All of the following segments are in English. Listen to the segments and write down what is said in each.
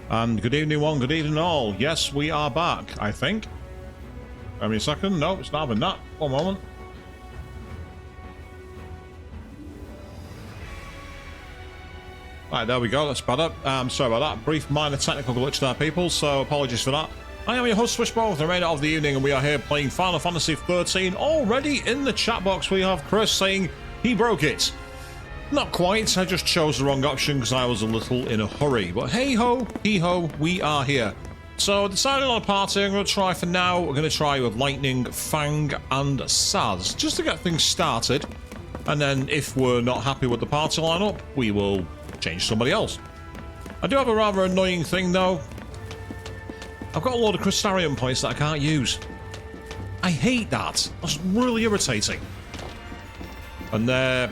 And good evening one, good evening all. Yes, we are back, I think. Give me a second. No, it's not having that. One moment. Right, there we go. That's better. Sorry about that. Brief minor technical glitch there, people, so apologies for that. I am your host, Swishball, with the remainder of the evening, and we are here playing Final Fantasy XIII. Already in the chat box, we have Chris saying he broke it. Not quite. I just chose the wrong option because I was a little in a hurry. But hey-ho, he-ho, we are here. So, decided on a party I'm going to try for now. We're going to try with Lightning, Fang, and Saz, just to get things started. And then, if we're not happy with the party lineup, we will change somebody else. I do have a rather annoying thing, though. I've got a load of Crystarium points that I can't use. I hate that. That's really irritating. And they're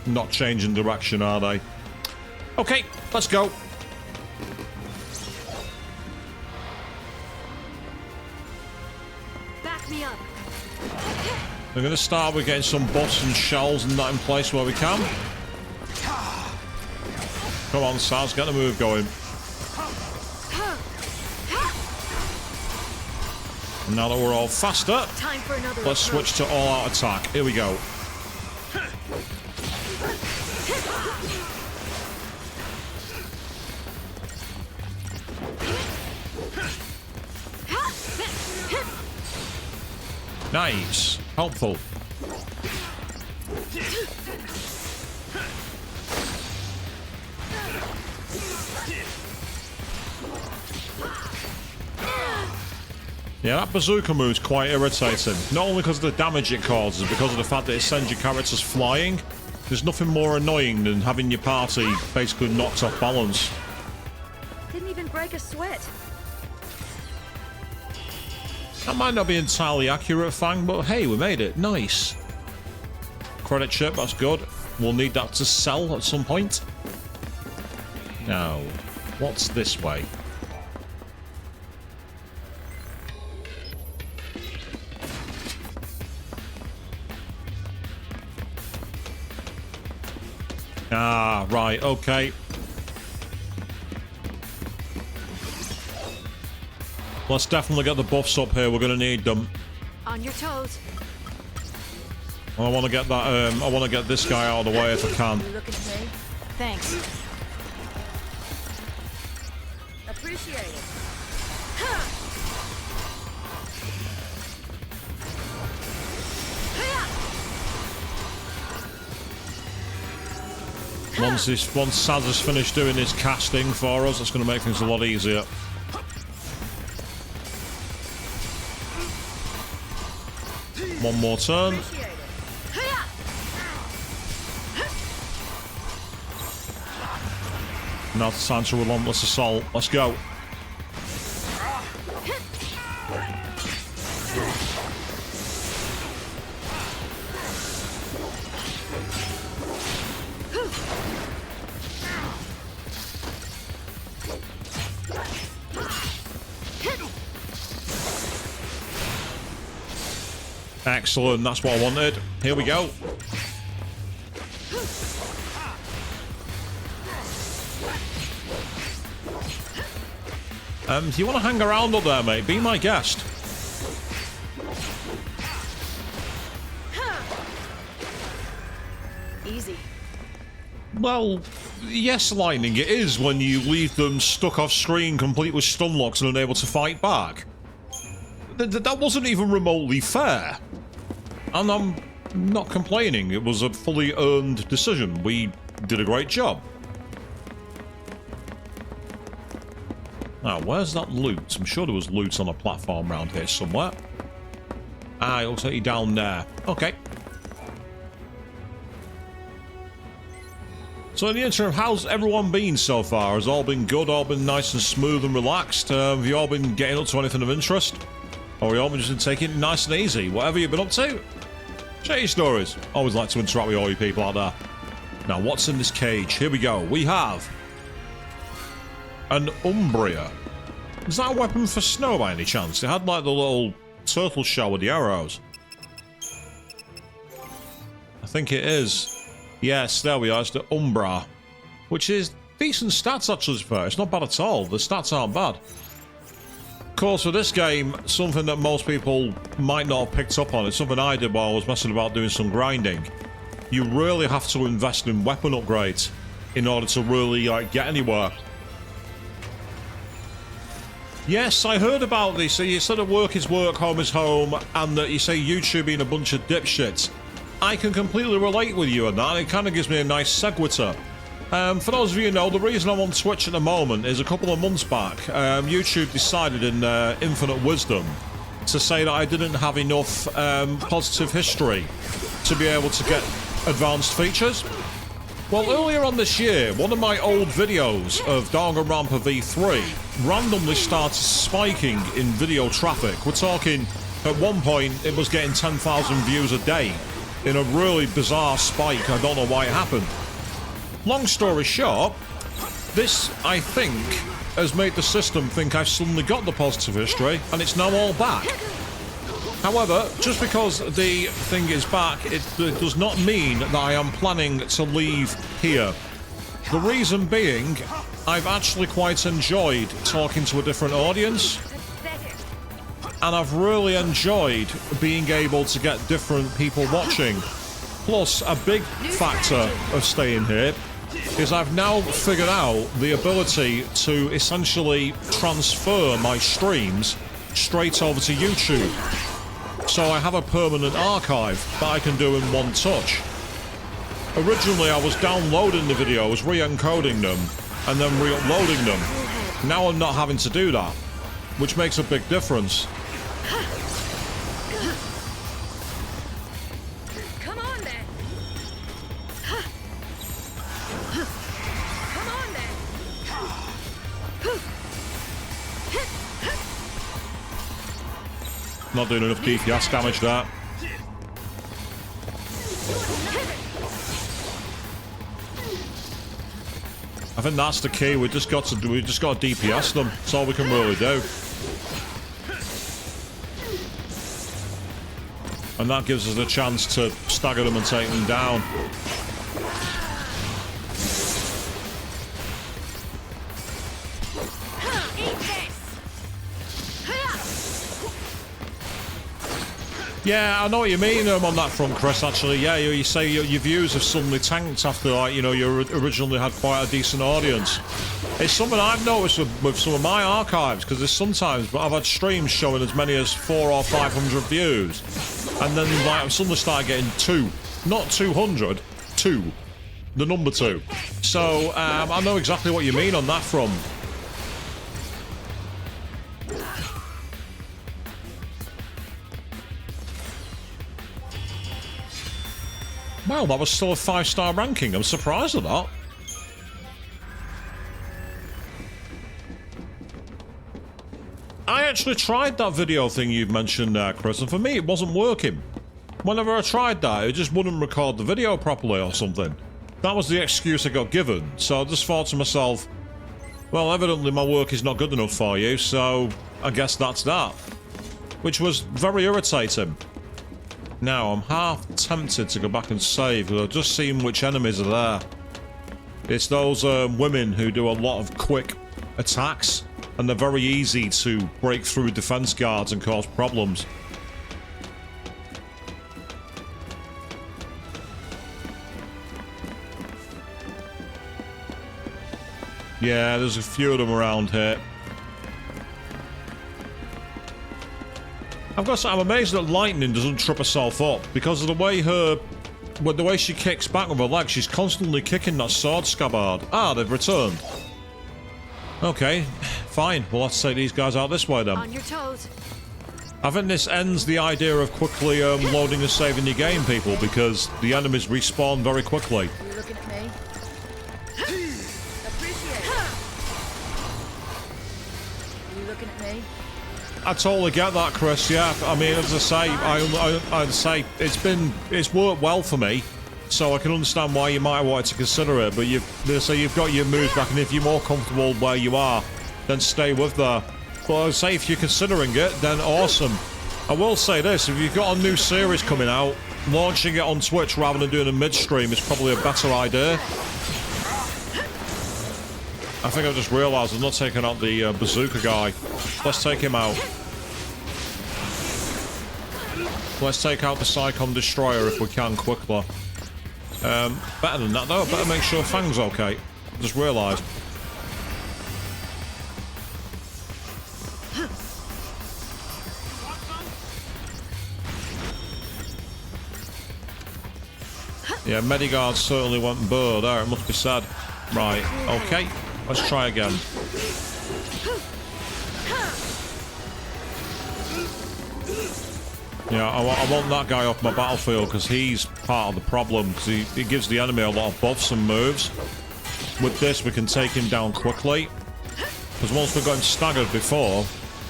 not changing direction, are they? Okay, let's go. Back me up. We're going to start with getting some buffs and shells and that in place where we can. Come on, Saz, get the move going. And now that we're all faster, let's switch to all-out attack. Here we go. Nice. Helpful. Yeah, that bazooka move's quite irritating. Not only because of the damage it causes, because of the fact that it sends your characters flying. There's nothing more annoying than having your party basically knocked off balance. Didn't even break a sweat. That might not be entirely accurate, Fang, but hey, we made it. Nice. Credit chip, that's good. We'll need that to sell at some point. Now, what's this way? Ah, right, okay. Let's definitely get the buffs up here. We're going to need them. On your toes. I want to get that. I want to get this guy out of the way if I can. You looking to me? Thanks. Appreciate it. Once Saz has finished doing his casting for us, it's going to make things a lot easier. One more turn. Now it's time to relentless assault. Let's go. Excellent, that's what I wanted. Here we go. If you want to hang around up there, mate, be my guest. Easy. Well, yes, Lightning, it is when you leave them stuck off screen, complete with stun locks and unable to fight back. That wasn't even remotely fair. And I'm not complaining. It was a fully earned decision. We did a great job. Now, where's that loot? I'm sure there was loot on a platform around here somewhere. Ah, it'll take you down there. Okay. So in the interim, how's everyone been so far? Has all been good? All been nice and smooth and relaxed? Have you all been getting up to anything of interest? Or have you all been just taking it nice and easy? Whatever you've been up to? Share your stories. Always like to interact with all you people out there. Now, what's in this cage? Here we go. We have an Umbria. Is that a weapon for snow by any chance? It had like the little turtle shell with the arrows. I think it is. Yes, there we are. It's the Umbra. Which is Decent stats, actually, to be fair. It's not bad at all. The stats aren't bad. Of course, for this game, something that most people might not have picked up on, it's something I did while I was messing about doing some grinding. You really have to invest in weapon upgrades in order to really get anywhere. Yes, I heard about this. You said that work is work, home is home, and that you say YouTube being a bunch of dipshits. I can completely relate with you on that. It kind of gives me a nice seguiter. For those of you who know, the reason I'm on Twitch at the moment is a couple of months back, YouTube decided in infinite wisdom to say that I didn't have enough positive history to be able to get advanced features. Well, earlier on this year, one of my old videos of Danganronpa V3 randomly started spiking in video traffic. We're talking, at one point, it was getting 10,000 views a day in a really bizarre spike. I don't know why it happened. Long story short, this, I think, has made the system think I've suddenly got the positive history, and it's now all back. However, just because the thing is back, it does not mean that I am planning to leave here. The reason being, I've actually quite enjoyed talking to a different audience, and I've really enjoyed being able to get different people watching. Plus, a big factor of staying here is I've now figured out the ability to essentially transfer my streams straight over to YouTube. So I have a permanent archive that I can do in one touch. Originally I was downloading the videos, re-encoding them, and then re-uploading them. Now I'm not having to do that, which makes a big difference. Come on then. Come on then. Not doing enough DPS damage there. I think that's the key. We just got to DPS them. That's all we can really do. And that gives us a chance to stagger them and take them down. Yeah, I know what you mean on that front, Chris, actually. Yeah, you say your views have suddenly tanked after, you originally had quite a decent audience. It's something I've noticed with some of my archives, because there's sometimes I've had streams showing as many as 400 or 500 views. And then, I've suddenly started getting 2. Not 200, 2. The number 2. So, I know exactly what you mean on that front. Wow, that was still a 5-star ranking. I'm surprised at that. I actually tried that video thing you've mentioned there, Chris, and for me it wasn't working. Whenever I tried that, it just wouldn't record the video properly or something. That was the excuse I got given, so I just thought to myself, well, evidently my work is not good enough for you, so I guess that's that. Which was very irritating. Now, I'm half tempted to go back and save, because I've just seen which enemies are there. It's those women who do a lot of quick attacks, and they're very easy to break through defense guards and cause problems. Yeah, there's a few of them around here. I've got to say, I'm amazed that Lightning doesn't trip herself up, because of the way she kicks back with her legs, she's constantly kicking that sword scabbard. Ah, they've returned. Okay, fine. We'll have to take these guys out this way then. On your toes. I think this ends the idea of quickly loading and saving your game, people, because the enemies respawn very quickly. Are you looking at me? Appreciate it. Are you looking at me? I totally get that, Chris. Yeah, I mean, as I say, I'd say it's worked well for me, so I can understand why you might want to consider it. But you've got your moves back, and if you're more comfortable where you are, then stay with that. But I'd say if you're considering it, then awesome. I will say this: if you've got a new series coming out, launching it on Twitch rather than doing a mid-stream is probably a better idea. I think I just realised I'm not taking out the bazooka guy. Let's take him out. Let's take out the Psychon Destroyer if we can quickly. Better than that though, I better make sure Fang's okay. Just realised. Yeah, Medigard certainly went burr there, it must be said. Right, okay, let's try again. Yeah, I want that guy off my battlefield because he's part of the problem, because he gives the enemy a lot of buffs and moves. With this, we can take him down quickly, because once we've got him staggered before,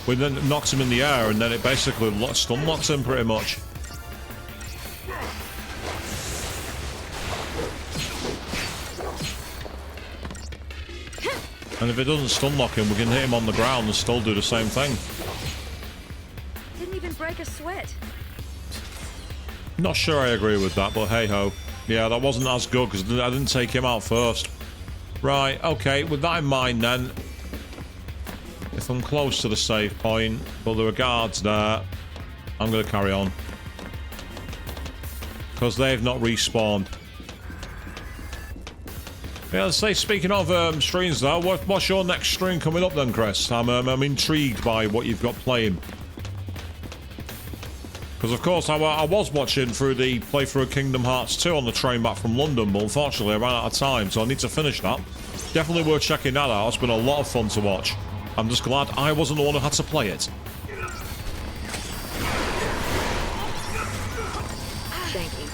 we then knocked him in the air, and then it basically stun locks him pretty much. And if it doesn't stun lock him, we can hit him on the ground and still do the same thing. Didn't even break a sweat. Not sure I agree with that, but hey-ho. Yeah, that wasn't as good because I didn't take him out first. Right, okay, with that in mind then, if I'm close to the save point, but there are guards there, I'm going to carry on. Because they've not respawned. Yeah, let's say, speaking of streams though, what's your next stream coming up then, Chris? I'm intrigued by what you've got playing. Because of course I was watching through the playthrough of Kingdom Hearts 2 on the train back from London, but unfortunately I ran out of time, so I need to finish that. Definitely worth checking that out, it's been a lot of fun to watch. I'm just glad I wasn't the one who had to play it. Thank you.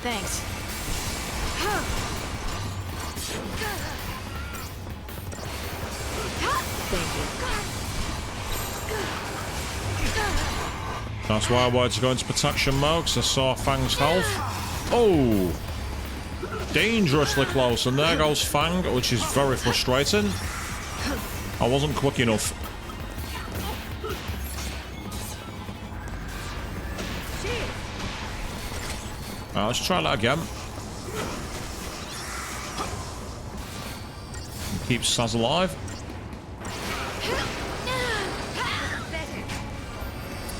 Thanks. Thank you. That's why I wanted to go into protection mode, because I saw Fang's health. Oh! Dangerously close, and there goes Fang, which is very frustrating. I wasn't quick enough. Let's try that again. Keep Saz alive.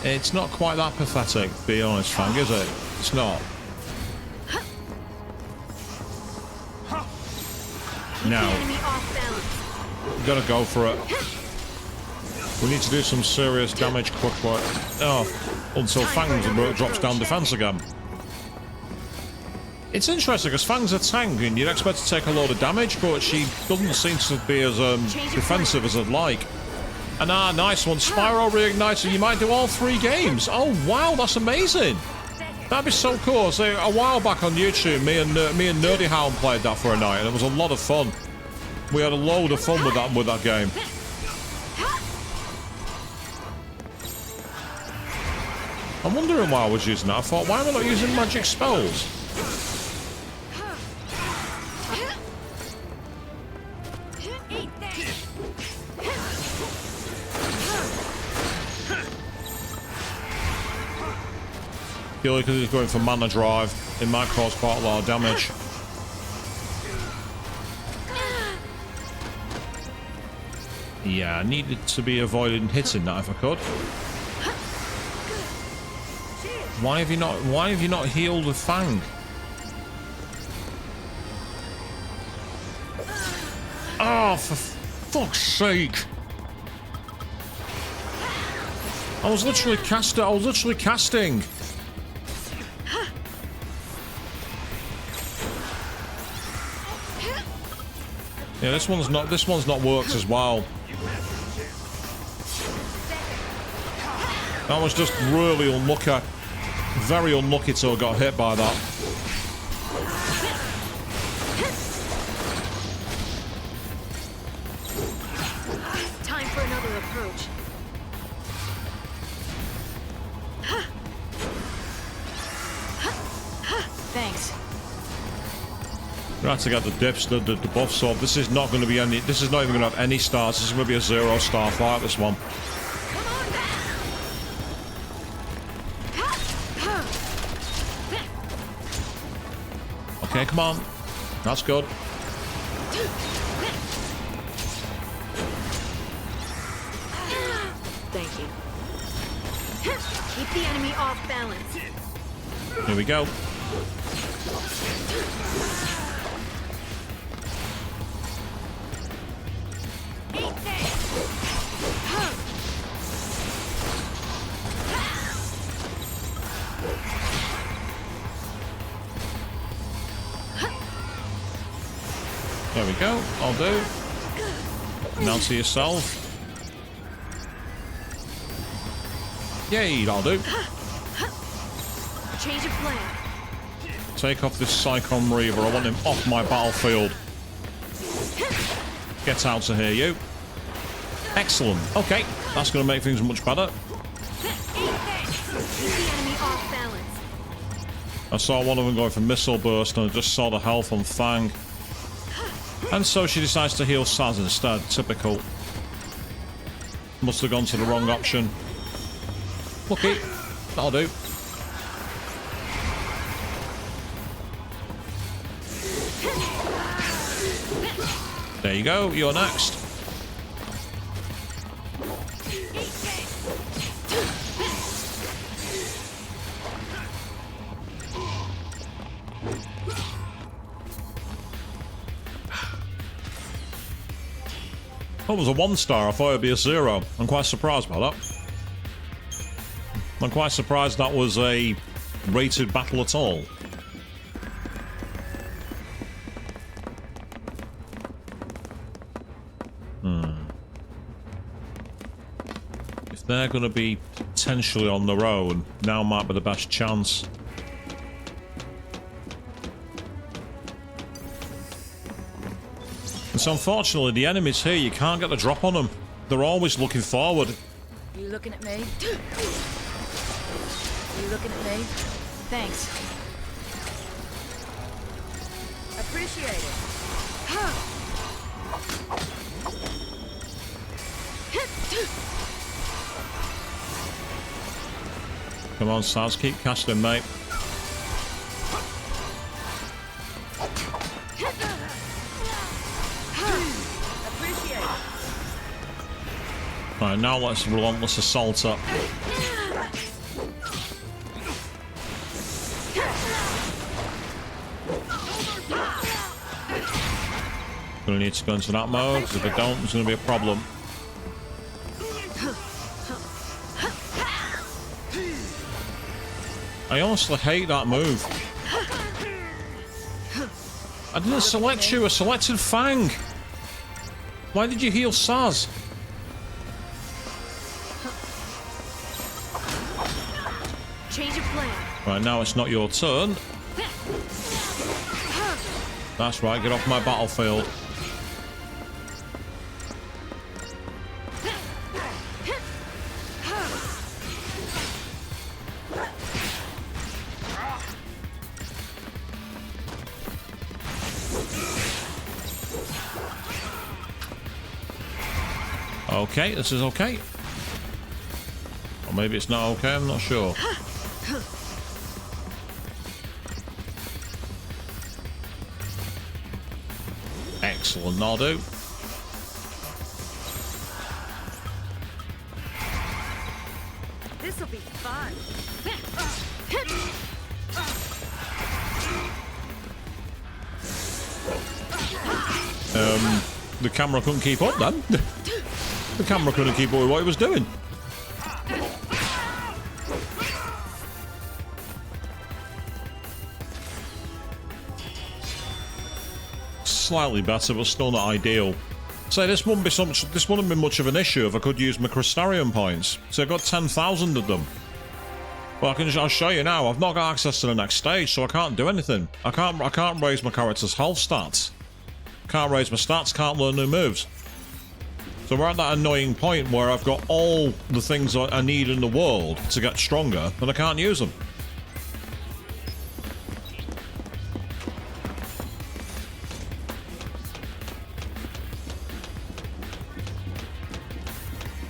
It's not quite that pathetic, to be honest, Fang, is it? It's not. Now, we've got to go for it. We need to do some serious damage quickly. Oh, until Fang drops down defense again. It's interesting because Fang's a tank and you'd expect to take a load of damage, but she doesn't seem to be as defensive as I'd like. And nice one, Spyro Reignited. You might do all 3 games. Oh wow, that's amazing. That'd be so cool. So a while back on YouTube, me and Nerdy Hound played that for a night, and it was a lot of fun. We had a load of fun with that game. I'm wondering why I was using that. I thought, why am I not using magic spells? Purely because he's going for mana drive, it might cause quite a lot of damage. Yeah, I needed to be avoiding hitting that if I could. Why have you not healed with Fang? Oh, for fuck's sake! I was literally casting. Yeah, this one's not worked as well. That was just really unlucky. Very unlucky to have got hit by that. Time for another approach. Thanks. Gonna have to get the dips, the buffs up. This is not going to be any. This is not even going to have any stars. This is going to be a 0-star fight. This one. Okay, come on. That's good. Thank you. Keep the enemy off balance. Here we go. There we go. I'll do. Now to yourself. Yay, that'll do. Change of plan. Take off this Psychon Reaver. I want him off my battlefield. Get out of here, you. Excellent. Okay, that's going to make things much better. I saw one of them going for missile burst, and I just saw the health on Fang. And so she decides to heal Saz instead. Typical. Must have gone to the wrong option. Lucky. That'll do. There you go. You're next. Oh, it was a 1-star. I thought it'd be a 0. I'm quite surprised by that. I'm quite surprised that was a rated battle at all. If they're going to be potentially on their own, now might be the best chance. So unfortunately, the enemies here, you can't get the drop on them. They're always looking forward. You looking at me? You looking at me? Thanks. Appreciate it. Come on, Saz, keep casting, mate. Right, now let's relentless assault up. Gonna need to go into that mode, because if I don't, there's gonna be a problem. I honestly hate that move. I didn't select you, I selected Fang. Why did you heal Saz? Change of plan. Right, now it's not your turn. That's right, get off my battlefield. Okay, this is okay. Or maybe it's not okay, I'm not sure. Excellent, I'll do. This'll be fun. The camera couldn't keep up then. The camera couldn't keep up with what it was doing. Slightly better, but still not ideal. So this wouldn't be much of an issue if I could use my Crystarium points. So I've got 10,000 of them. But I'll show you now. I've not got access to the next stage, so I can't do anything. I can't raise my character's health stats. Can't raise my stats. Can't learn new moves. So we're at that annoying point where I've got all the things I need in the world to get stronger, and I can't use them.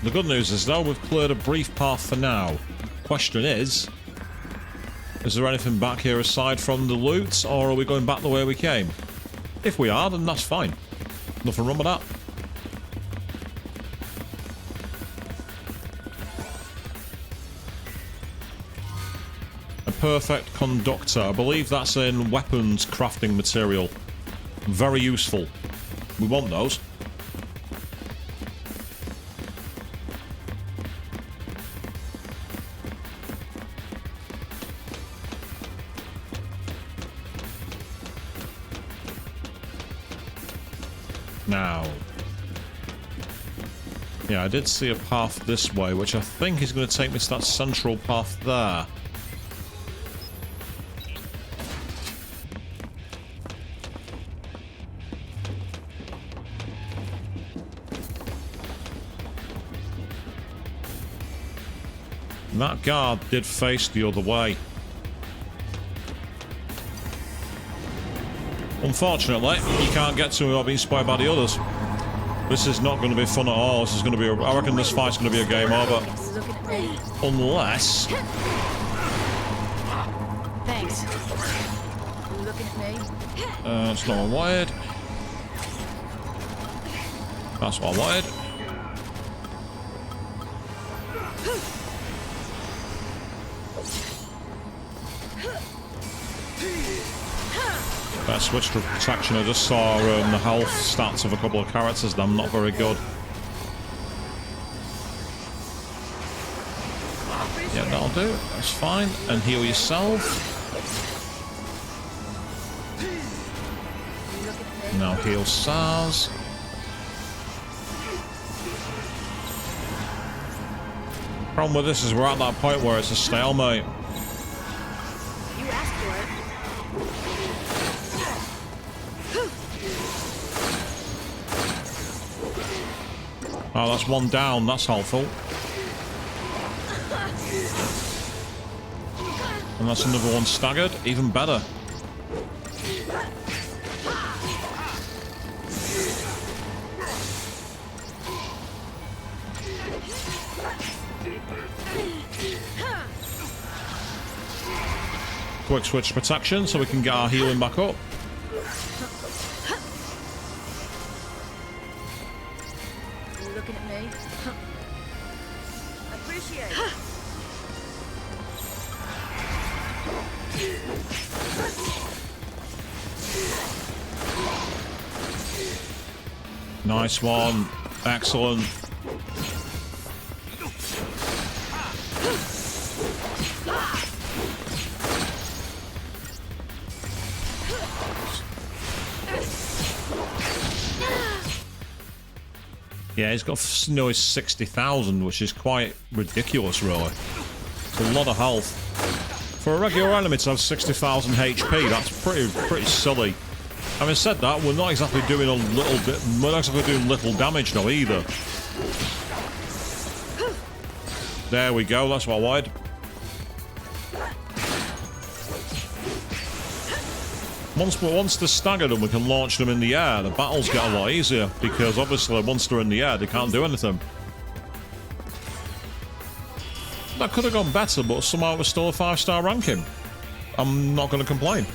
The good news is, though, we've cleared a brief path for now. Question is there anything back here aside from the loot, or are we going back the way we came? If we are, then that's fine. Nothing wrong with that. A perfect conductor. I believe that's in weapons crafting material. Very useful. We want those. Now, yeah, I did see a path this way, which I think is going to take me to that central path there. And that guard did face the other way. Unfortunately, you can't get to him without being spotted by the others. This is not going to be fun at all. This is going to be I reckon this fight's going to be a game over. Unless... Thanks. You looking at me? It's not what I wanted. That's what I wanted. Better switch to protection. I just saw the health stats of a couple of characters, and I'm not very good. Yeah, that'll do. That's fine. And heal yourself. Now heal SARS. Problem with this is we're at that point where it's a stalemate. You asked for it. Oh, that's one down. That's helpful. And that's another one staggered. Even better. Quick switch to protection so we can get our healing back up. You looking at me? Appreciate it. Nice one. Excellent. Yeah, he's got noise 60,000, which is quite ridiculous, really. It's a lot of health. For a regular enemy to have 60,000 HP, that's pretty silly. Having said that, we're not exactly doing a little bit. We're not exactly doing little damage now either. There we go. That's what I wanted. Once they're staggered and we can launch them in the air, the battles get a lot easier, because obviously once they're in the air, they can't do anything. That could have gone better, but somehow it was still a 5-star ranking. I'm not going to complain.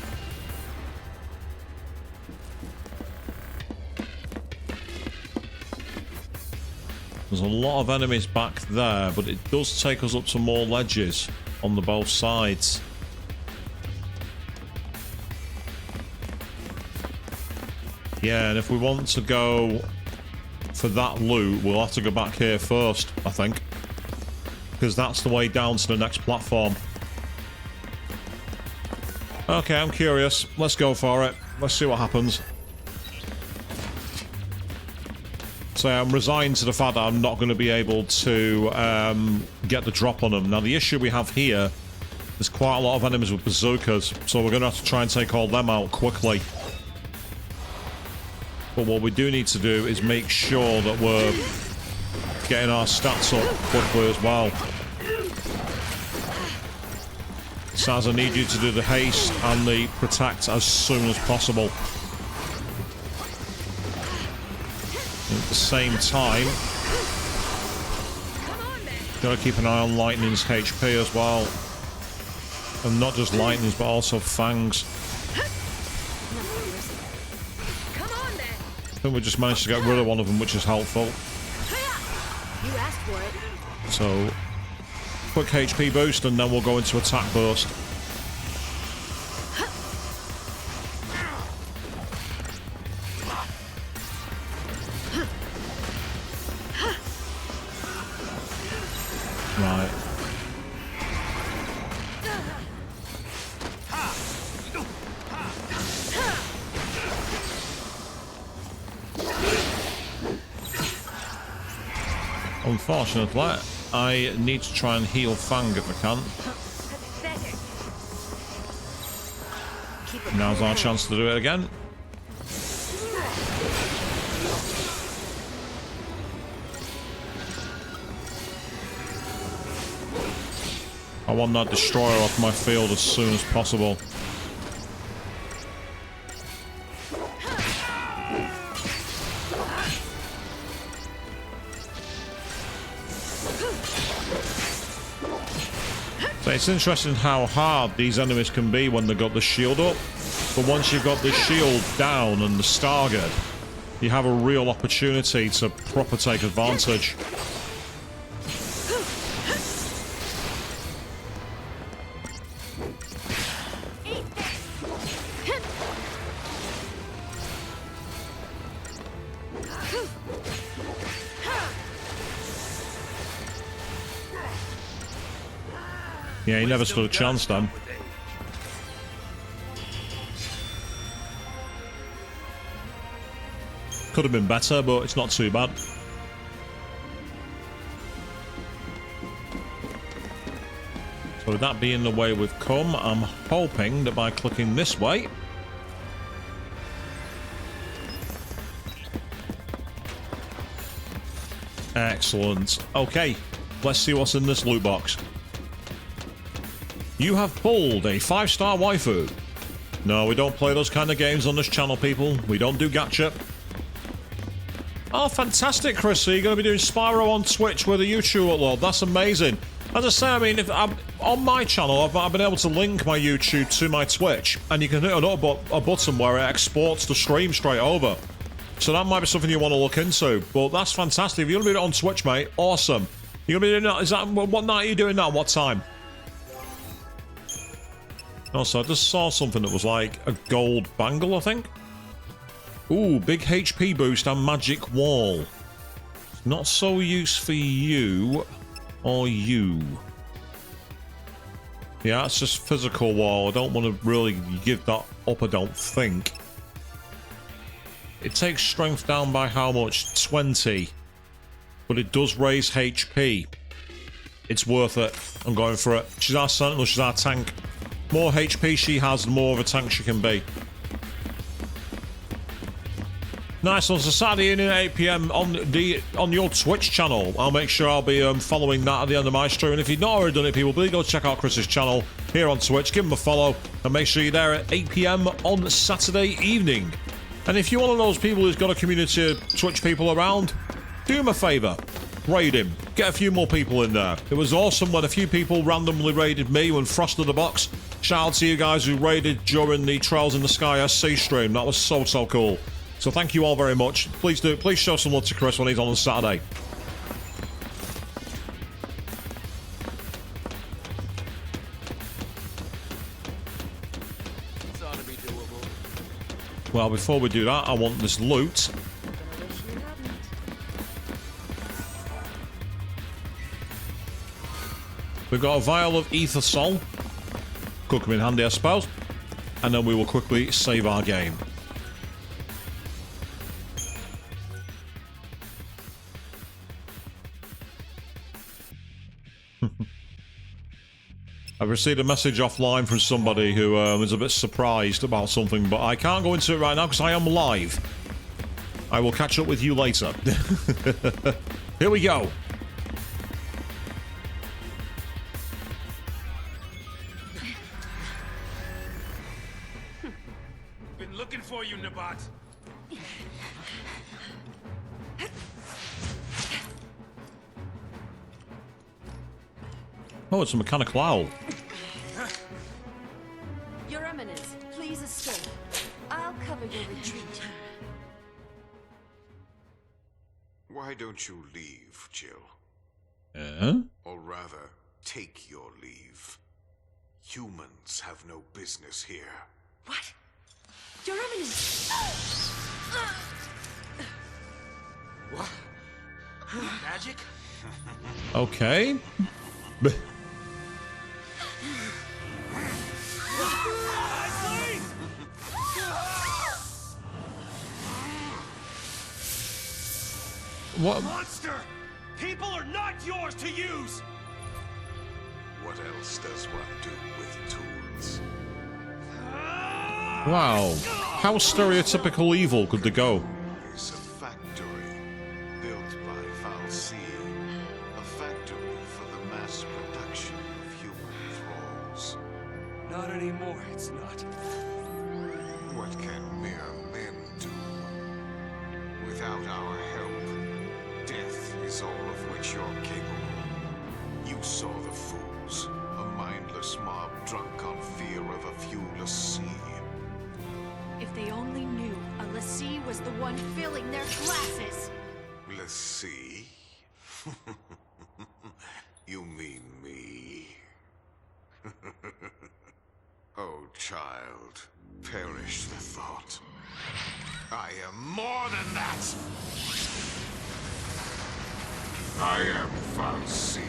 There's a lot of enemies back there, but it does take us up to more ledges on the both sides. Yeah, and if we want to go for that loot, we'll have to go back here first, I think. Because that's the way down to the next platform. Okay, I'm curious. Let's go for it. Let's see what happens. So I'm resigned to the fact that I'm not going to be able to get the drop on them. Now, the issue we have here, there's quite a lot of enemies with bazookas, so we're going to have to try and take all them out quickly. But what we do need to do is make sure that we're getting our stats up quickly as well. Saz, I need you to do the haste and the protect as soon as possible. At the same time, Gotta keep an eye on Lightning's HP as well. And not just Lightning's, but also Fang's. Come on then. I think we just managed to get rid of one of them, which is helpful. You asked for it. So, quick HP boost, and then we'll go into attack burst. Right. Unfortunately, I need to try and heal Fang if I can. Now's our chance to do it again. I want that destroyer off my field as soon as possible. So it's interesting how hard these enemies can be when they've got the shield up. But once you've got the shield down and the staggered, you have a real opportunity to proper take advantage. Yeah, he never stood a chance then. Could have been better, but it's not too bad. So with that being the way we've come, I'm hoping that by clicking this way... Excellent. Okay, let's see what's in this loot box. You have pulled a 5-star waifu. No, we don't play those kind of games on this channel, people. We don't do gacha. Oh, fantastic, Chris. So you're going to be doing Spyro on Twitch with a YouTube upload. That's amazing. As I say, I mean, if I'm, on my channel, I've been able to link my YouTube to my Twitch, and you can hit a button where it exports the stream straight over. So that might be something you want to look into. But that's fantastic. If you're going to be on Twitch, mate, awesome. You're going to be doing that. Is that what night are you doing that? What time? Also, I just saw something that was like a gold bangle, I think. Ooh, big HP boost and magic wall. Not so use for you or you. Yeah, it's just physical wall. I don't want to really give that up, I don't think. It takes strength down by how much? 20. But it does raise HP. It's worth it. I'm going for it. She's our sentinel, she's our tank. More HP she has, the more of a tank she can be. Nice one. So Saturday evening at 8 PM on your Twitch channel. I'll make sure I'll be following that at the end of my stream. And if you've not already done it, people, please go check out Chris's channel here on Twitch. Give him a follow and make sure you're there at 8 PM on Saturday evening. And if you're one of those people who's got a community of Twitch people around, do him a favour. Raid him. Get a few more people in there. It was awesome when a few people randomly raided me when Frosted the Box. Shout out to you guys who raided during the Trails in the Sky SC stream. That was so cool. So thank you all very much. Please do. Please show some love to Chris when he's on Saturday. This ought to be doable. Well, before we do that, I want this loot. We've got a vial of ether soul. Could come in handy, I suppose. And then we will quickly save our game. I've received a message offline from somebody who is a bit surprised about something, but I can't go into it right now because I am live. I will catch up with you later. Here we go. Been looking for you, Nabat. Oh, it's a mechanical owl. Your Eminence, please escape. I'll cover your retreat. Why don't you leave, Jill? Or rather, take your leave. Humans have no business here. What? Your Eminence! What? Magic? Okay. What? Monster! People are not yours to use! What else does one do with tools? Wow. How stereotypical evil could they go? It's a factory built by Falsi. A factory for the mass production of human thralls. Not anymore, it's not. What can mere men do? Without our help, death is all of which you're capable. You saw the fools, a mindless mob drunk on fear of a few lassie. If they only knew a lassie was the one filling their glasses. Lassie? You mean me? Oh, child, perish the thought. I am more than that! I am Falsi.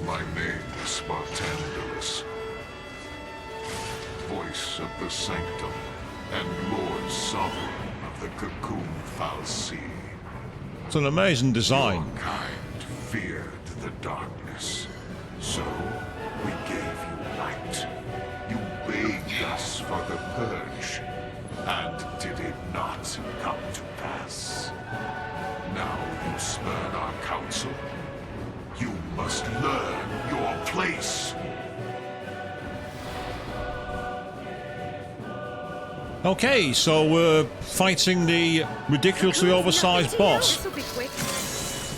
My name is Spartanderus, voice of the Sanctum and Lord Sovereign of the Cocoon Falsi. It's an amazing design. Your kind feared the darkness, so we gave you light. You begged us for the purge, and did it not come to pass? Now you spurn our counsel? You must learn your place. Okay, so we're fighting the ridiculously oversized boss. This'll be quick.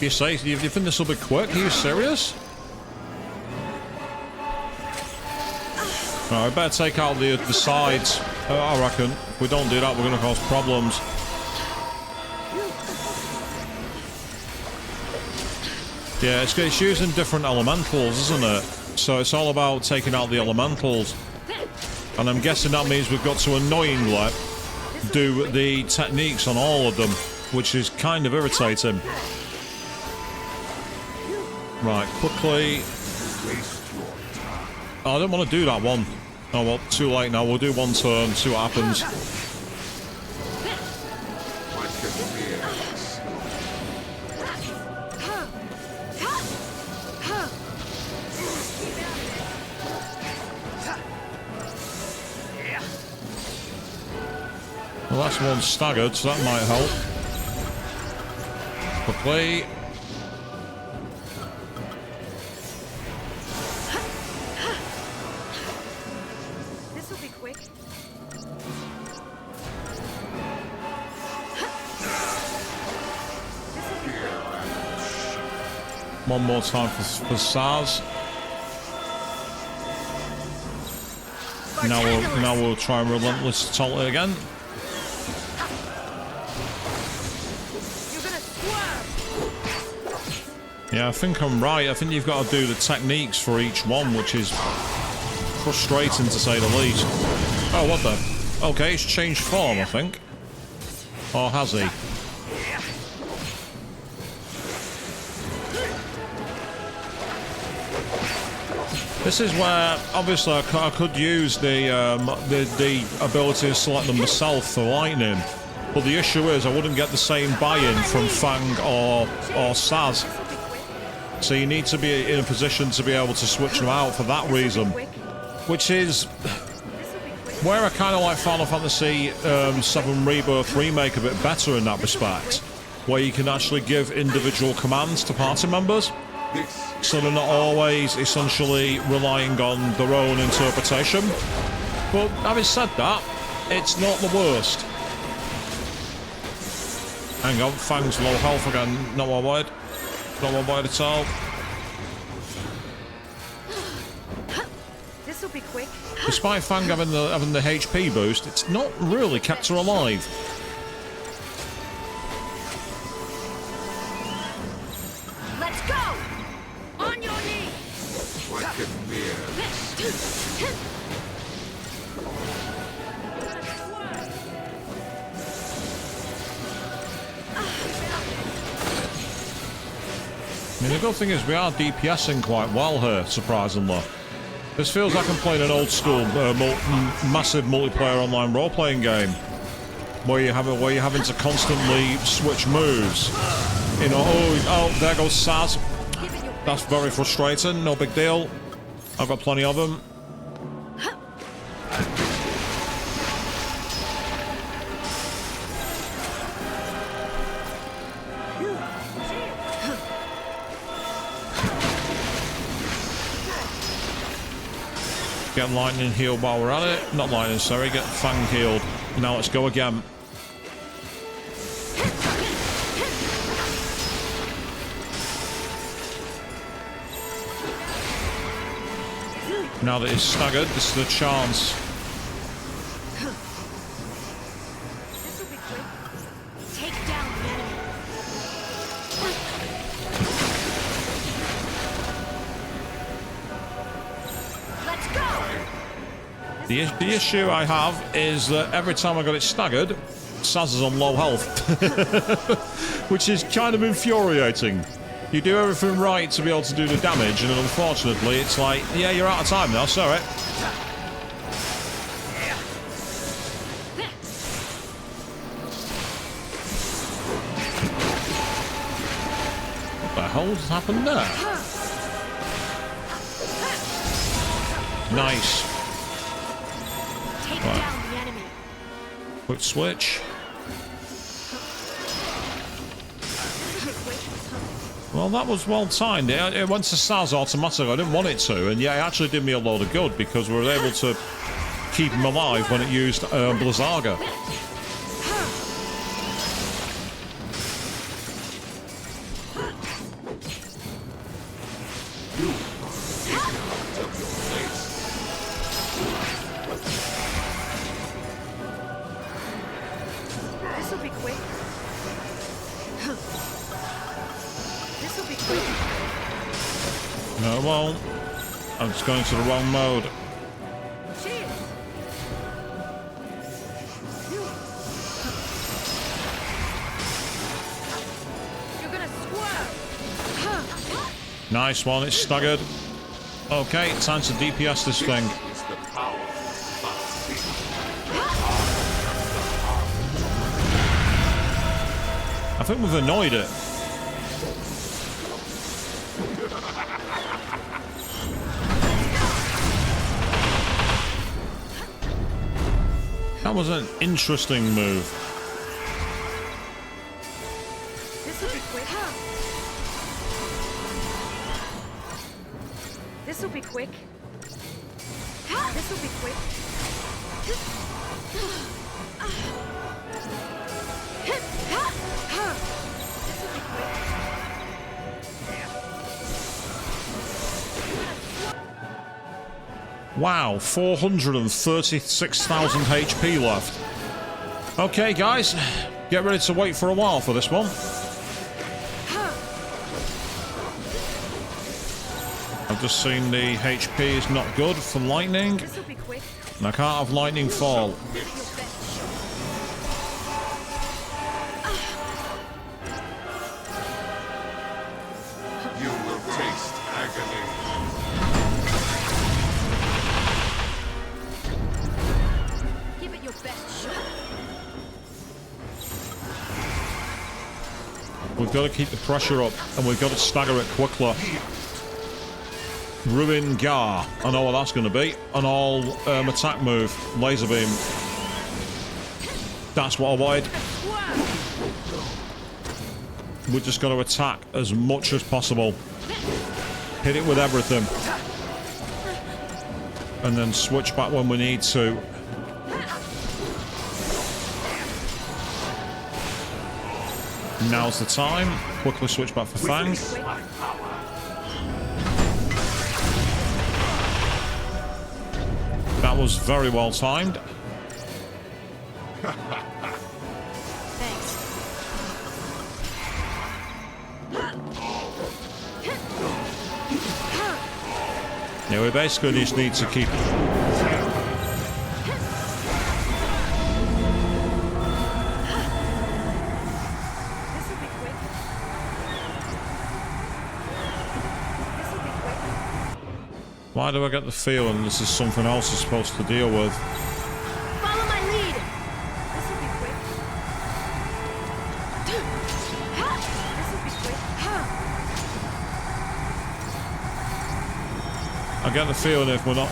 You say, you think this will be quick? Are you serious? Alright, better take out the sides. I reckon. If we don't do that, we're going to cause problems. Yeah, it's using different elementals, isn't it? So it's all about taking out the elementals. And I'm guessing that means we've got to annoyingly do the techniques on all of them, which is kind of irritating. Right, quickly. Oh, I don't want to do that one. Oh well, too late now. We'll do one turn, see what happens. Well, that's one staggered, so that might help. Quickly. This'll be quick. One more time for Saz. Now we'll try relentless total again. Yeah, I think I'm right. I think you've got to do the techniques for each one, which is frustrating to say the least. Oh, what the? Okay, it's changed form, I think. Or has he? This is where, obviously, I could use the ability to select them myself for lightning. But the issue is I wouldn't get the same buy-in from Fang or Saz. So you need to be in a position to be able to switch them out for that reason. Which is where I kind of like Final Fantasy VII Rebirth Remake a bit better in that respect. Where you can actually give individual commands to party members. So they're not always essentially relying on their own interpretation. But having said that, it's not the worst. Hang on, Fang's low health again. Not one word. Not one word at all. Despite Fang having the HP boost, it's not really kept her alive. Let's go! On your knees! What can fear? I mean, the good thing is we are DPSing quite well here, surprisingly. This feels like I'm playing an old school, massive multiplayer online role-playing game, where you're having to constantly switch moves. You know, oh, there goes Saz. That's very frustrating. No big deal. I've got plenty of them. Get lightning healed while we're at it. Not lightning, sorry. Get Fang healed. Now let's go again. Now that he's staggered, this is the chance. This will be quick. Take down the enemy. Let's go! The issue I have is that every time I got it staggered, Saz is on low health. Which is kind of infuriating. You do everything right to be able to do the damage, and then unfortunately it's like, yeah, you're out of time now, sorry. What the hell's happened there? Nice. Take down the enemy. Quick switch. Well, that was well timed. It went to Saz automatically. I didn't want it to, and yeah, it actually did me a load of good because we were able to keep him alive when it used Blizzaga. This will be quick. This will be quick. No, it won't. I'm just going to the wrong mode. Cheers. You're gonna swerve. Nice one, it's staggered. Okay, time to DPS this thing. Is the power I think we've annoyed it. That was an interesting move. This will be quick. This will be quick. This will be quick. This will be quick. Wow, 436,000 HP left. Okay, guys, get ready to wait for a while for this one. I've just seen the HP is not good for lightning, This will be quick. and I can't have lightning fall. you will taste agony. Give it your best shot. We've got to keep the pressure up, and we've got to stagger it quickly. Ruin Gar. I know what that's going to be. An all attack move. Laser beam. That's what I wanted. We've just got to attack as much as possible. Hit it with everything. And then switch back when we need to. Now's the time. Quickly switch back for Fang. That was very well timed. Thanks. Yeah, we basically just need to keep... Why do I get the feeling this is something else I'm supposed to deal with? Follow my lead. This will be quick. This will be quick. I get the feeling if we're not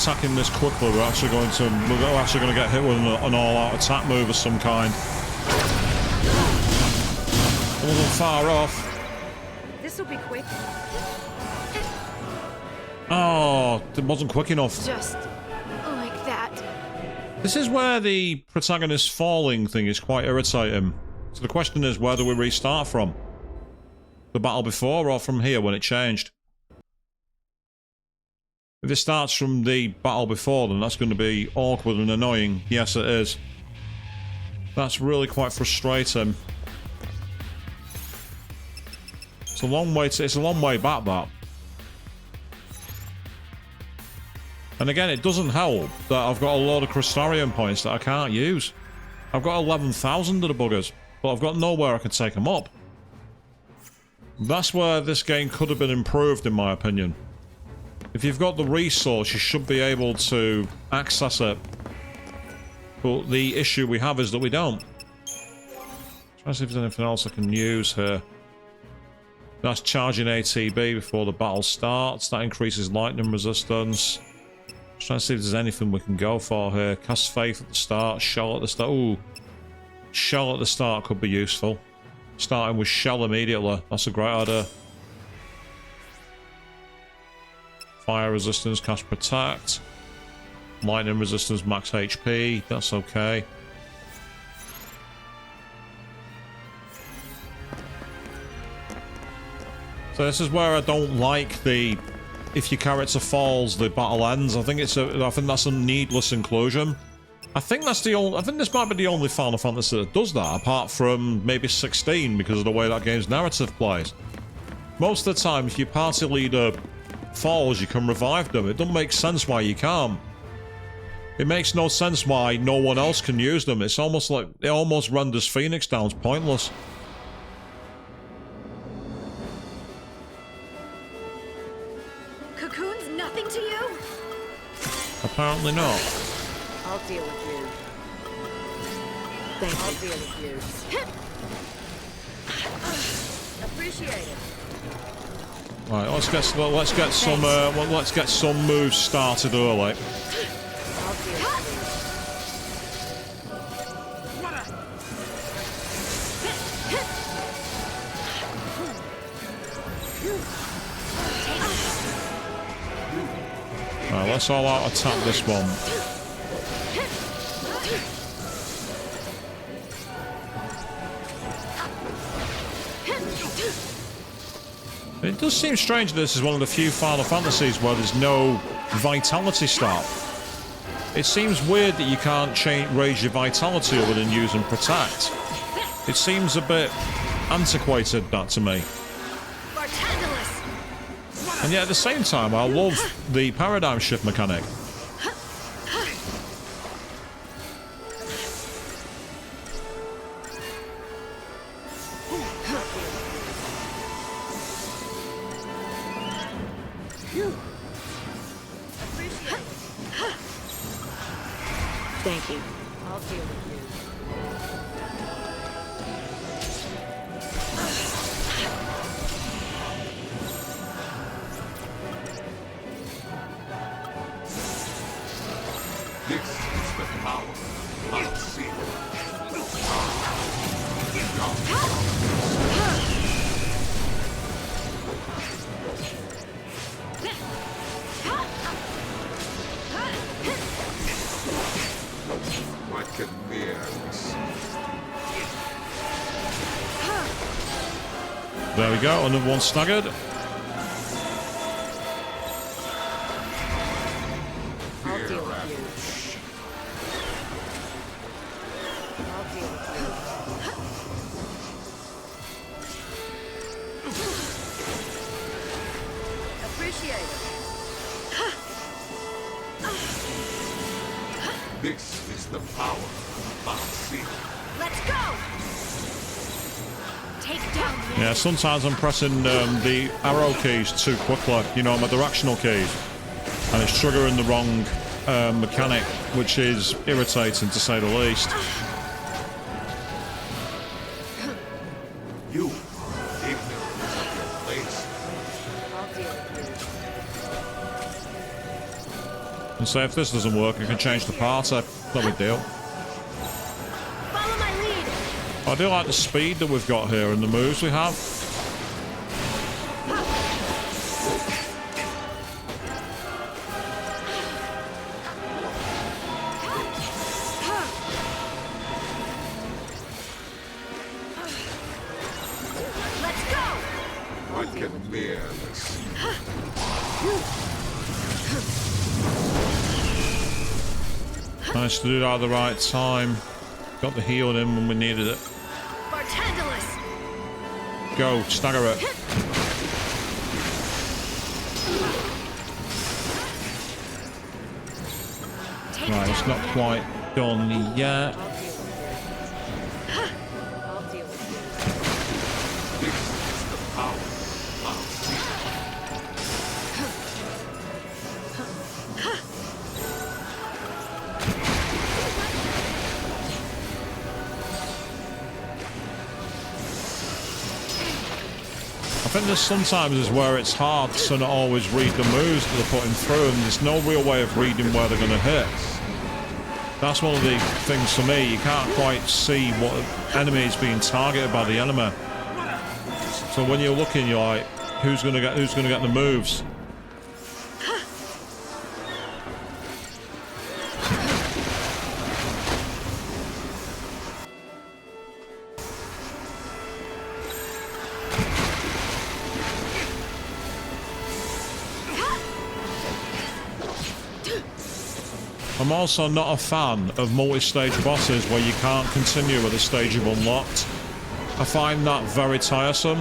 attacking this quickly, we're actually going to get hit with an all-out attack move of some kind. It wasn't far off. This will be quick. Oh, it wasn't quick enough. Just like that. This is where the protagonist falling thing is quite irritating. So the question is, where do we restart from? The battle before or from here when it changed? If it starts from the battle before, then that's going to be awkward and annoying. Yes, it is. That's really quite frustrating. It's a long way back, that. And again, it doesn't help that I've got a load of Crystarium points that I can't use. I've got 11,000 of the buggers, but I've got nowhere I can take them up. That's where this game could have been improved, in my opinion. If you've got the resource, you should be able to access it. But the issue we have is that we don't. Try to see if there's anything else I can use here. That's charging ATB before the battle starts. That increases lightning resistance. Just trying to see if there's anything we can go for here. Cast Faith at the start. Shell at the start. Ooh. Shell at the start could be useful. Starting with Shell immediately. That's a great idea. Fire resistance, cast Protect. Lightning resistance, max HP. That's okay. So this is where I don't like the... If your character falls, the battle ends. I think that's a needless inclusion. I think this might be the only Final Fantasy that does that, apart from maybe 16, because of the way that game's narrative plays. Most of the time, if your party leader falls, you can revive them. It doesn't make sense why you can't. It makes no sense why no one else can use them. It's almost like it almost renders Phoenix Downs pointless. Cocoon's nothing to you? Apparently not. I'll deal with you. Thank you. I'll deal with you. Appreciate it. Right, let's get some moves started early. Right, let's all out attack this one. It does seem strange that this is one of the few Final Fantasies where there's no vitality stat. It seems weird that you can't raise your vitality other than using Protect. It seems a bit antiquated, that to me. And yet at the same time, I love the paradigm shift mechanic. Thank you. I'll deal with you. This is the power of Secret. What can mere There we go, another one staggered. I'll deal with you. power of fear. Let's go! Take down the enemy. Yeah, sometimes I'm pressing the arrow keys too quickly, you know, my directional keys, and it's triggering the wrong mechanic, which is irritating to say the least. You are ignorant of your place. I'll deal with you. And so if this doesn't work, I can change the party. No big deal. Follow my lead! I do like the speed that we've got here and the moves we have. Let's go! One can merely see. Managed to do that at the right time. Got the heal in when we needed it. Bartandalus! Go, stagger it. Take Right, it's down not the quite done yet. I'll deal with you. This is the power of fear. I think there's sometimes is where it's hard to not always read the moves that they're putting through, and there's no real way of reading where they're going to hit. That's one of the things for me. You can't quite see what enemy is being targeted by the enemy. So when you're looking, you're like, who's going to get the moves? I'm also not a fan of multi-stage bosses where you can't continue with a stage you've unlocked. I find that very tiresome.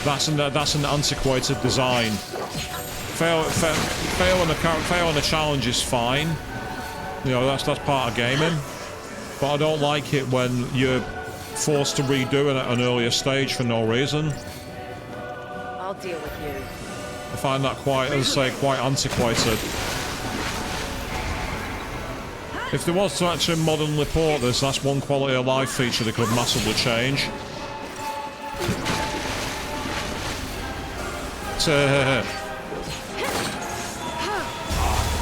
That's an antiquated design. Fail on a challenge is fine. You know, that's part of gaming. But I don't like it when you're forced to redo an earlier stage for no reason. I'll deal with you. I find that quite antiquated. If there was to actually modernly port this, that's one quality of life feature they could massively change.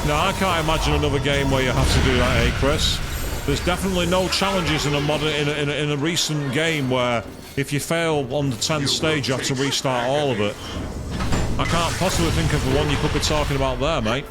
No, I can't imagine another game where you have to do that, eh, Chris? There's definitely no challenges in a recent game where if you fail on the 10th stage, you have to restart all of it. I can't possibly think of the one you could be talking about there, mate.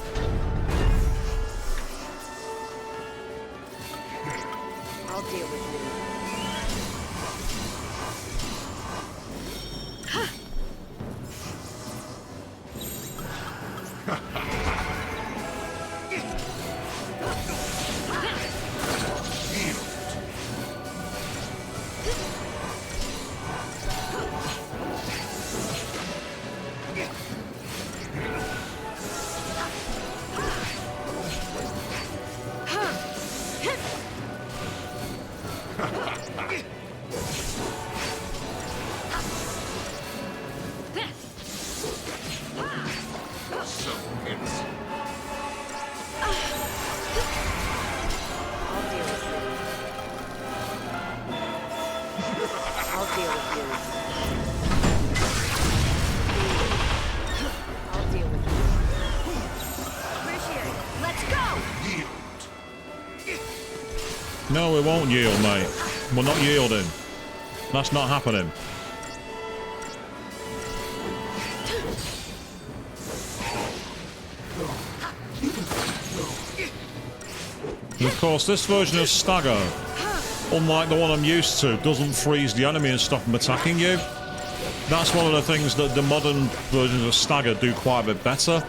I'll deal with you. No, we won't yield, mate. We're not yielding. That's not happening. And of course, this version of Stagger, unlike the one I'm used to, doesn't freeze the enemy and stop them attacking you. That's one of the things that the modern versions of Stagger do quite a bit better.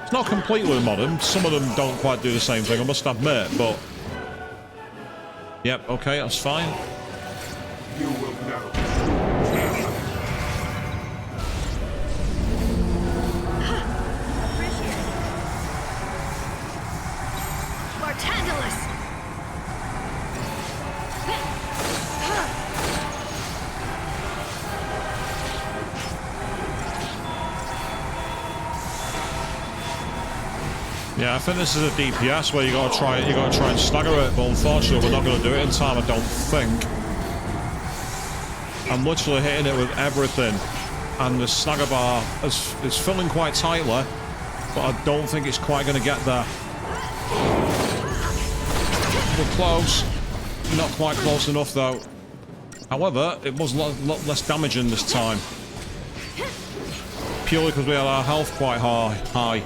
It's not completely modern. Some of them don't quite do the same thing, I must admit, but... Yep, okay, that's fine. You will know. Bartandalus! Yeah, I think this is a DPS where you gotta try and stagger it, but unfortunately we're not gonna do it in time, I don't think. I'm literally hitting it with everything, and the stagger bar is filling quite tightly, but I don't think it's quite gonna get there. We're close. Not quite close enough though. However, it was a lot less damaging this time. Purely because we had our health quite high.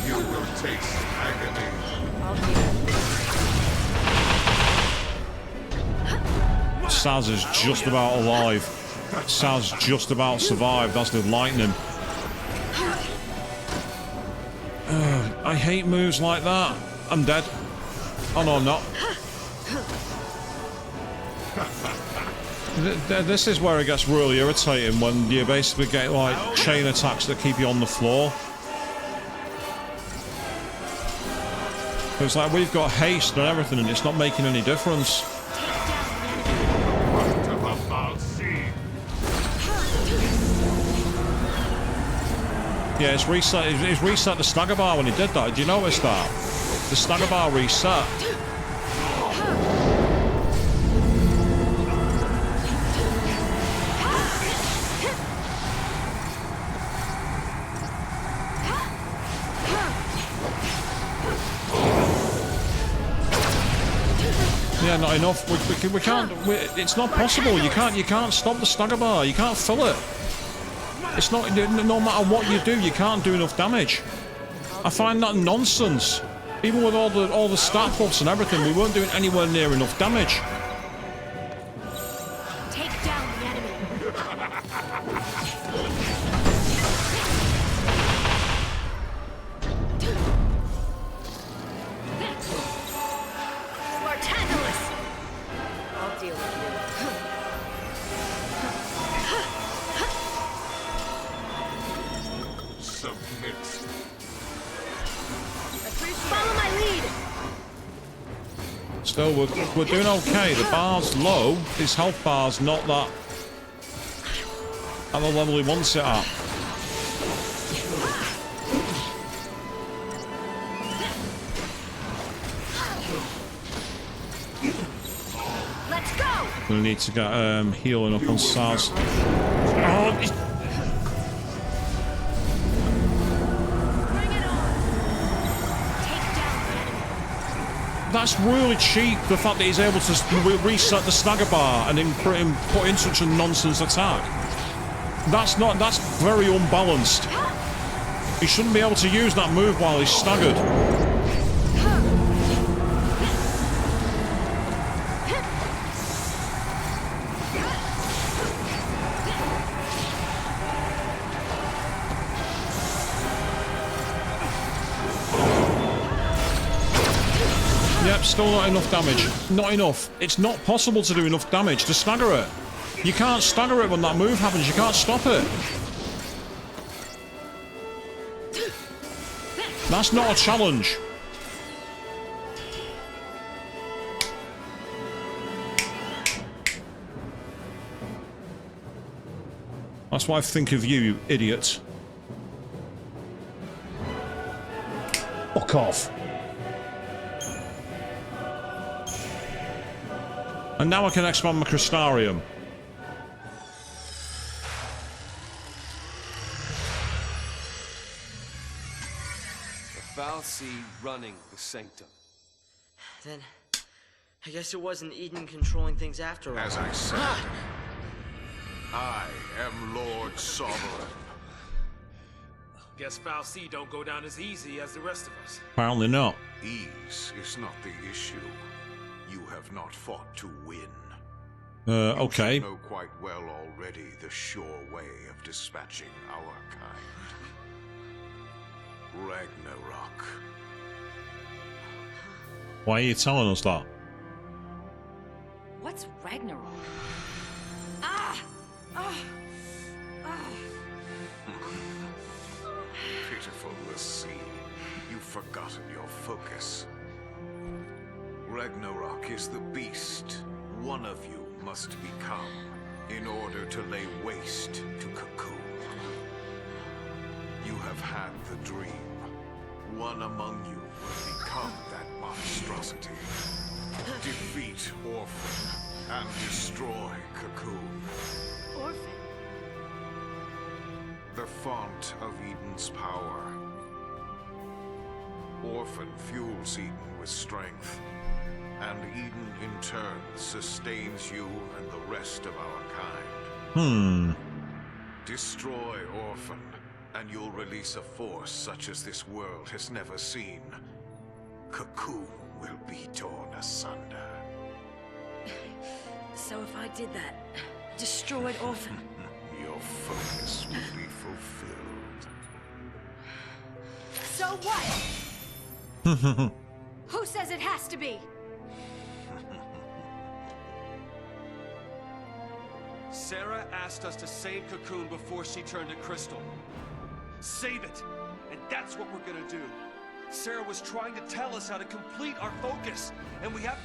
You will taste agony. Saz is just about alive. Saz just about survived. That's the lightning. I hate moves like that. I'm dead. Oh no, I'm not. This is where it gets really irritating, when you basically get like chain attacks that keep you on the floor. It's like we've got haste and everything and it's not making any difference. Yeah, it's reset the stagger bar when he did that. Did you notice that? The stagger bar reset. Yeah, not enough. We can't. It's not possible. You can't stop the stagger bar. You can't fill it. It's not. No matter what you do, you can't do enough damage. I find that nonsense. Even with all the stat buffs and everything, we weren't doing anywhere near enough damage. Take down the enemy. Spartanulus! I'll deal with you. Submit. Follow my lead! Still, we're doing okay. The bar's low. His health bar's not that at the level he wants it at. Let's go! We need to get healing up on Saz. Oh, Bring it on! Take down the enemy. that's really cheap. The fact that he's able to reset the stagger bar and then put in such a nonsense attack. That's very unbalanced. He shouldn't be able to use that move while he's staggered. Yep, still not enough damage. Not enough. It's not possible to do enough damage to stagger it. You can't stagger it when that move happens. You can't stop it. That's not a challenge. That's what I think of you, you idiot. Fuck off. And now I can expand my Crystarium. The foul sea running the sanctum. Then, I guess it wasn't Eden controlling things after all. As I said, I am Lord Sovereign. Guess foul sea don't go down as easy as the rest of us. Apparently not. Ease is not the issue. You have not fought to win. Okay. You know quite well already the sure way of dispatching our kind. Ragnarok. Why are you telling us that? What's Ragnarok? Ah! Ah! Ah! Pitiful Lassie. You've forgotten your focus. Ragnarok is the beast one of you must become in order to lay waste to Cocoon. You have had the dream. one among you will become that monstrosity. Defeat Orphan and destroy Cocoon. Orphan. The font of Eden's power. Orphan fuels Eden with strength, and Eden in turn sustains you and the rest of our kind. Destroy Orphan, and you'll release a force such as this world has never seen. Cocoon will be torn asunder. So if I did that, destroyed Orphan, Your focus will be fulfilled. so what? Who says it has to be? Sarah asked us to save Cocoon before she turned to Crystal. Save it! And that's what we're gonna do. Sarah was trying to tell us how to complete our focus, and we have...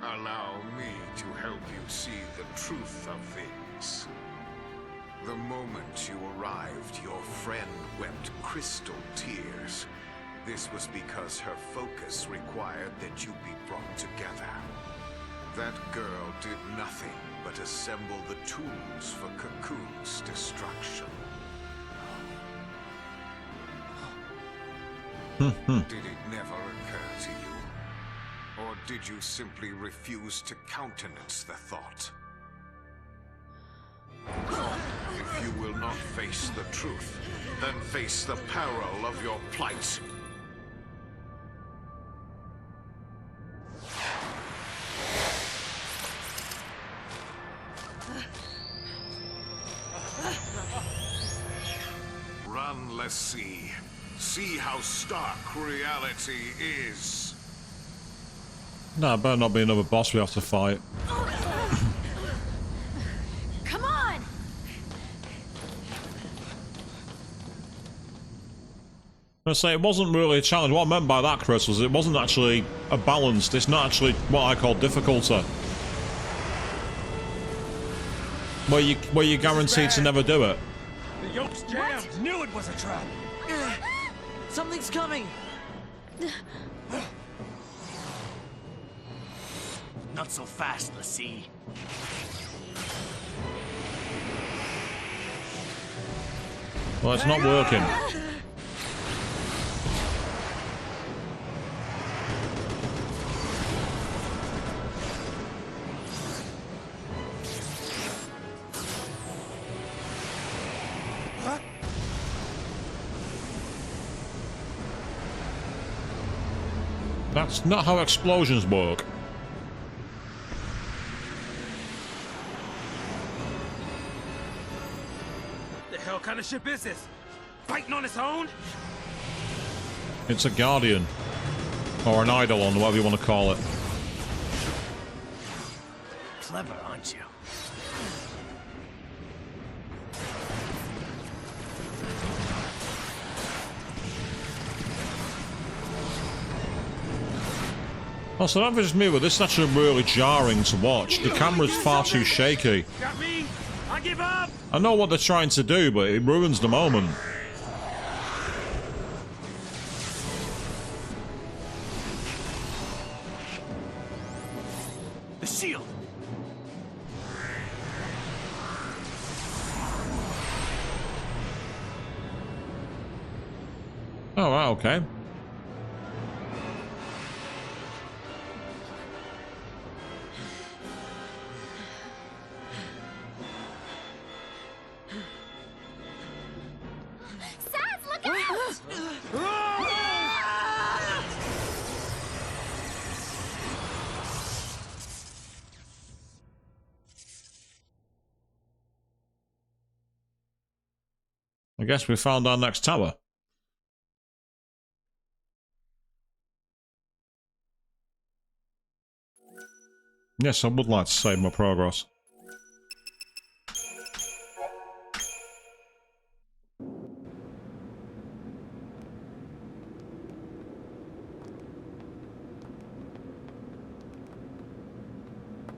Allow me to help you see the truth of things. The moment you arrived, your friend wept crystal tears. This was because her focus required that you be brought together. That girl did nothing but assemble the tools for Cocoon's destruction. Did it never occur to you? Or did you simply refuse to countenance the thought? If you will not face the truth, then face the peril of your plight. Run, let's see. See how stark reality is. No, it better not be another boss we have to fight. Come on! I say it wasn't really a challenge. What I meant by that, Chris, was it wasn't actually a balanced. It's not actually what I call difficulty. Where you're guaranteed to never do it. The yoke's jammed! Knew it was a trap! Something's coming! Not so fast, Lassie. Well, it's not working. That's not how explosions work. The hell kind of ship is this? Fighting on its own? It's a guardian. Or an eidolon, whatever you want to call it. Clever, aren't you? Oh, so that was just me, but this is actually really jarring to watch. The camera's far too shaky. Got me? I give up! I know what they're trying to do, but it ruins the moment. The shield! Oh, right, okay. I guess we found our next tower. Yes, I would like to save my progress.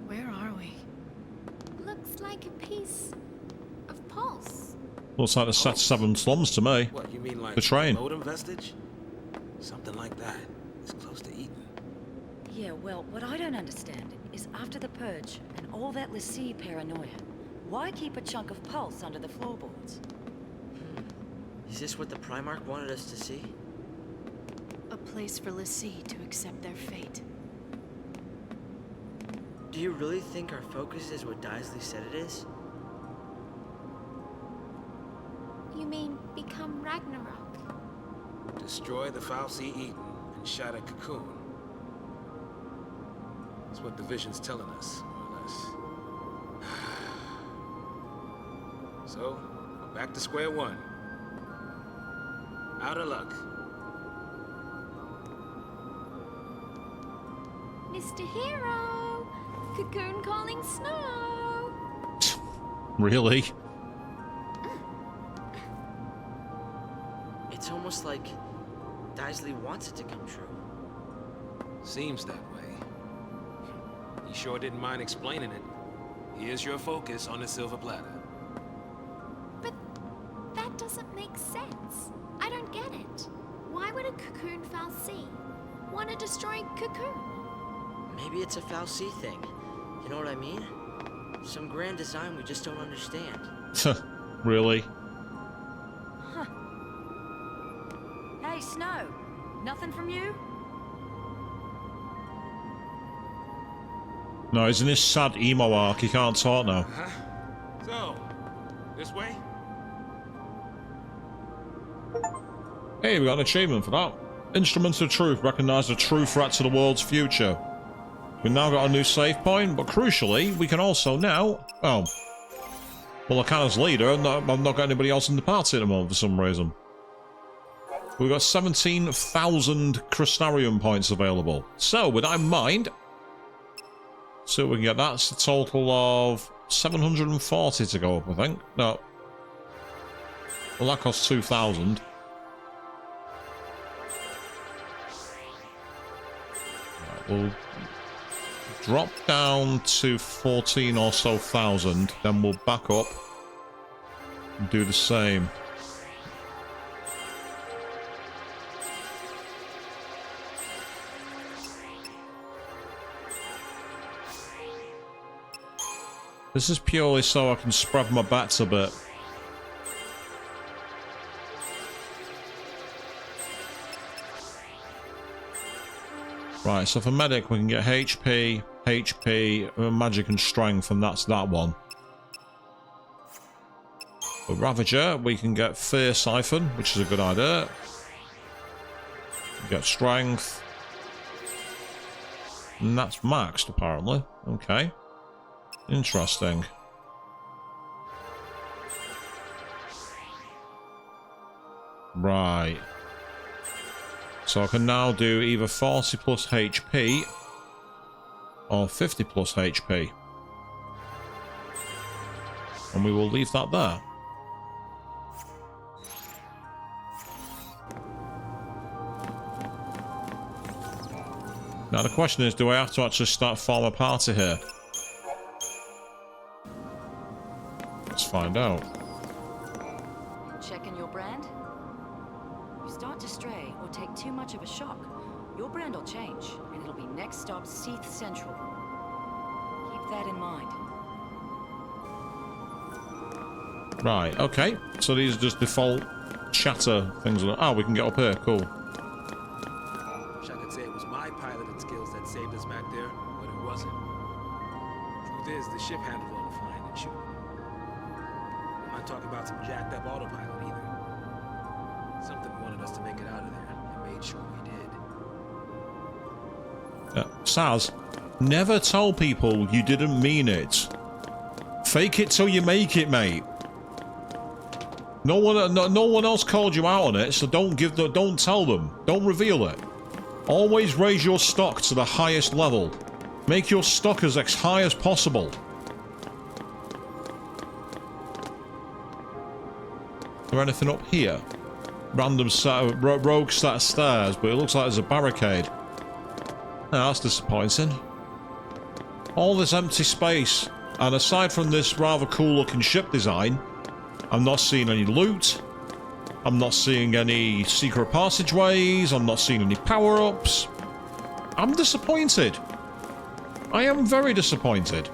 Where are we? Looks like a piece of pulse. Looks like the set 7 slums to me. What, you mean like The train. modem vestige? Something like that. It's close to Eden. Yeah, well, what I don't understand is after the purge and all that l'Cie paranoia, why keep a chunk of pulse under the floorboards? Is this what the Primarch wanted us to see? A place for l'Cie to accept their fate. Do you really think our focus is what Daisley said it is? You mean become Ragnarok? Destroy the Foul Sea Eden and shatter Cocoon. That's what the vision's telling us, more or less. So, we're back to square one. Out of luck. Mr. Hero! Cocoon calling Snow! Really? It's almost like Daisley wants it to come true. Seems that way. He sure didn't mind explaining it. Here's your focus on the silver platter. But that doesn't make sense. I don't get it. Why would a Cocoon Foul Sea want to destroy Cocoon? Maybe it's a Foul Sea thing. You know what I mean? Some grand design we just don't understand. Really? Hey, Snow, nothing from you? No, he's in this sad emo arc. He can't talk now. So, this way? Hey, we got an achievement for that. Instruments of Truth recognize the true threat to the world's future. We've now got a new save point, but crucially, we can also now... Oh. Well, I can as leader, and I've not got anybody else in the party at the moment for some reason. We've got 17,000 Crystarium points available. So, with that in mind... So we can get that. It's a total of 740 to go up, I think. No. Well, that costs 2,000. Right, we'll drop down to 14 or so thousand, then we'll back up and do the same. This is purely so I can spread my bets a bit. Right, so for medic we can get HP, magic and strength, and that's that one. For Ravager we can get Fear Siphon, which is a good idea. Get strength. And that's maxed apparently. Okay. Interesting. Right. So I can now do either 40 plus HP or 50 plus HP. And we will leave that there. Now the question is, do I have to actually start form a party here? Let's find out. Checking your brand? You start to stray or take too much of a shock, your brand will change, and it'll be next stop XIII Central. Keep that in mind. Right, okay. So these are just default chatter things. Oh, we can get up here. Cool. Wish I could say it was my piloting skills that saved us back there, but it wasn't. Truth is, the ship handled all the flying and shooting. I'm not talking about some jacked up autopilot either. Something wanted us to make it out of there, and made sure we did. Saz, never tell people you didn't mean it. Fake it till you make it, mate. No one else called you out on it, so don't tell them. Don't reveal it. Always raise your stock to the highest level. Make your stock as high as possible. Is there anything up here? Random rogue set of stairs, but it looks like there's a barricade. Oh, that's disappointing. All this empty space, and aside from this rather cool looking ship design, I'm not seeing any loot. I'm not seeing any secret passageways. I'm not seeing any power-ups. I'm disappointed. I am very disappointed.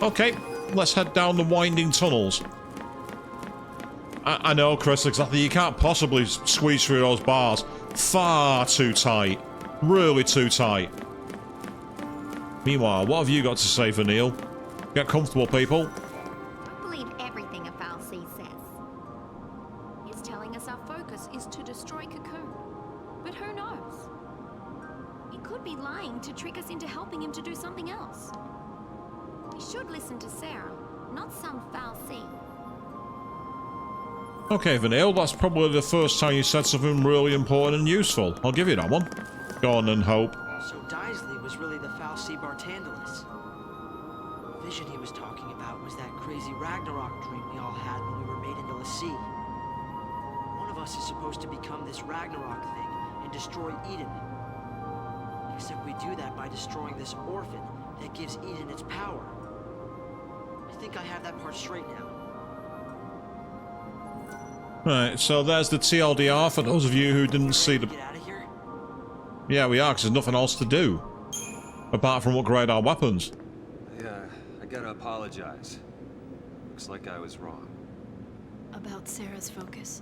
Okay, let's head down the winding tunnels. I know, Chris, exactly. You can't possibly squeeze through those bars. Far too tight. Really too tight. Meanwhile, what have you got to say for Neil? Get comfortable, people. Don't believe everything a Fal'Cie says. He's telling us our focus is to destroy Cocoon. But who knows? He could be lying to trick us into helping him to do something else. We should listen to Sarah, not some Fal'Cie. Okay, Vanille, that's probably the first time you said something really important and useful. I'll give you that one. Go on and hope. So Daisley was really the Fal'Cie Bartandalis. The vision he was talking about was that crazy Ragnarok dream we all had when we were made into l'Cie. One of us is supposed to become this Ragnarok thing and destroy Eden. Except we do that by destroying this orphan that gives Eden its power. I think I have that part straight now. Right, so there's the TLDR for those of you who didn't see the... Get out of here? Yeah, we are, because there's nothing else to do. Apart from upgrade our weapons. I gotta apologize. Looks like I was wrong. About Sarah's focus.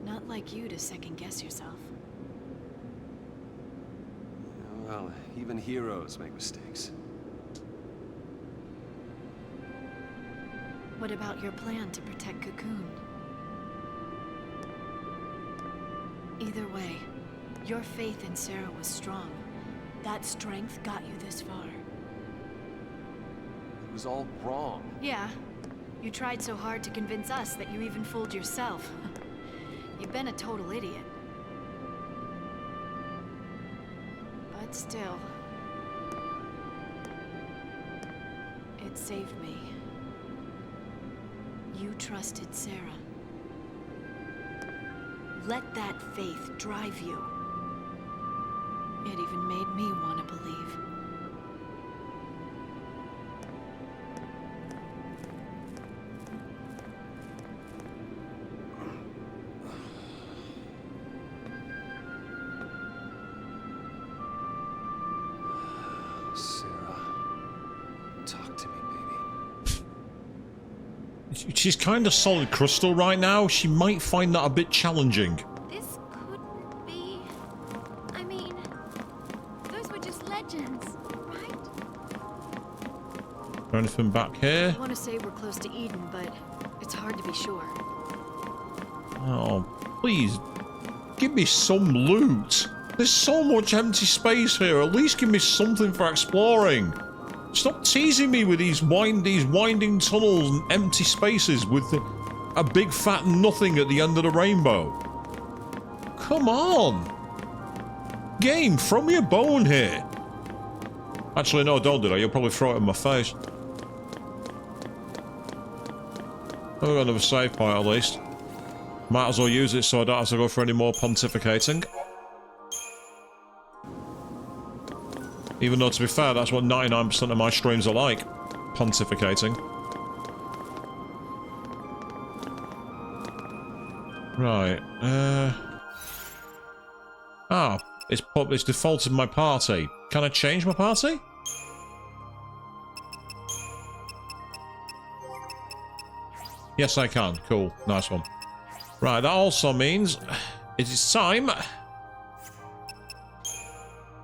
Not like you to second-guess yourself. Well, even heroes make mistakes. What about your plan to protect Cocoon? Either way, your faith in Sarah was strong. That strength got you this far. It was all wrong. Yeah. You tried so hard to convince us that you even fooled yourself. You've been a total idiot. But still... it saved me. You trusted Sarah. Let that faith drive you. It even made me want to believe. Sarah, talk to me, baby. She's kind of solid crystal right now. She might find that a bit challenging. This couldn't be... I mean, those were just legends, right? Is there anything back here? I want to say we're close to Eden, but it's hard to be sure. Oh, please. Give me some loot. There's so much empty space here. At least give me something for exploring. Stop teasing me with these winding tunnels and empty spaces with a big fat nothing at the end of the rainbow. Come on. Game, throw me a bone here. Actually, no, don't do that. You'll probably throw it in my face. Oh, we've got another save point at least. Might as well use it so I don't have to go for any more pontificating. Even though, to be fair, that's what 99% of my streams are like. Pontificating. Right. Ah, it's defaulted my party. Can I change my party? Yes, I can. Cool. Nice one. Right, that also means it is time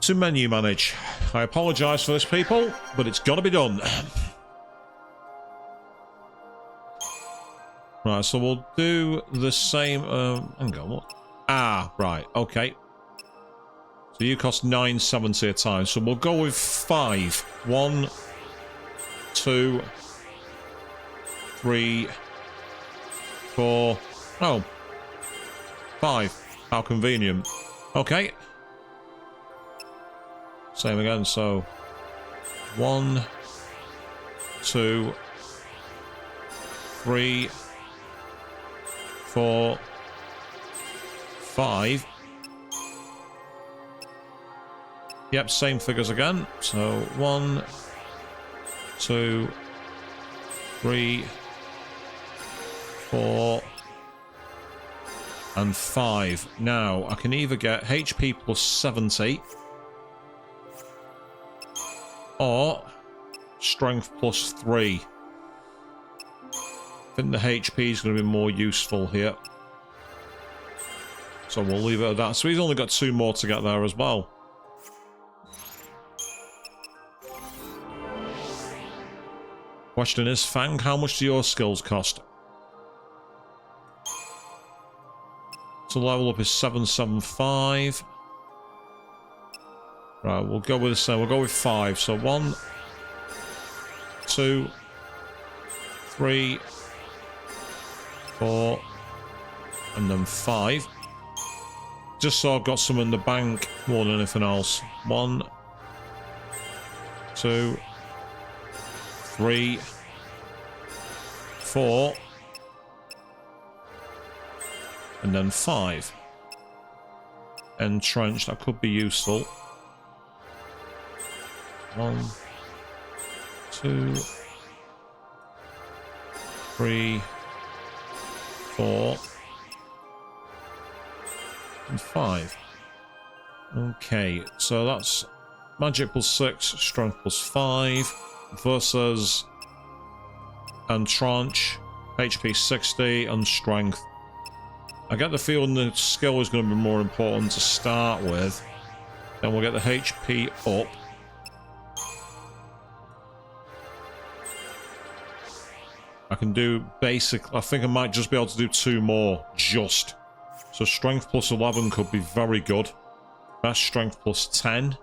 to menu manage. I apologise for this, people, but it's got to be done. Right, so we'll do the same. Hang on, what? Ah, right, okay. So you cost 970 a time, so we'll go with 5. 1, 2, 3, 4. Oh, 5. How convenient. Okay. Same again, so 1, 2, 3, 4, 5. Yep, same figures again. So 1, 2, 3, 4, and 5. Now, I can either get HP plus 70 or Strength plus 3. I think the HP is going to be more useful here. So we'll leave it at that. So he's only got 2 more to get there as well. Question is, Fang, how much do your skills cost? So level up is 775. Right, we'll go with the same. We'll go with 5. So 1, 2, 3, 4, and then 5. Just so I've got some in the bank more than anything else. 1, 2, 3, 4, and then 5. Entrenched, that could be useful. 1, 2, 3, 4, and 5. Okay, so that's magic plus 6, strength plus 5 versus Entrench, HP 60 and strength. I get the feeling the skill is going to be more important to start with. Then we'll get the HP up. I can do basic. I think I might just be able to do 2 more. Just. So strength plus 11 could be very good. That's strength plus 10.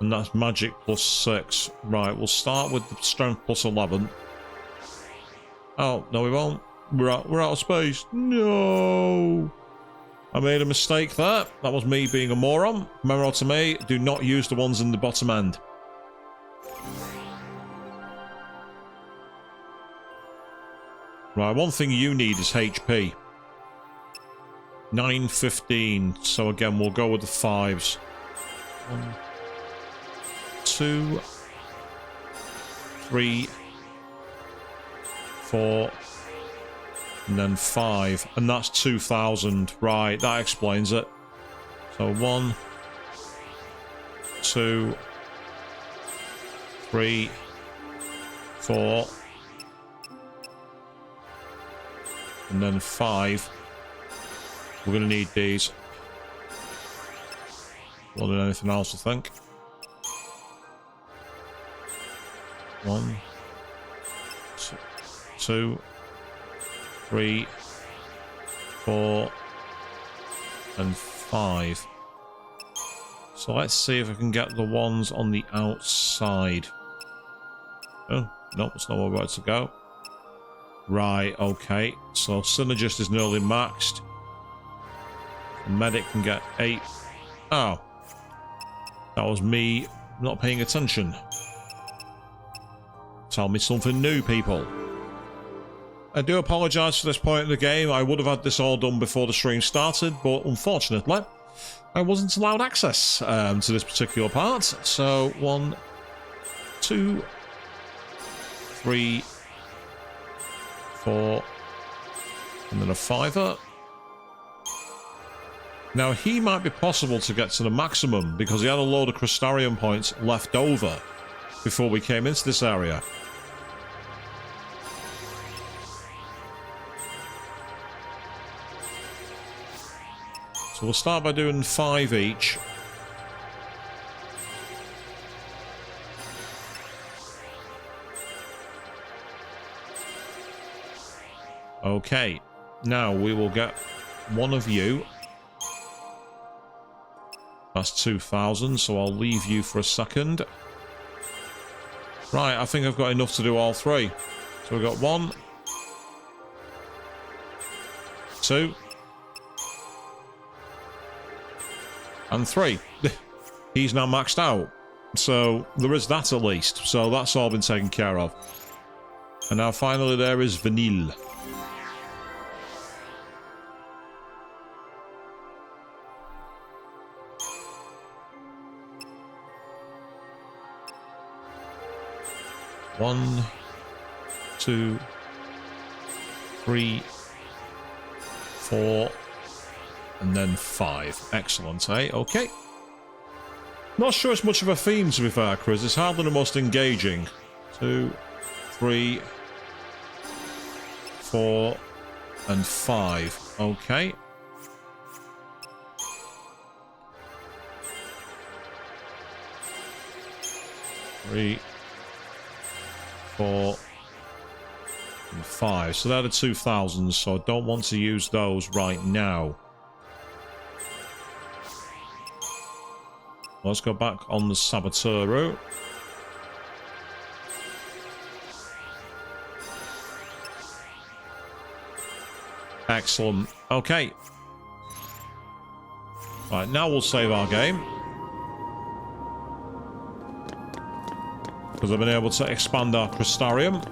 And that's magic plus 6. Right, we'll start with the strength plus 11. Oh, no we won't. We're out of space. No! I made a mistake there. That was me being a moron. Remember to me, do not use the ones in the bottom end. Right, one thing you need is HP. 915. So again, we'll go with the 5s. 1, 2, 3, 4, and then 5. And that's 2,000. Right, that explains it. So 1, 2, 3, 4, and then 5. We're going to need these more than anything else, I think. 1, 2, 3, 4, and 5. So let's see if I can get the ones on the outside. Oh, no, it's not where we're about to go. Right, okay. So Synergist is nearly maxed. The medic can get 8. Oh. That was me not paying attention. Tell me something new, people. I do apologise for this point in the game. I would have had this all done before the stream started, but unfortunately, I wasn't allowed access to this particular part. So, 1, 2, 3, 4, and then a 5er. Now, he might be possible to get to the maximum because he had a load of Crystarium points left over before we came into this area. So we'll start by doing 5 each. Okay, now we will get one of you. That's 2,000, so I'll leave you for a second. Right, I think I've got enough to do all 3. So we've got 1, 2, and 3. He's now maxed out. So there is that at least. So that's all been taken care of. And now finally there is Vanille. One, 2, 3, 4, and then 5. Excellent, eh? Okay. Not sure it's much of a theme, to be fair, Chris. It's hardly the most engaging. 2, 3, 4, and 5. Okay. Three, 4, and 5. So they're the 2000s, so I don't want to use those right now. Let's go back on the Saboteur route. Excellent. Okay. Right, now we'll save our game. Because I've been able to expand our Crystarium.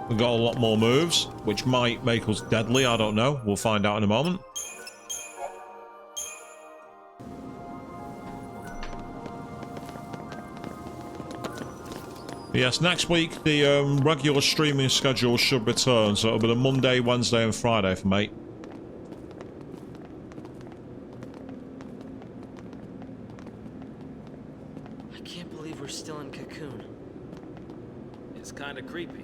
We've got a lot more moves, which might make us deadly, I don't know. We'll find out in a moment. Yes, next week the regular streaming schedule should return, so it'll be the Monday, Wednesday and Friday for me. I can't believe we're still in Cocoon. It's kind of creepy.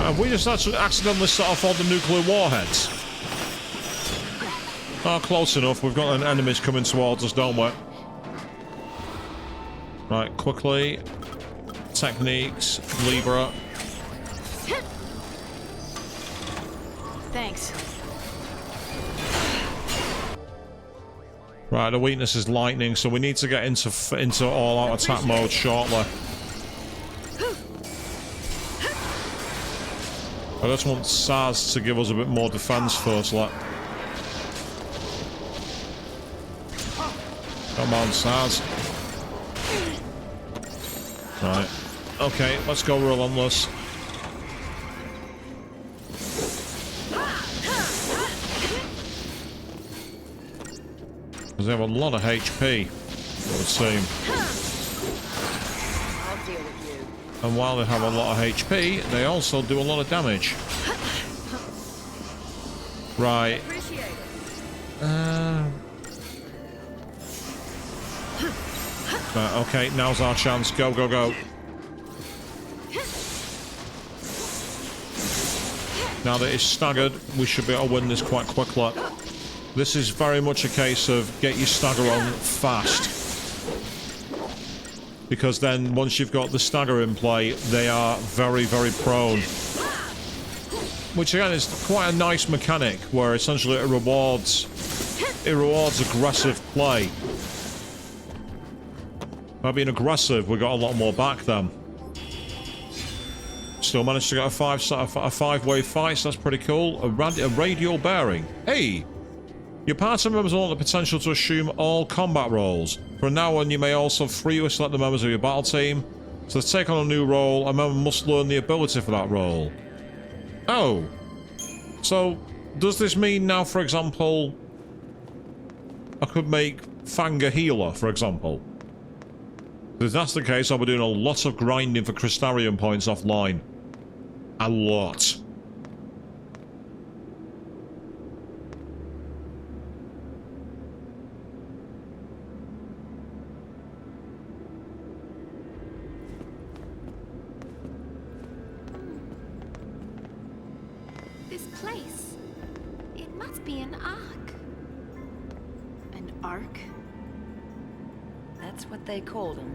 Have we just actually accidentally set off all the nuclear warheads? Oh, close enough. We've got enemies coming towards us, don't we? Right, quickly. Techniques. Libra. Thanks. Right, the weakness is lightning, so we need to get into all-out attack mode shortly. I just want Saz to give us a bit more defense first, like. Come on, Saz. Right. Okay, let's go relentless. Because they have a lot of HP, it would seem. I'll deal with you. And while they have a lot of HP, they also do a lot of damage. Right. Right, okay, now's our chance. Go, go, go. Now that it's staggered, we should be able to win this quite quickly. This is very much a case of get your stagger on fast. Because then, once you've got the stagger in play, they are very, very prone. Which again is quite a nice mechanic, where essentially it rewards aggressive play. By being aggressive, we got a lot more back then. Still managed to get a five-way fight, so that's pretty cool. A radial bearing. Hey! Your party members will want the potential to assume all combat roles. From now on, you may also freely select the members of your battle team. So to take on a new role, a member must learn the ability for that role. Oh. So, does this mean now, for example, I could make Fang a healer, for example? If that's the case, I'll be doing a lot of grinding for Crystarium points offline. A lot. This place. It must be an ark. An ark? That's what they called them.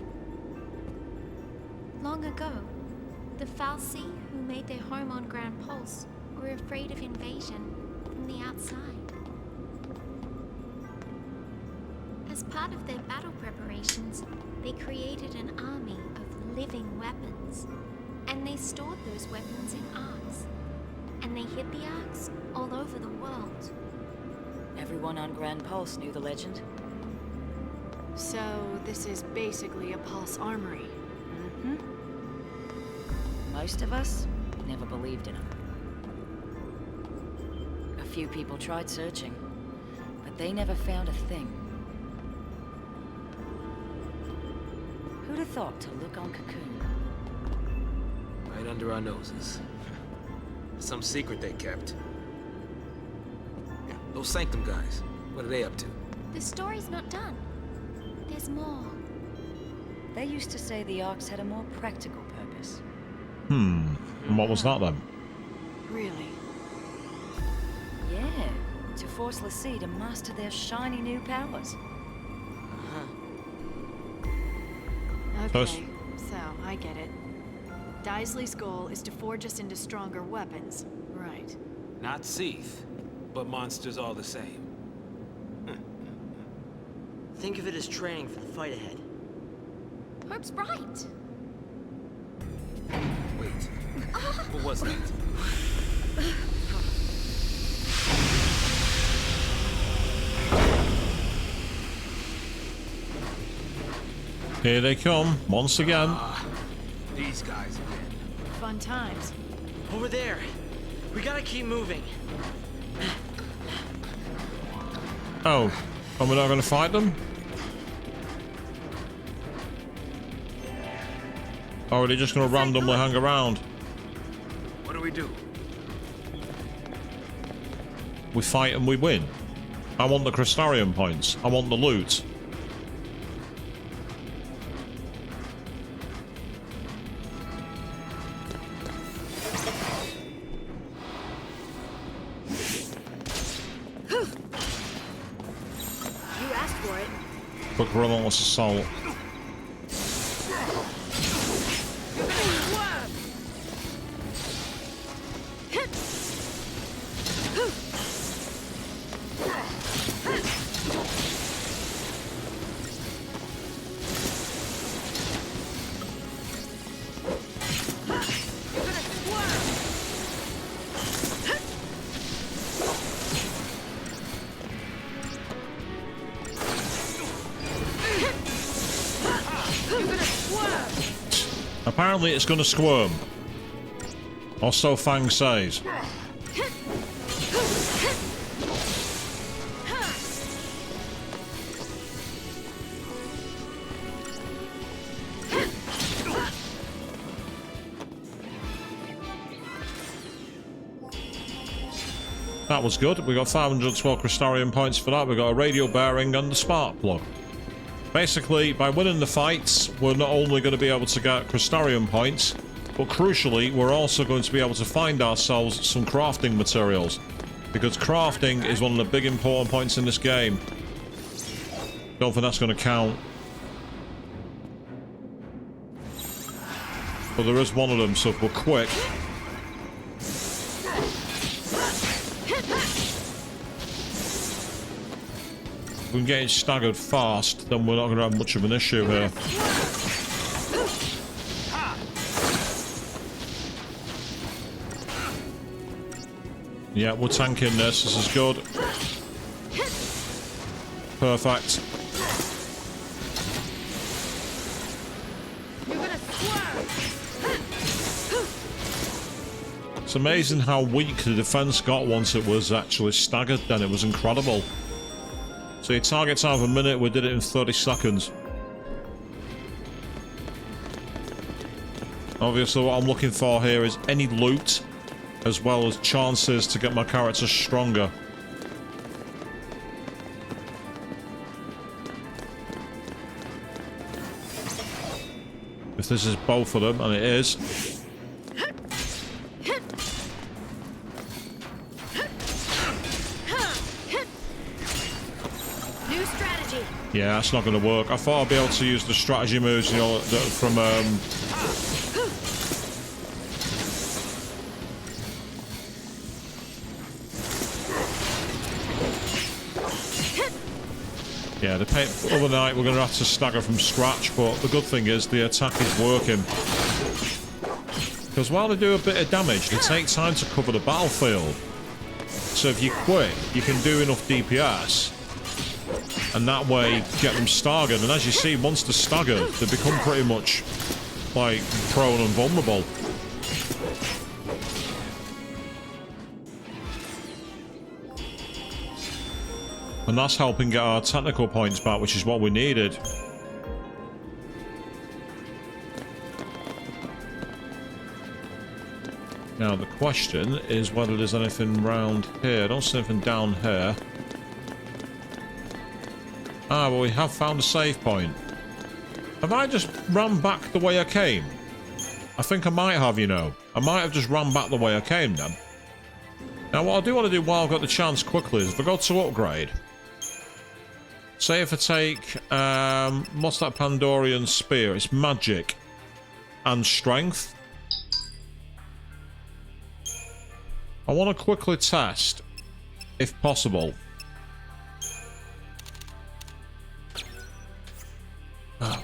Long ago, the Fal'Cie who made their home on Grand Pulse were afraid of invasion from the outside. As part of their battle preparations, they created an army of living weapons, and they stored those weapons in arks, and they hid the arks all over the world. Everyone on Grand Pulse knew the legend. So, this is basically a pulse armory. Mm-hmm. Most of us never believed in them. A few people tried searching, but they never found a thing. Who'd have thought to look on Cocoon? Right under our noses. Some secret they kept. Yeah, those Sanctum guys. What are they up to? The story's not done. There's more. They used to say the Arks had a more practical purpose. And what was that then? Really? Yeah, to force l'Cie to master their shiny new powers. First- Okay, so I get it. Daisley's goal is to forge us into stronger weapons. Right. Not Seath, but monsters all the same. Think of it as training for the fight ahead. Hope's right. Wait, what was that? Here they come, once again. These guys again. Fun times. Over there. We gotta keep moving. Oh, and we're not going to fight them? Or are they just going to randomly hang around? What do we do? We fight and we win. I want the Crystarium points. I want the loot. You asked for it. Quick relentless assault. Apparently it's going to squirm. Or so Fang says. That was good. We got 512 Crystarium points for that. We got a radio bearing and the spark plug. Basically, by winning the fights, we're not only going to be able to get Crystarium points, but crucially, we're also going to be able to find ourselves some crafting materials. Because crafting is one of the big important points in this game. Don't think that's going to count. But there is one of them, so if we're quick... If we can get it staggered fast, then we're not going to have much of an issue here. Yeah, we're tanking this. This is good. Perfect. It's amazing how weak the defense got once it was actually staggered then. It was incredible. So your target time of a minute, we did it in 30 seconds. Obviously what I'm looking for here is any loot, as well as chances to get my character stronger. If this is both of them, and it is. Yeah, that's not going to work. I thought I'd be able to use the strategy moves, you know, from yeah, the other night we're going to have to stagger from scratch, but the good thing is the attack is working. Because while they do a bit of damage, they take time to cover the battlefield. So if you're quick, you can do enough DPS And that way, get them staggered. And as you see, once they're staggered, they become pretty much, like, prone and vulnerable. And that's helping get our technical points back, which is what we needed. Now the question is whether there's anything round here. I don't see anything down here. Ah, well, we have found a save point. Have I just ran back the way I came? I think I might have, you know. I might have just ran back the way I came then. Now what I do want to do while I've got the chance quickly is if I go to upgrade. Say if I take, what's that Pandorian spear? It's magic and strength. I want to quickly test, if possible. Oh.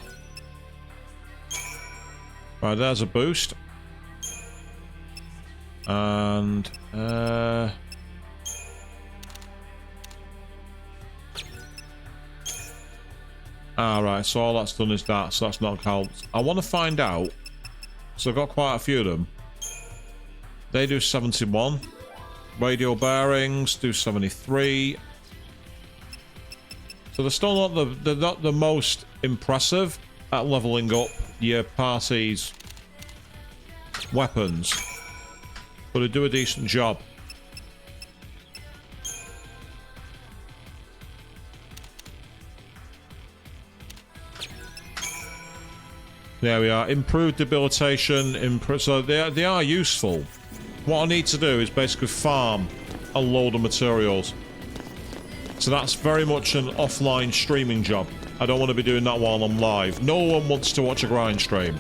Right, there's a boost. And, alright, so all that's done is that, so that's not helped. I want to find out, so I've got quite a few of them. They do 71. Radio bearings do 73. So they're still not the most impressive at leveling up your party's weapons, but they do a decent job. There we are. Improved debilitation. So they are useful. What I need to do is basically farm a load of materials. So that's very much an offline streaming job. I don't want to be doing that while I'm live. No one wants to watch a grind stream.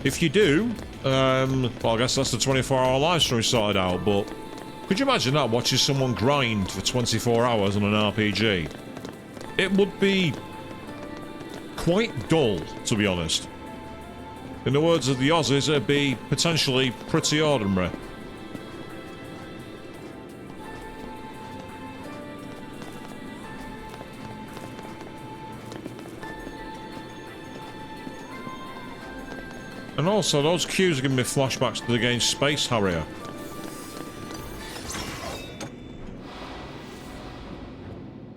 If you do, well, I guess that's the 24-hour live stream sorted out, but could you imagine that, watching someone grind for 24 hours on an RPG? It would be quite dull, to be honest. In the words of the Aussies, it'd be potentially pretty ordinary. And also, those cues are giving me flashbacks to the game Space Harrier.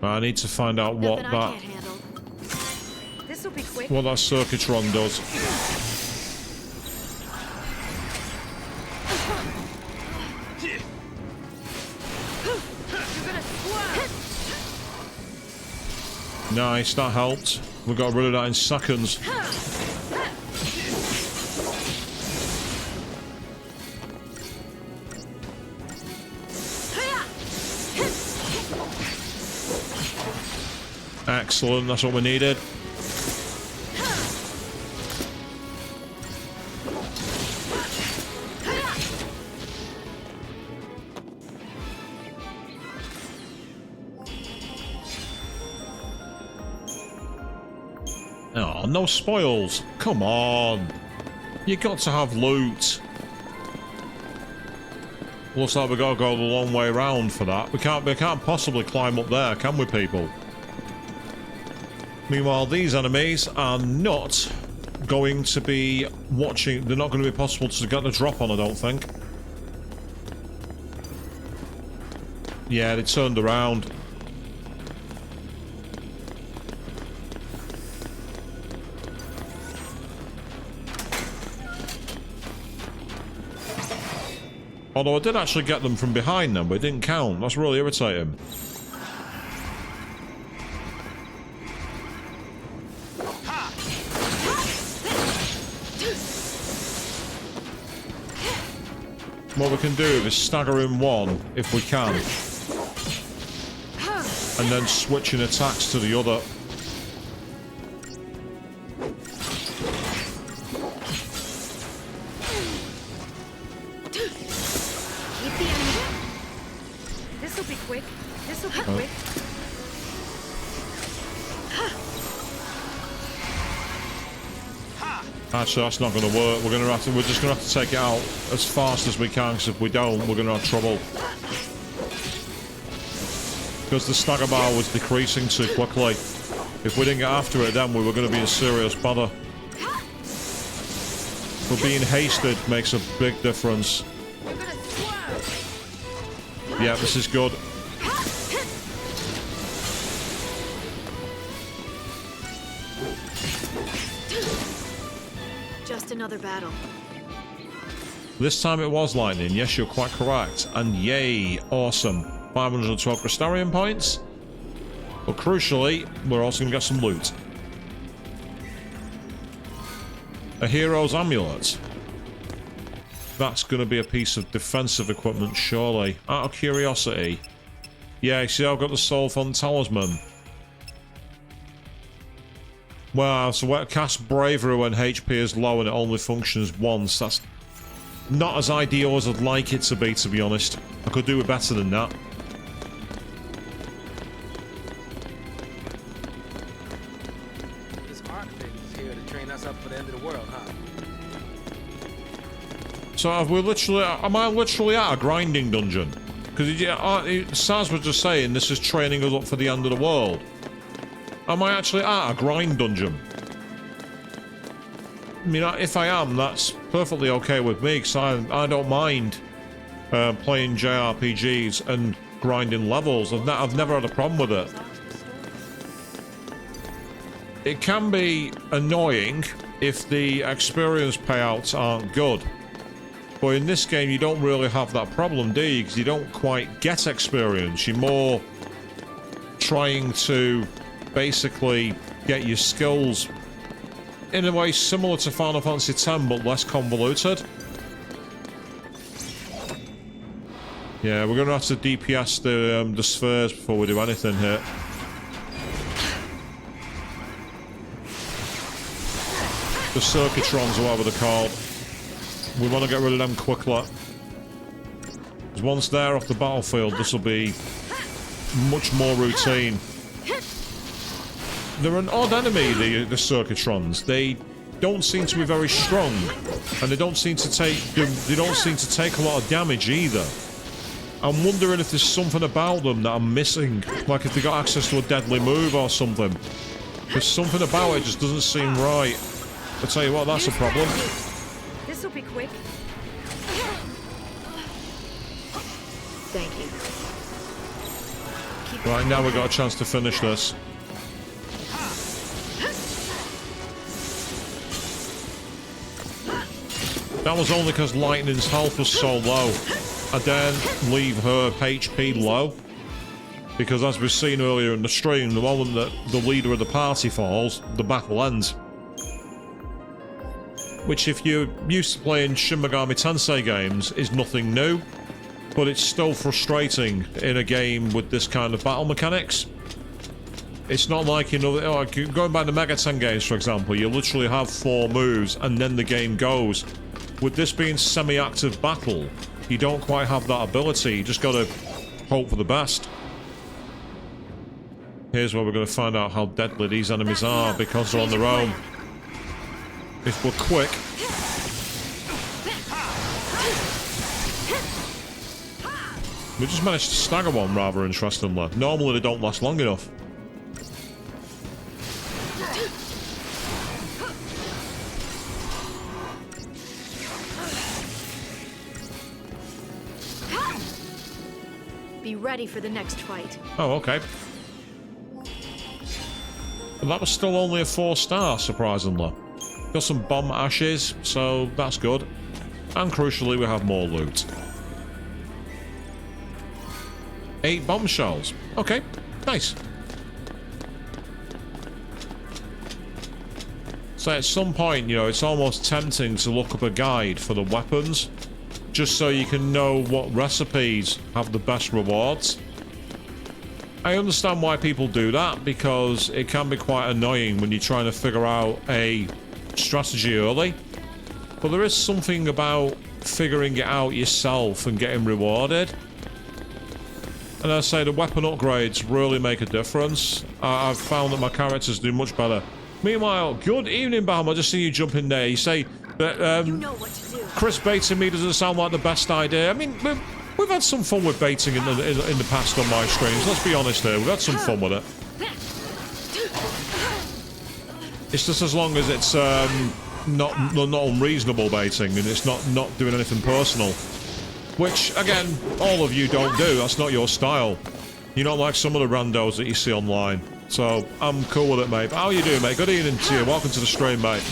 I need to find out what that circuitron does. Nice, that helped. We got rid of that in seconds. Excellent, that's what we needed. Oh, no spoils. Come on. You got to have loot. Looks like we got to go the long way round for that. We can't possibly climb up there, can we, people? Meanwhile, these enemies are not going to be watching. They're not going to be possible to get the drop on, I don't think. Yeah, they turned around. Although I did actually get them from behind them, but it didn't count. That's really irritating. What we can do is stagger in one, if we can. And then switching attacks to the other. This'll be quick. This'll be quick. Actually, that's not going to work. We're just going to have to take it out as fast as we can, because if we don't, we're going to have trouble. because the stagger bar was decreasing too quickly. If we didn't get after it then, we were going to be in serious bother. But being hasted makes a big difference. Yeah, this is good. Just another battle. This time it was lightning. Yes, you're quite correct. And yay, awesome. 512 Crystarian points. But crucially, we're also going to get some loot. A hero's amulet. That's going to be a piece of defensive equipment, surely. Out of curiosity. Yeah, you see, I've got the Soul Fund Talisman. Wow, so cast Bravery when HP is low and it only functions once. That's not as ideal as I'd like it to be honest. I could do it better than that. This architect is here to train us up for the end of the world, huh? So have we literally... Am I literally at a grinding dungeon? Because Saz was just saying this is training us up for the end of the world. Am I actually at a grind dungeon? I mean, if I am, that's perfectly okay with me, because I don't mind playing JRPGs and grinding levels. I've never had a problem with it. It can be annoying if the experience payouts aren't good. But in this game, you don't really have that problem, do you? Because you don't quite get experience. You're more trying to basically get your skills in a way similar to Final Fantasy X, but less convoluted. Yeah, we're going to have to DPS the spheres before we do anything here. The Circuitrons, or whatever they're called. We want to get rid of them quickly. Because once they're off the battlefield, this will be much more routine. They're an odd enemy, the Circuitrons. They don't seem to be very strong, and they don't seem to take a lot of damage either. I'm wondering if there's something about them that I'm missing, like if they got access to a deadly move or something. There's something about it just doesn't seem right. I tell you what, that's a problem. This'll be quick. Thank you. Right, now we've got a chance to finish this. That was only because Lightning's health was so low. I daren't leave her HP low. Because as we've seen earlier in the stream, the moment that the leader of the party falls, the battle ends. Which, if you're used to playing Shin Megami Tensei games, is nothing new. But it's still frustrating in a game with this kind of battle mechanics. It's not like, you know, going back to Mega 10 games, for example, you literally have 4 moves and then the game goes. With this being semi-active battle, you don't quite have that ability. You just gotta hope for the best. Here's where we're gonna find out how deadly these enemies are because they're on their own. If we're quick... We just managed to stagger one rather interestingly. Normally they don't last long enough. Be ready for the next fight. Oh, okay. And that was still only a 4-star, surprisingly. Got some bomb ashes, so that's good. And crucially, we have more loot. 8 bombshells. Okay, nice. So at some point, you know, it's almost tempting to look up a guide for the weapons, just so you can know what recipes have the best rewards. I understand why people do that, because it can be quite annoying when you're trying to figure out a strategy early. But there is something about figuring it out yourself and getting rewarded. And I say the weapon upgrades really make a difference. I've found that my characters do much better. Meanwhile, good evening, Bam. I just see you jump in there. You say that You know what to do. Chris baiting me doesn't sound like the best idea. I mean, We've had some fun with baiting in the past on my streams. Let's be honest here. We've had some fun with it. It's just as long as it's not unreasonable baiting and it's not doing anything personal. Which, again, all of you don't do. That's not your style. You're not like some of the randos that you see online. So, I'm cool with it, mate. How you doing, mate? Good evening to you. Welcome to the stream, mate.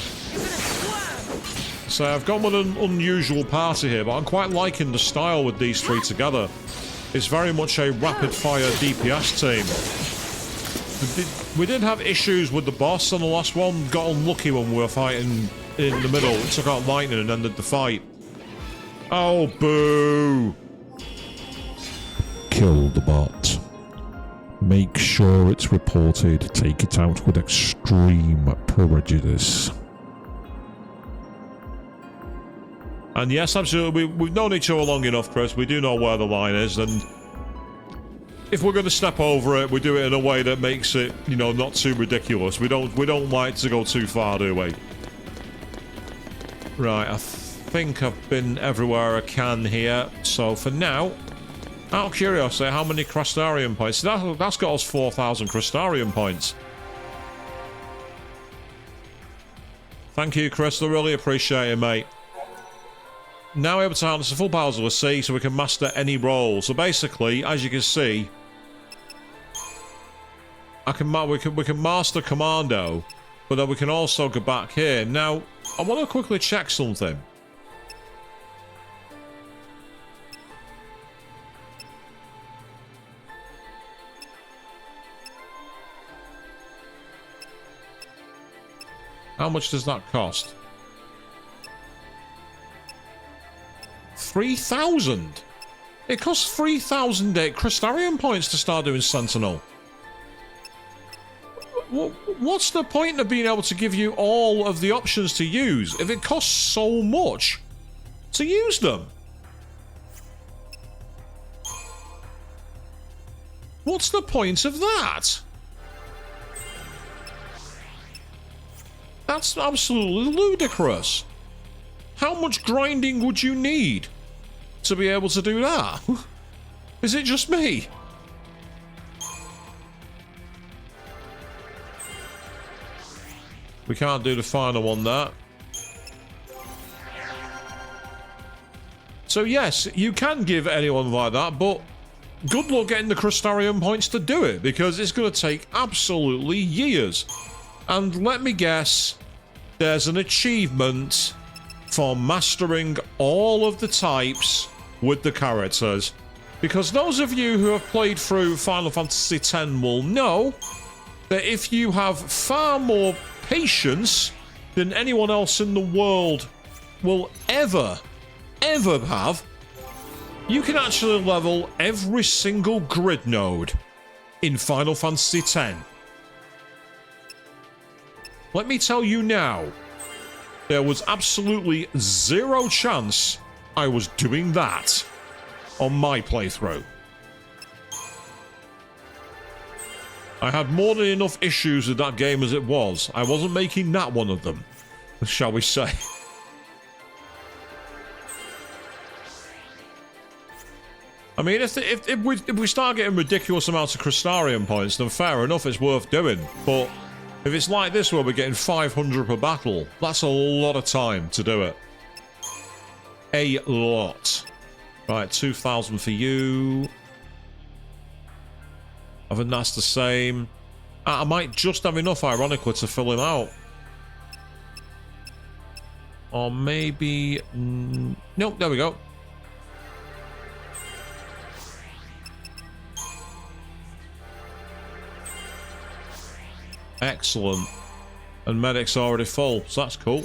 So, I've got an unusual party here, but I'm quite liking the style with these three together. It's very much a rapid-fire DPS team. We did have issues with the boss on the last one. Got unlucky when we were fighting in the middle. It took out lightning and ended the fight. Oh, boo! Kill the bot. Make sure it's reported. Take it out with extreme prejudice. And yes, absolutely, we've known each other long enough, Chris. We do know where the line is, and if we're going to step over it, we do it in a way that makes it, you know, not too ridiculous. We don't like to go too far, do we? Right, I think I've been everywhere I can here. So for now, out of curiosity, how many Crystarium points? That's got us 4,000 Crystarium points. Thank you, Chris. I really appreciate it, mate. Now able to harness the full powers of the sea so we can master any role. So basically, as you can see, we can master Commando, but then we can also go back here. Now, I want to quickly check something. How much does that cost? 3,000. It costs 3,000 Crystarium points to start doing Sentinel. What's the point of being able to give you all of the options to use if it costs so much to use them? What's the point of that? That's absolutely ludicrous. How much grinding would you need to be able to do that? Is it just me? We can't do the final one there. So yes, you can give anyone like that, but good luck getting the Crystarium points to do it, because it's going to take absolutely years. And let me guess, there's an achievement for mastering all of the types with the characters. Because those of you who have played through Final Fantasy X will know that if you have far more patience than anyone else in the world will ever have, you can actually level every single grid node in Final Fantasy X. Let me tell you now, there was absolutely zero chance I was doing that on my playthrough. I had more than enough issues with that game as it was. I wasn't making that one of them, shall we say. I mean, if we start getting ridiculous amounts of Crystarium points, then fair enough, it's worth doing. But if it's like this where we're getting 500 per battle, that's a lot of time to do it. A lot. Right, 2,000 for you. I think that's the same. I might just have enough, ironically, to fill him out. Or maybe... nope, there we go. Excellent. And medic's already full, so that's cool.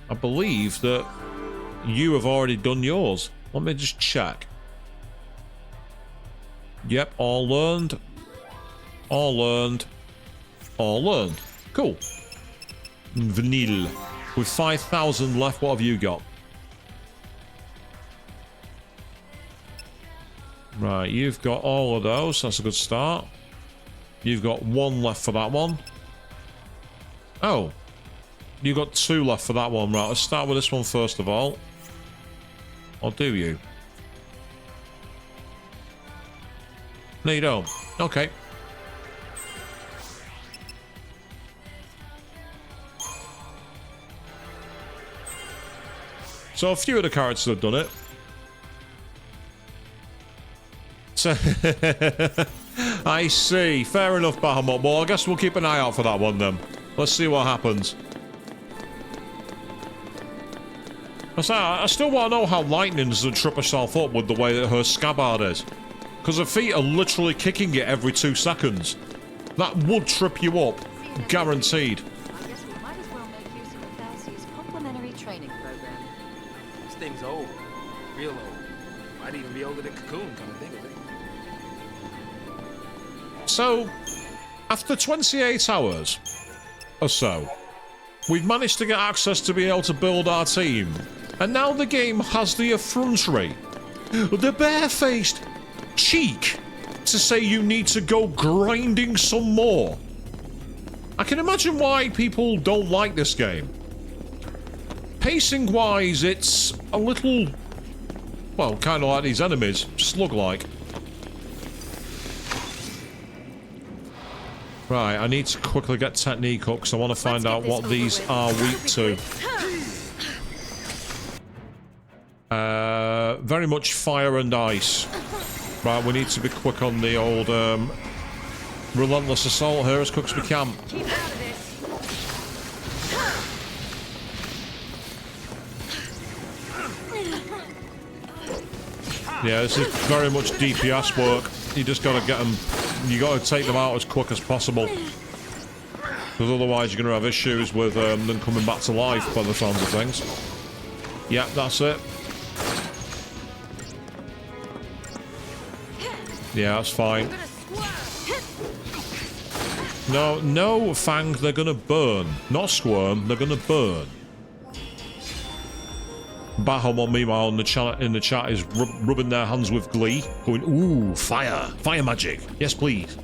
I believe that you have already done yours. Let me just check. Yep, all learned. All learned. All learned. Cool. Vanille. With 5,000 left, what have you got? Right, you've got all of those. That's a good start. You've got one left for that one. Oh. You've got two left for that one. Right, let's start with this one first of all. Or do you? No, you don't. Okay. So a few of the characters have done it. So I see. Fair enough, Bahamut. Well, I guess we'll keep an eye out for that one then. Let's see what happens. I still want to know how Lightning doesn't trip herself up with the way that her scabbard is. Because her feet are literally kicking it every 2 seconds. That would trip you up. Guaranteed. I guess we might as well make use of the Falsi's complimentary training program. This thing's old. Real old. Might even be older than Cocoon, come to think of it. So, after 28 hours or so, we've managed to get access to being able to build our team. And now the game has the effrontery, the barefaced cheek to say you need to go grinding some more. I can imagine why people don't like this game. Pacing-wise, it's a little, well, kind of like these enemies, slug-like. Right, I need to quickly get technique up because I want to find out what these are weak to. Very much fire and ice. Right, we need to be quick on the old relentless assault here as quick as we can. Keep out of this. Yeah, this is very much DPS work. You just gotta get them, you gotta take them out as quick as possible. Because otherwise you're gonna have issues with them coming back to life by the sounds of things. Yeah, that's it. Yeah, that's fine. No, no, Fang, they're gonna burn. Not squirm, they're gonna burn. Bahamut, meanwhile, in the chat is rubbing their hands with glee, going, ooh, fire. Fire magic. Yes, please.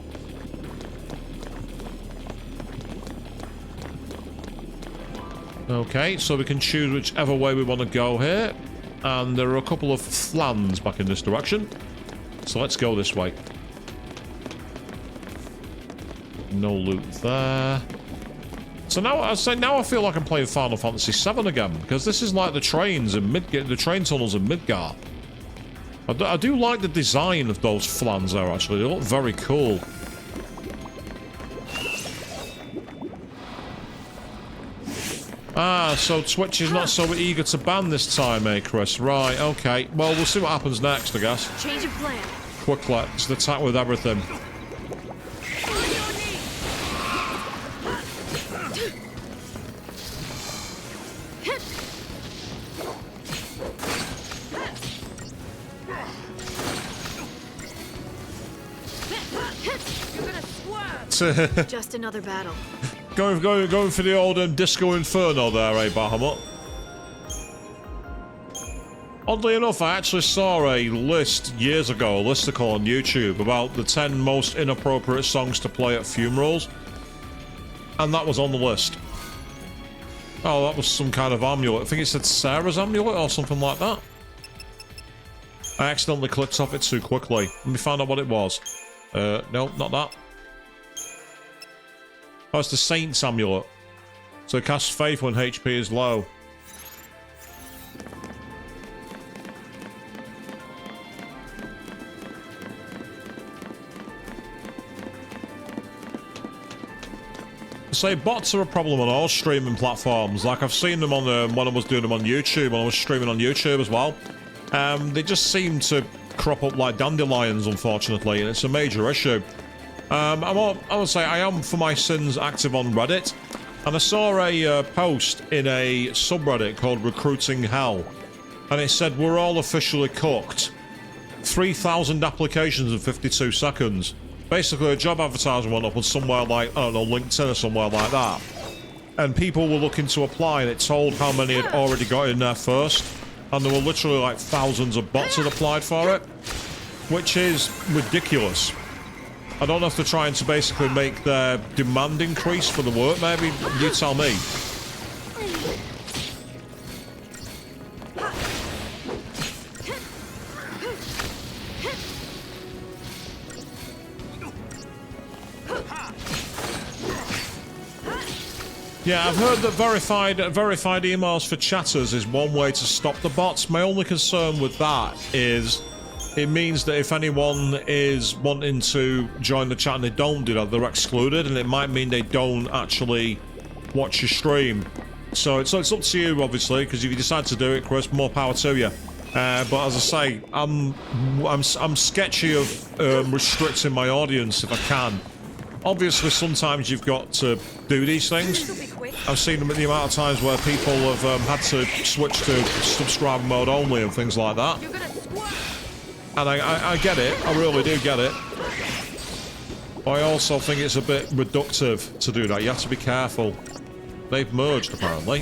Okay, so we can choose whichever way we want to go here. And there are a couple of flans back in this direction. So let's go this way. No loot there. So now I feel like I'm playing Final Fantasy VII again, because this is like the trains in the train tunnels in Midgar. I do like the design of those flans there, actually. They look very cool. Ah, so Twitch is not so eager to ban this time, eh, Chris? Right, okay. Well, we'll see what happens next, I guess. Change of plan. Quick let's attack with everything. Just another battle. Going for the old Disco Inferno there, eh, Bahamut? Oddly enough, I actually saw a list years ago, a listicle on YouTube, about the 10 most inappropriate songs to play at funerals. And that was on the list. Oh, that was some kind of amulet. I think it said Sarah's amulet or something like that. I accidentally clicked off it too quickly. Let me find out what it was. No, not that. Oh, it's the Saint's amulet. So it casts faith when HP is low. Say bots are a problem on all streaming platforms. Like I've seen them on when I was doing them on YouTube, when I was streaming on YouTube as well. They just seem to crop up like dandelions, unfortunately, and it's a major issue. I would say I am, for my sins, active on Reddit, and I saw a post in a subreddit called Recruiting Hell, and it said we're all officially cooked. 3,000 applications in 52 seconds. Basically, a job advertisement went up on somewhere like, I don't know, LinkedIn or somewhere like that. And people were looking to apply, and it told how many had already got in there first. And there were literally like thousands of bots had applied for it. Which is ridiculous. I don't know if they're trying to basically make their demand increase for the work, maybe? You tell me. Yeah, I've heard that verified emails for chatters is one way to stop the bots. My only concern with that is it means that if anyone is wanting to join the chat and they don't do that, they're excluded, and it might mean they don't actually watch your stream. So it's up to you, obviously, because if you decide to do it, Chris, more power to you. But as I say, I'm sketchy of restricting my audience if I can. Obviously, sometimes you've got to do these things. I've seen them at the amount of times where people have had to switch to subscriber mode only and things like that. And I get it. I really do get it. But I also think it's a bit reductive to do that. You have to be careful. They've merged, apparently.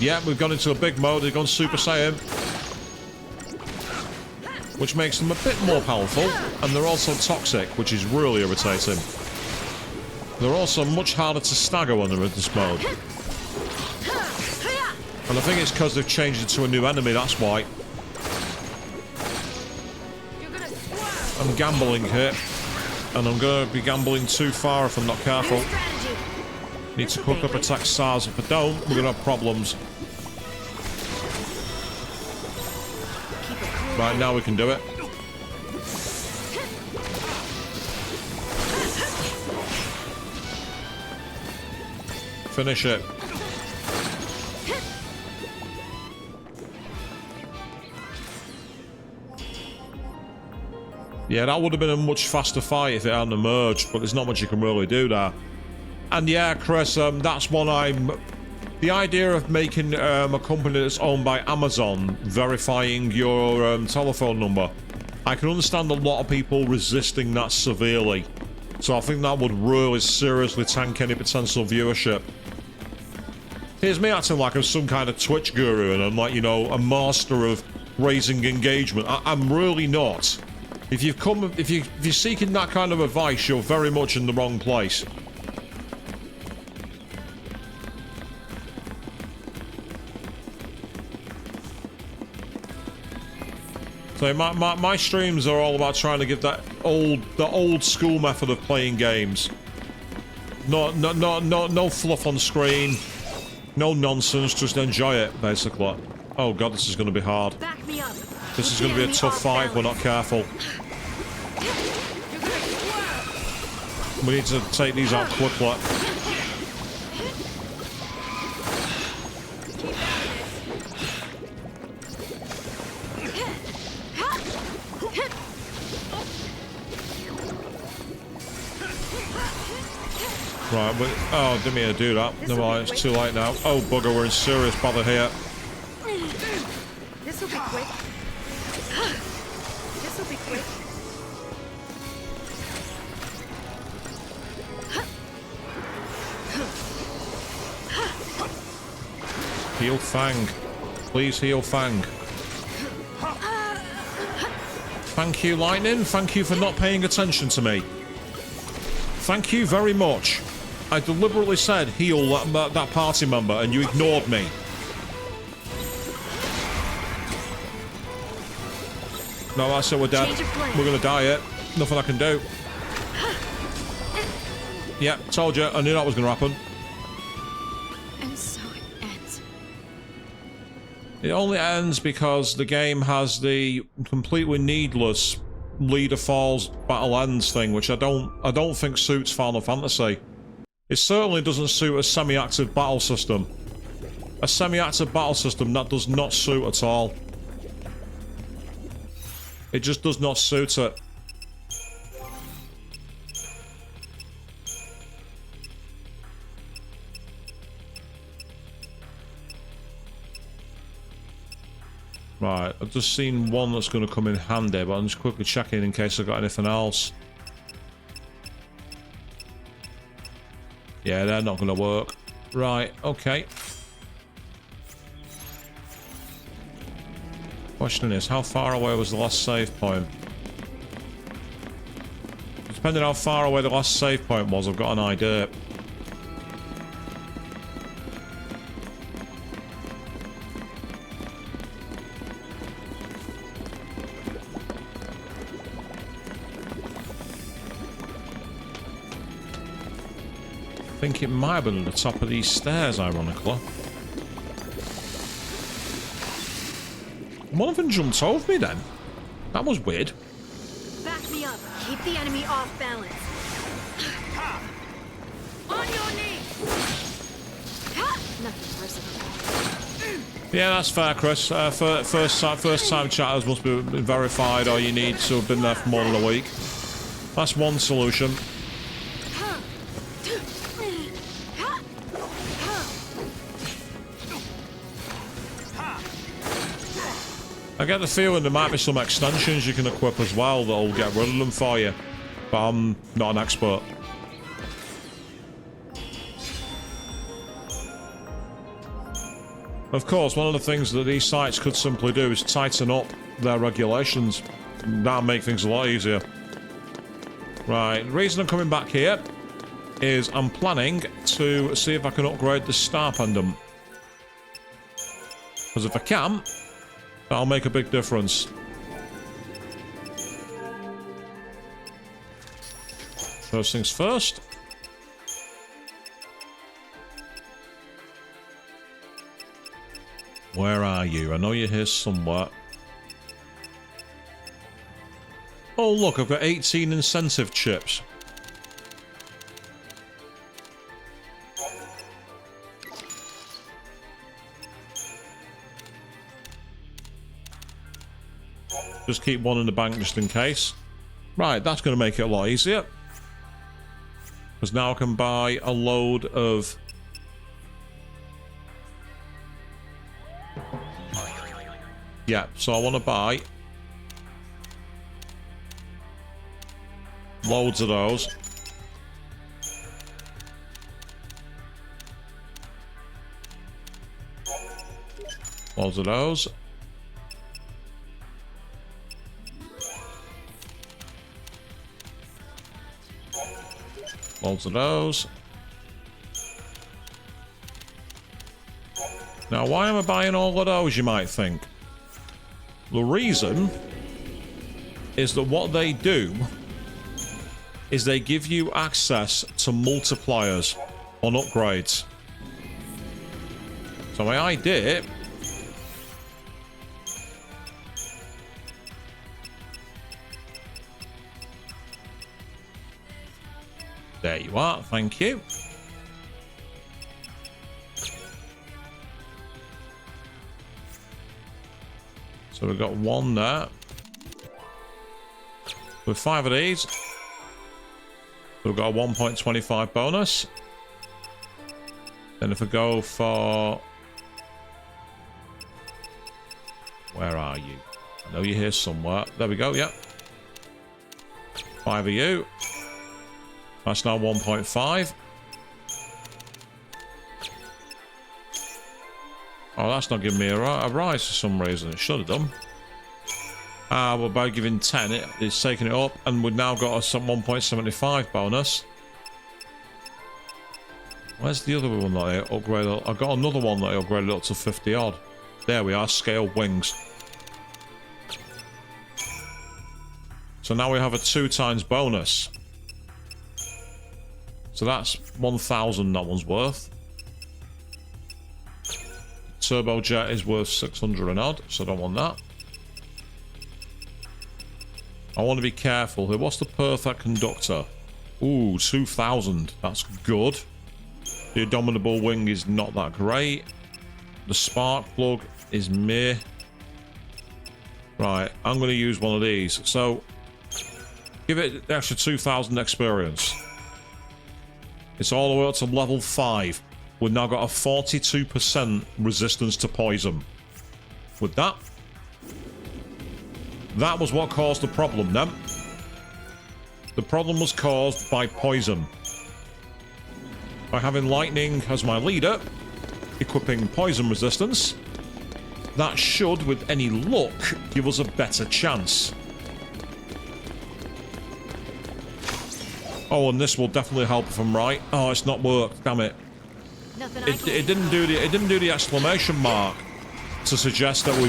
Yeah, we've gone into a big mode. They've gone Super Saiyan. Which makes them a bit more powerful. And they're also toxic, which is really irritating. They're also much harder to stagger when they're in this mode. And I think it's because they've changed it to a new enemy, that's why. I'm gambling here. And I'm going to be gambling too far if I'm not careful. Need to cook up attack SARS. If I don't, we're going to have problems. Right, now we can do it. Finish it. Yeah, that would have been a much faster fight if it hadn't emerged, but there's not much you can really do there. And yeah, Chris, that's one the idea of making a company that's owned by Amazon verifying your telephone number, I can understand a lot of people resisting that severely. So I think that would really seriously tank any potential viewership. Here's me acting like I'm some kind of Twitch guru and I'm like, you know, a master of raising engagement. I'm really not. If you're seeking that kind of advice, you're very much in the wrong place. So my streams are all about trying to give the old school method of playing games. No fluff on screen, no nonsense. Just enjoy it, basically. Oh god, this is going to be hard. This is going to be a tough fight if we're not careful. We need to take these out quickly. Right, oh, didn't mean to do that. No, mind, it's too late now. Oh, bugger, we're in serious bother here. This'll be quick. This'll be quick. Heal Fang. Please heal Fang. Thank you, Lightning. Thank you for not paying attention to me. Thank you very much. I deliberately said heal that party member and you ignored me. No, I said we're dead. We're gonna die here. Nothing I can do. Yeah, told you. I knew that was gonna happen. And so it ends. It only ends because the game has the completely needless leader falls battle ends thing, which I don't think suits Final Fantasy. It certainly doesn't suit a semi-active battle system. A semi-active battle system that does not suit at all. It just does not suit it. Right, I've just seen one that's going to come in handy, but I'm just quickly checking in case I've got anything else. Yeah, they're not going to work. Right, okay. Question is, how far away was the last save point? Depending on how far away the last save point was, I've got an idea. think it might have been at the top of these stairs, ironically. One of them jumped over me then. That was weird. Back me up. Keep the enemy off balance. On your knees. Nothing personal. Yeah, that's fair, Chris. First time chatters must be verified, or you need to have been there for more than a week. That's one solution. I get the feeling there might be some extensions you can equip as well that'll get rid of them for you, but I'm not an expert. Of course, one of the things that these sites could simply do is tighten up their regulations. That'll make things a lot easier. Right, the reason I'm coming back here is I'm planning to see if I can upgrade the star pendant. Because if I can, that'll make a big difference. First things first. Where are you? I know you're here somewhere. Oh look, I've got 18 incentive chips. Just keep one in the bank just in case. Right, that's going to make it a lot easier. Because now I can buy a load of... Yeah, so I want to buy loads of those. Loads of those. Loads of those. Now, why am I buying all of those, you might think? The reason is that what they do is they give you access to multipliers on upgrades. So my idea there you are, thank you. So we've got one there. With 5 of these, we've got a 1.25 bonus. Then if we go for... Where are you? I know you're here somewhere. There we go, yep. 5 of you. That's now 1.5. Oh, that's not giving me a rise for some reason. It should have done. Well, by giving 10, it's taking it up, and we've now got a 1.75 bonus. Where's the other one that I upgraded? I got another one that I upgraded up to 50 odd. There we are, scaled wings. So now we have a 2 times bonus. So that's 1,000 that one's worth. Turbojet is worth 600 and odd, so I don't want that. I want to be careful here. What's the perfect conductor? Ooh, 2,000. That's good. The Indomitable Wing is not that great. The spark plug is meh. Right, I'm going to use one of these. So, give it the extra 2,000 experience. It's all the way up to level 5. We've now got a 42% resistance to poison. With that, that was what caused the problem then. The problem was caused by poison. By having lightning as my leader, equipping poison resistance, that should, with any luck, give us a better chance. Oh, and this will definitely help if I'm right. Oh, it's not worked, damn it. It didn't do the exclamation mark to suggest that we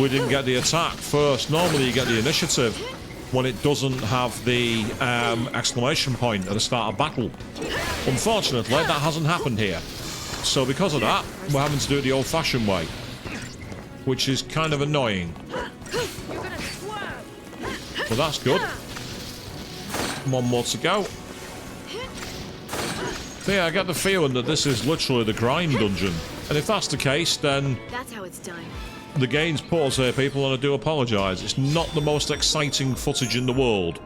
didn't get the attack first. Normally you get the initiative. when it doesn't have the exclamation point at the start of battle. Unfortunately, that hasn't happened here. So because of that, we're having to do it the old-fashioned way, which is kind of annoying. But that's good. One more to go. So yeah, I get the feeling that this is literally the grind dungeon. And if that's the case, then That's how it's done. the game's pause here, people, and I do apologise. It's not the most exciting footage in the world,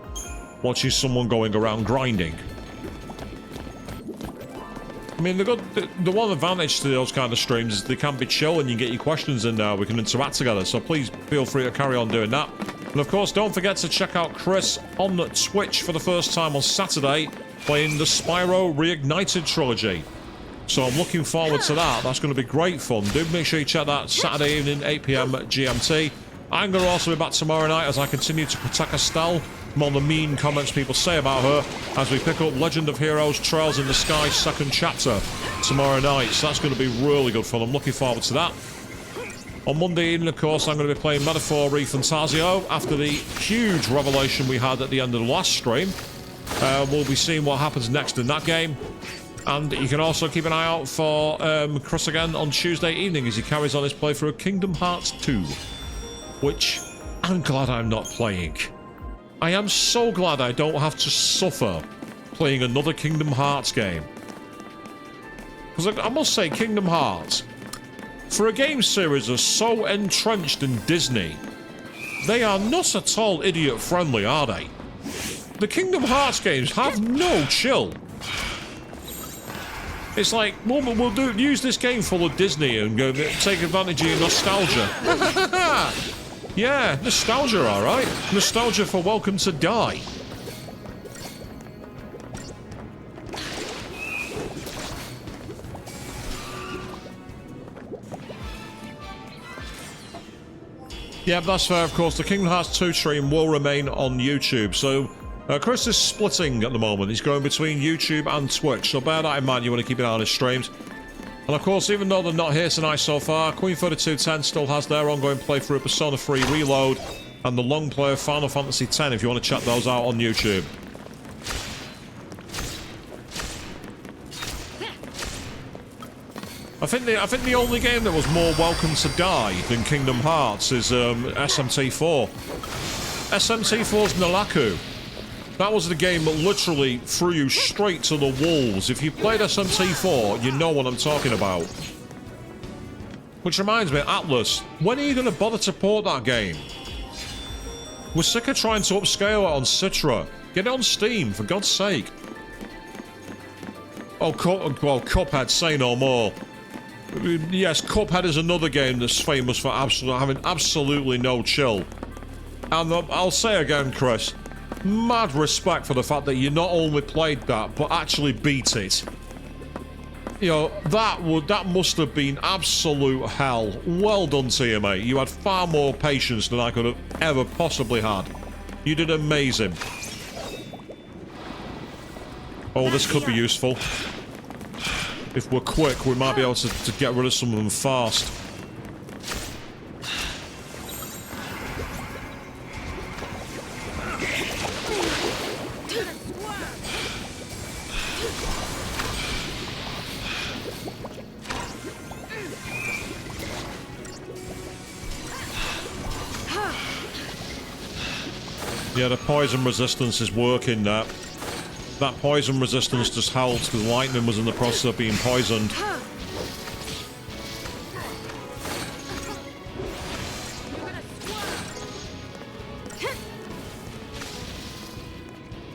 watching someone going around grinding. I mean, the one advantage to those kind of streams is they can be chill and you get your questions in there. We can interact together, so please feel free to carry on doing that. And of course, don't forget to check out Chris on Twitch for the first time on Saturday, playing the Spyro Reignited trilogy. So I'm looking forward to that. That's going to be great fun. Do make sure you check that Saturday evening, 8 PM GMT. I'm going to also be back tomorrow night as I continue to protect Estelle from all the mean comments people say about her as we pick up Legend of Heroes Trails in the Sky second chapter tomorrow night. So that's going to be really good fun. I'm looking forward to that. On Monday evening, of course, I'm going to be playing Metaphor ReFantasio after the huge revelation we had at the end of the last stream. We'll be seeing what happens next in that game. And you can also keep an eye out for Chris again on Tuesday evening as he carries on his playthrough of Kingdom Hearts 2, which I'm glad I'm not playing. I am so glad I don't have to suffer playing another Kingdom Hearts game. Because I must say, Kingdom Hearts, for a game series that's so entrenched in Disney, they are not at all idiot-friendly, are they? The Kingdom Hearts games have no chill. It's like, we'll use this game full of Disney and go take advantage of your nostalgia. Yeah, nostalgia, alright. Nostalgia for Welcome to Die. Yeah, but that's fair, of course. The Kingdom Hearts 2 stream will remain on YouTube, so Chris is splitting at the moment. He's going between YouTube and Twitch, so bear that in mind. You want to keep an eye on his streams. And of course, even though they're not here tonight so far, Queen3210 still has their ongoing playthrough of Persona 3 Reload and the long play of Final Fantasy X if you want to check those out on YouTube. I think the only game that was more welcome to die than Kingdom Hearts is SMT4. SMT4's Nalaku. That was the game that literally threw you straight to the wolves. If you played SMT4, you know what I'm talking about. Which reminds me, Atlas, when are you going to bother to port that game? We're sick of trying to upscale it on Citra. Get it on Steam, for God's sake. Oh, Cuphead, say no more. Yes, Cuphead is another game that's famous for having absolutely no chill. And I'll say again, Chris, mad respect for the fact that you not only played that, but actually beat it. You know, that must have been absolute hell. Well done to you, mate. You had far more patience than I could have ever possibly had. You did amazing. Oh, this could be useful. If we're quick, we might be able to get rid of some of them fast. Yeah, the poison resistance is working now. That poison resistance just helped because lightning was in the process of being poisoned.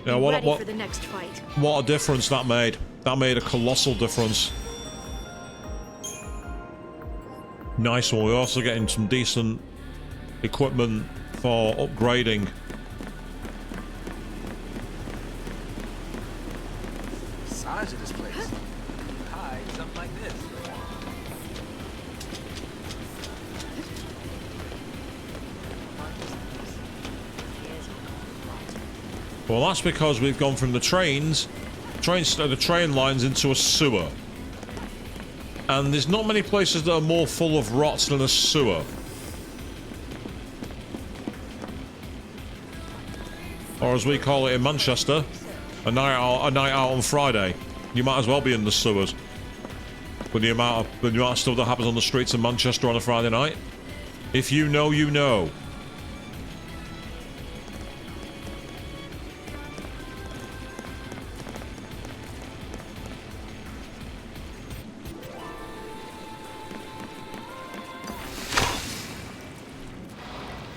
Yeah, Ready for the next fight. What a difference that made. That made a colossal difference. Nice one. We're also getting some decent equipment for upgrading. Size of this place. Hide something like this. Well, that's because we've gone from the train lines into a sewer. And there's not many places that are more full of rots than a sewer. Or as we call it in Manchester, a night out on Friday. You might as well be in the sewers. With the amount of stuff that happens on the streets of Manchester on a Friday night. If you know, you know.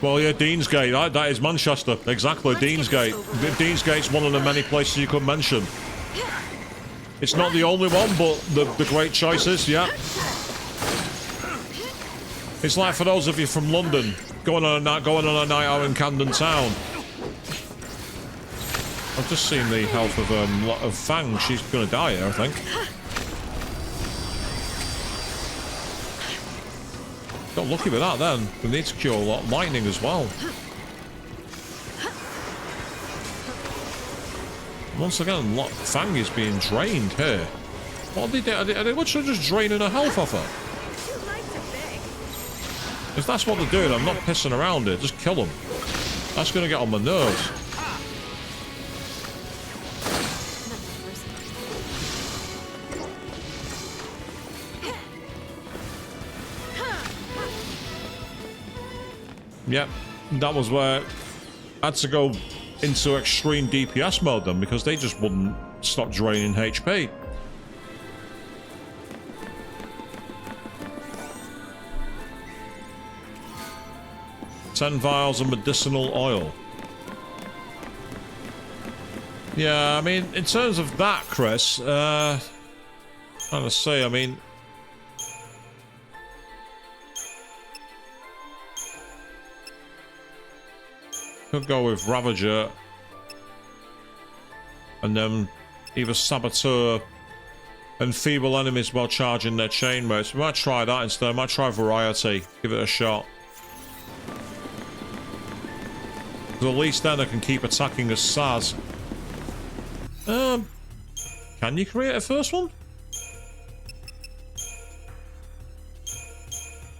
Well, yeah, Deansgate. That is Manchester. Exactly, Deansgate. Deansgate's one of the many places you could mention. It's not the only one, but the great choices, yeah. It's like for those of you from London, going on a night out in Camden Town. I've just seen the health of Fang. She's going to die here, I think. Got lucky with that then. We need to cure a lot of lightning as well. Once again, Fang is being drained here. What are they doing? Are they literally just draining her health off her? If that's what they're doing, I'm not pissing around here. Just kill them. That's going to get on my nerves. Yep, that was where I had to go into extreme DPS mode then, because they just wouldn't stop draining HP. "10 vials of medicinal oil." Yeah, I mean, in terms of that, Chris, trying to say, I mean, could go with Ravager and then either Saboteur and feeble enemies while charging their chain rates. We might try that instead. I might try Variety. Give it a shot. Because at least then I can keep attacking as Saz. Can you create a first one?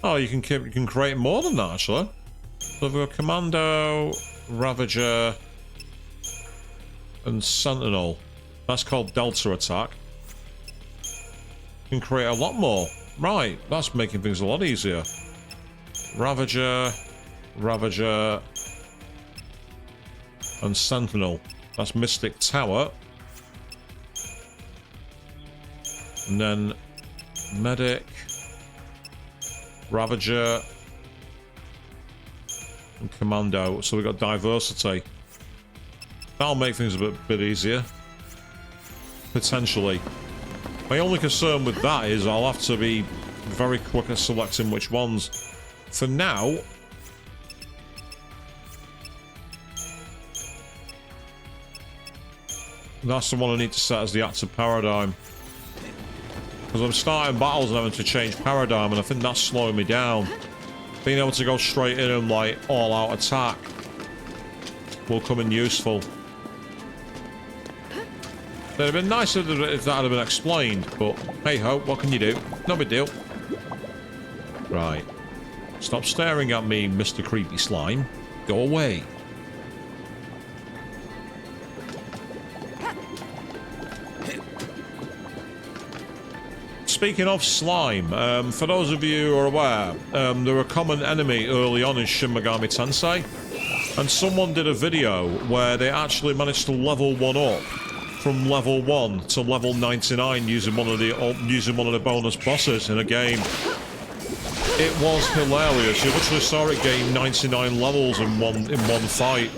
Oh, you can create more than that, actually. So we've got Commando, Ravager, and Sentinel. That's called Delta Attack. You can create a lot more. Right, that's making things a lot easier. Ravager, Ravager, and Sentinel. That's Mystic Tower. And then Medic, Ravager, and Commando. So we've got diversity. That'll make things a bit easier. Potentially. My only concern with that is I'll have to be very quick at selecting which ones. For now, that's the one I need to set as the active paradigm. Because I'm starting battles and having to change paradigm, and I think that's slowing me down. Being able to go straight in and, like, all-out attack will come in useful. It'd have been nicer if that had been explained, but hey-ho, what can you do? No big deal. Right. Stop staring at me, Mr. Creepy Slime. Go away. Speaking of slime, for those of you who are aware, they're a common enemy early on in Shin Megami Tensei, and someone did a video where they actually managed to level one up from level 1 to level 99 using one of the bonus bosses in a game. It was hilarious. You literally saw it gain 99 levels in one fight.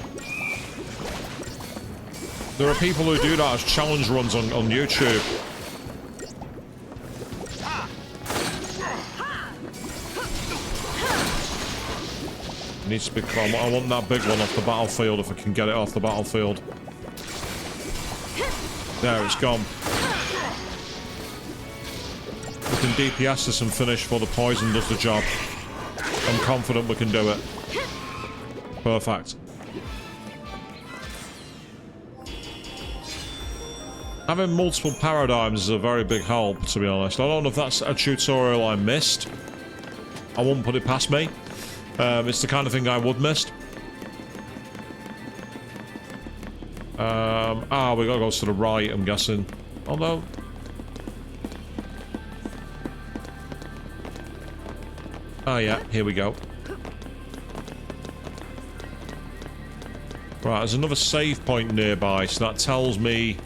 There are people who do that as challenge runs on YouTube. Needs to be calm. I want that big one off the battlefield if I can get it off the battlefield. There, it's gone. We can DPS this and finish before the poison does the job. I'm confident we can do it. Perfect. Having multiple paradigms is a very big help, to be honest. I don't know if that's a tutorial I missed. I won't put it past me. It's the kind of thing I would miss. We gotta go to the right, I'm guessing. Although... Oh yeah, here we go. Right, there's another save point nearby, so that tells me...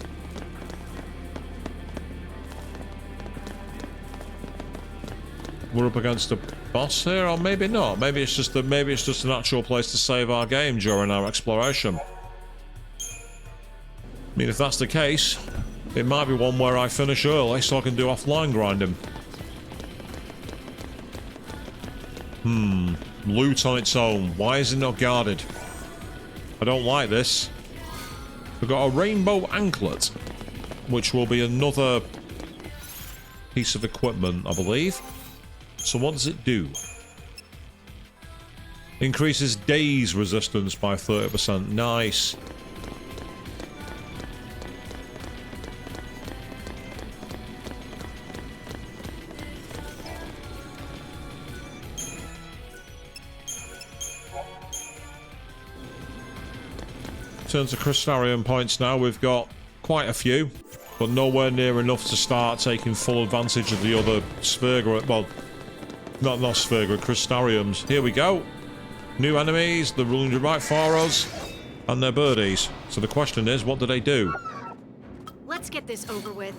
we're up against a boss here, or maybe not. Maybe it's just an actual place to save our game during our exploration. I mean, if that's the case, it might be one where I finish early so I can do offline grinding. Loot on its own. Why is it not guarded? I don't like this. We've got a rainbow anklet, which will be another piece of equipment, I believe. So what does it do? Increases daze resistance by 30%. Nice. In terms of crystarium points now, we've got quite a few, but nowhere near enough to start taking full advantage of the other Spherga, well, not Spherga, crystariums. Here we go. New enemies, they're running right for us, and they're birdies. So the question is, what do they do? Let's get this over with.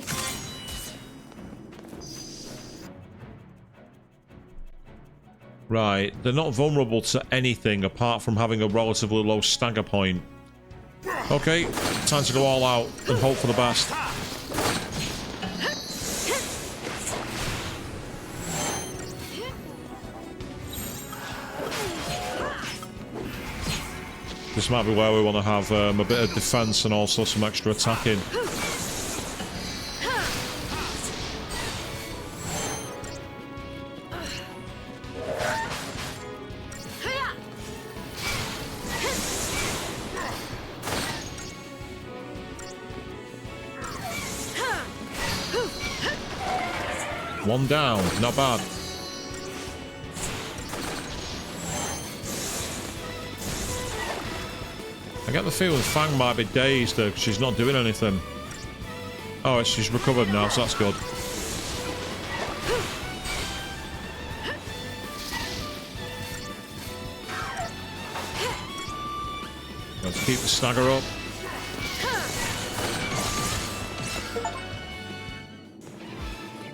Right, they're not vulnerable to anything apart from having a relatively low stagger point. Okay, time to go all out and hope for the best. This might be where we want to have a bit of defense and also some extra attacking. One down, not bad. I get the feeling Fang might be dazed because she's not doing anything. Oh, she's recovered now, so that's good. Let's keep the stagger up.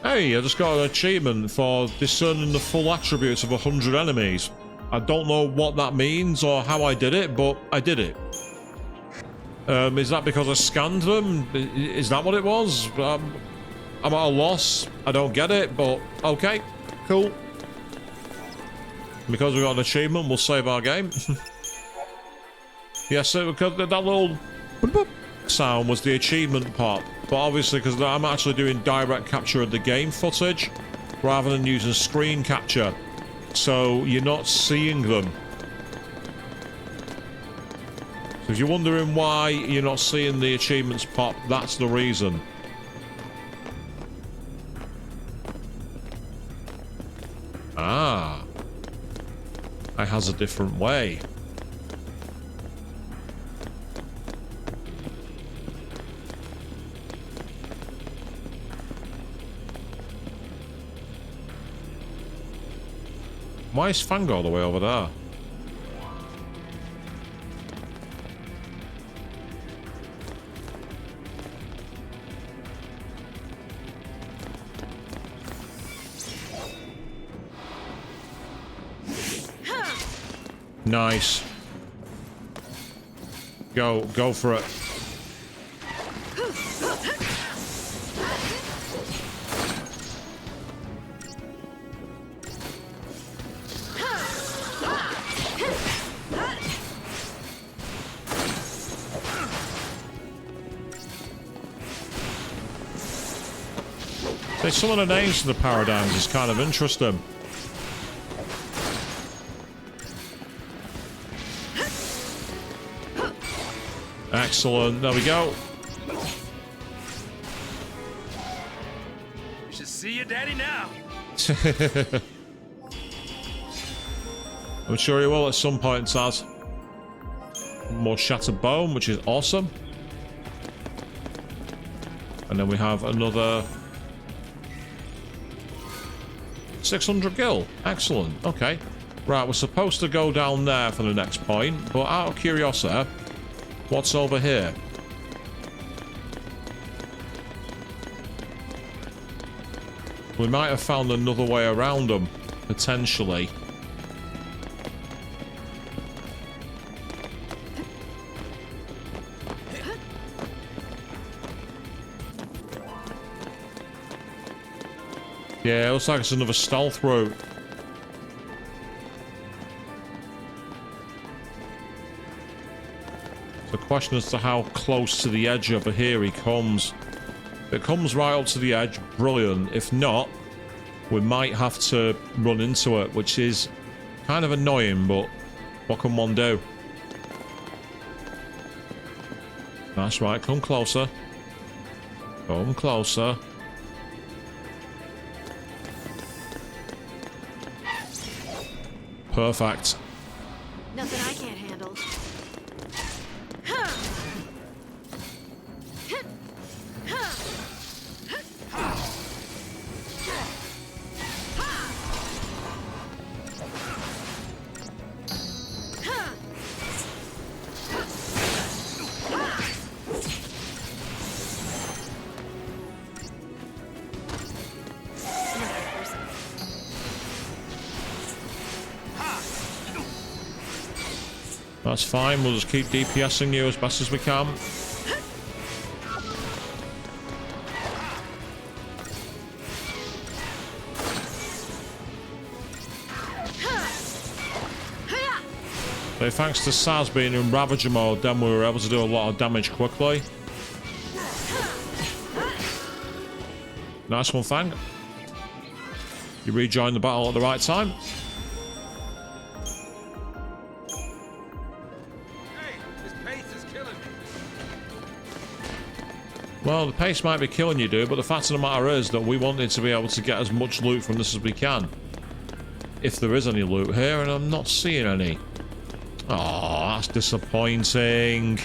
Hey, I just got an achievement for discerning the full attributes of 100 enemies. I don't know what that means or how I did it, but I did it. Is that because I scanned them? Is that what it was? I'm at a loss. I don't get it, but okay, cool. Because we got an achievement, we'll save our game. Yes, so because that little sound was the achievement part. But obviously, because I'm actually doing direct capture of the game footage rather than using screen capture, so you're not seeing them. So if you're wondering why you're not seeing the achievements pop, that's the reason. Ah. It has a different way. Why is Fang all the way over there? Nice. Go for it. Some of the names for the paradigms is kind of interesting. Excellent. There we go. You should see your daddy now. I'm sure he will at some point, Taz. More shattered bone, which is awesome. And then we have another 600 gil. Excellent. Okay. Right, we're supposed to go down there for the next point, but out of curiosity, what's over here? We might have found another way around them, potentially. Yeah, it looks like it's another stealth route. The question as to how close to the edge over here he comes. If it comes right up to the edge, brilliant. If not, we might have to run into it, which is kind of annoying, but what can one do? That's right, come closer. Come closer. Perfect. Nothing I can't handle. That's fine, we'll just keep DPSing you as best as we can. So thanks to Saz being in Ravager mode, then we were able to do a lot of damage quickly. Nice one, Fang. You rejoined the battle at the right time. Well, the pace might be killing you, dude, but the fact of the matter is that we wanted to be able to get as much loot from this as we can. If there is any loot here, and I'm not seeing any. Oh, that's disappointing.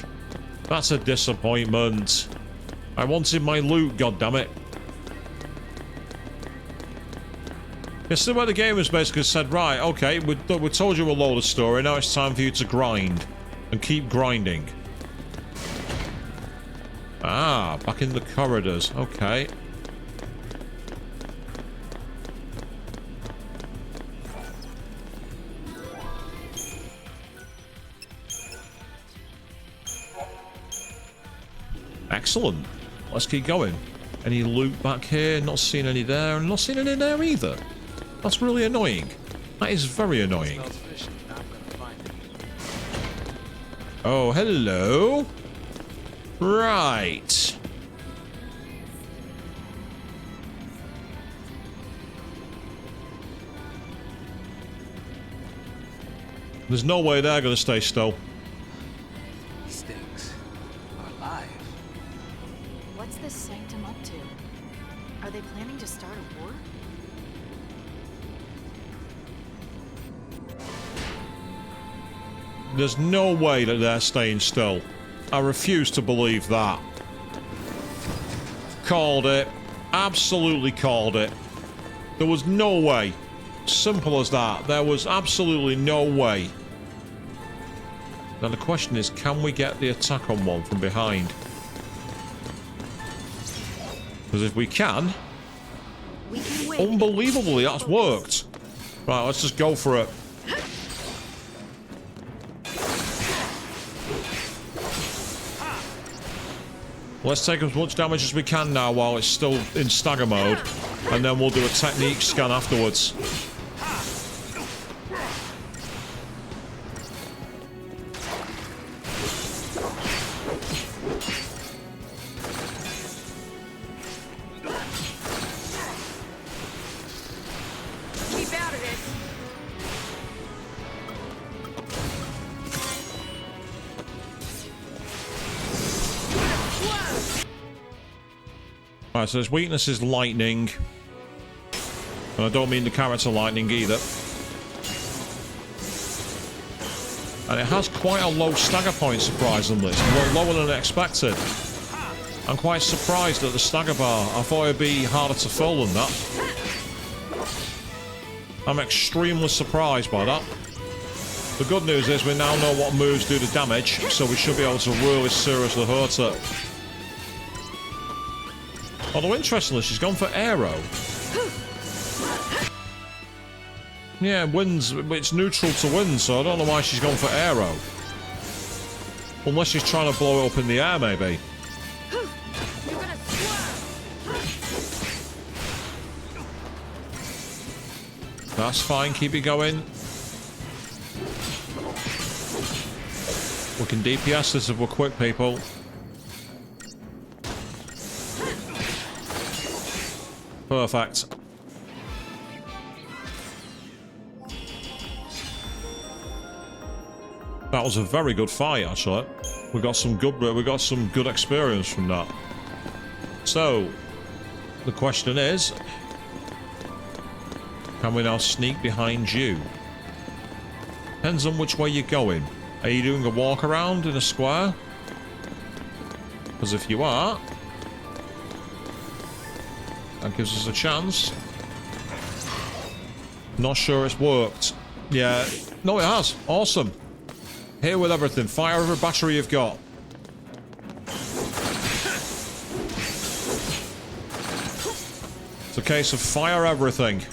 That's a disappointment. I wanted my loot, goddammit. This is where the game has basically said, right, okay, we told you a load of story, now it's time for you to grind. And keep grinding. Ah, back in the corridors. Okay. Excellent. Let's keep going. Any loot back here? Not seeing any there. Not seeing any there either. That's really annoying. That is very annoying. Oh, hello. Right. There's no way they're going to stay still. These things are alive. What's this sanctum up to? Are they planning to start a war? There's no way that they're staying still. I refuse to believe that. Called it. Absolutely called it. There was no way. Simple as that. There was absolutely no way. Now the question is, can we get the attack on one from behind? Because if we can win. unbelievably, that's worked. Right, let's just go for it. Let's take as much damage as we can now while it's still in stagger mode, and then we'll do a technique scan afterwards. Keep out of this. Alright, so his weakness is lightning. And I don't mean the character lightning either. And it has quite a low stagger point, surprisingly. It's lower than expected. I'm quite surprised at the stagger bar. I thought it'd be harder to fill than that. I'm extremely surprised by that. The good news is we now know what moves do the damage, so we should be able to really seriously hurt it. Although interestingly, she's gone for arrow. Yeah, winds, it's neutral to wind, so I don't know why she's gone for arrow. Unless she's trying to blow it up in the air, maybe. That's fine, keep it going. We can DPS this if we're quick, people. Perfect. That was a very good fight, actually. We got some good experience from that. So, the question is, can we now sneak behind you? Depends on which way you're going. Are you doing a walk around in a square? Because if you are, that gives us a chance. Not sure it's worked. Yeah, no, it has. Awesome. Here with everything. Fire every battery you've got. It's a case of fire everything.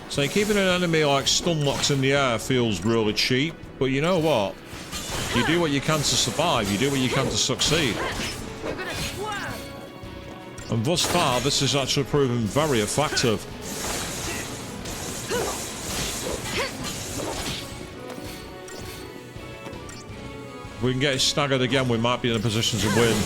So keeping an enemy like stun locks in the air feels really cheap, but you know what? You do what you can to survive, you do what you can to succeed. And thus far, this has actually proven very effective. If we can get it staggered again, we might be in a position to win.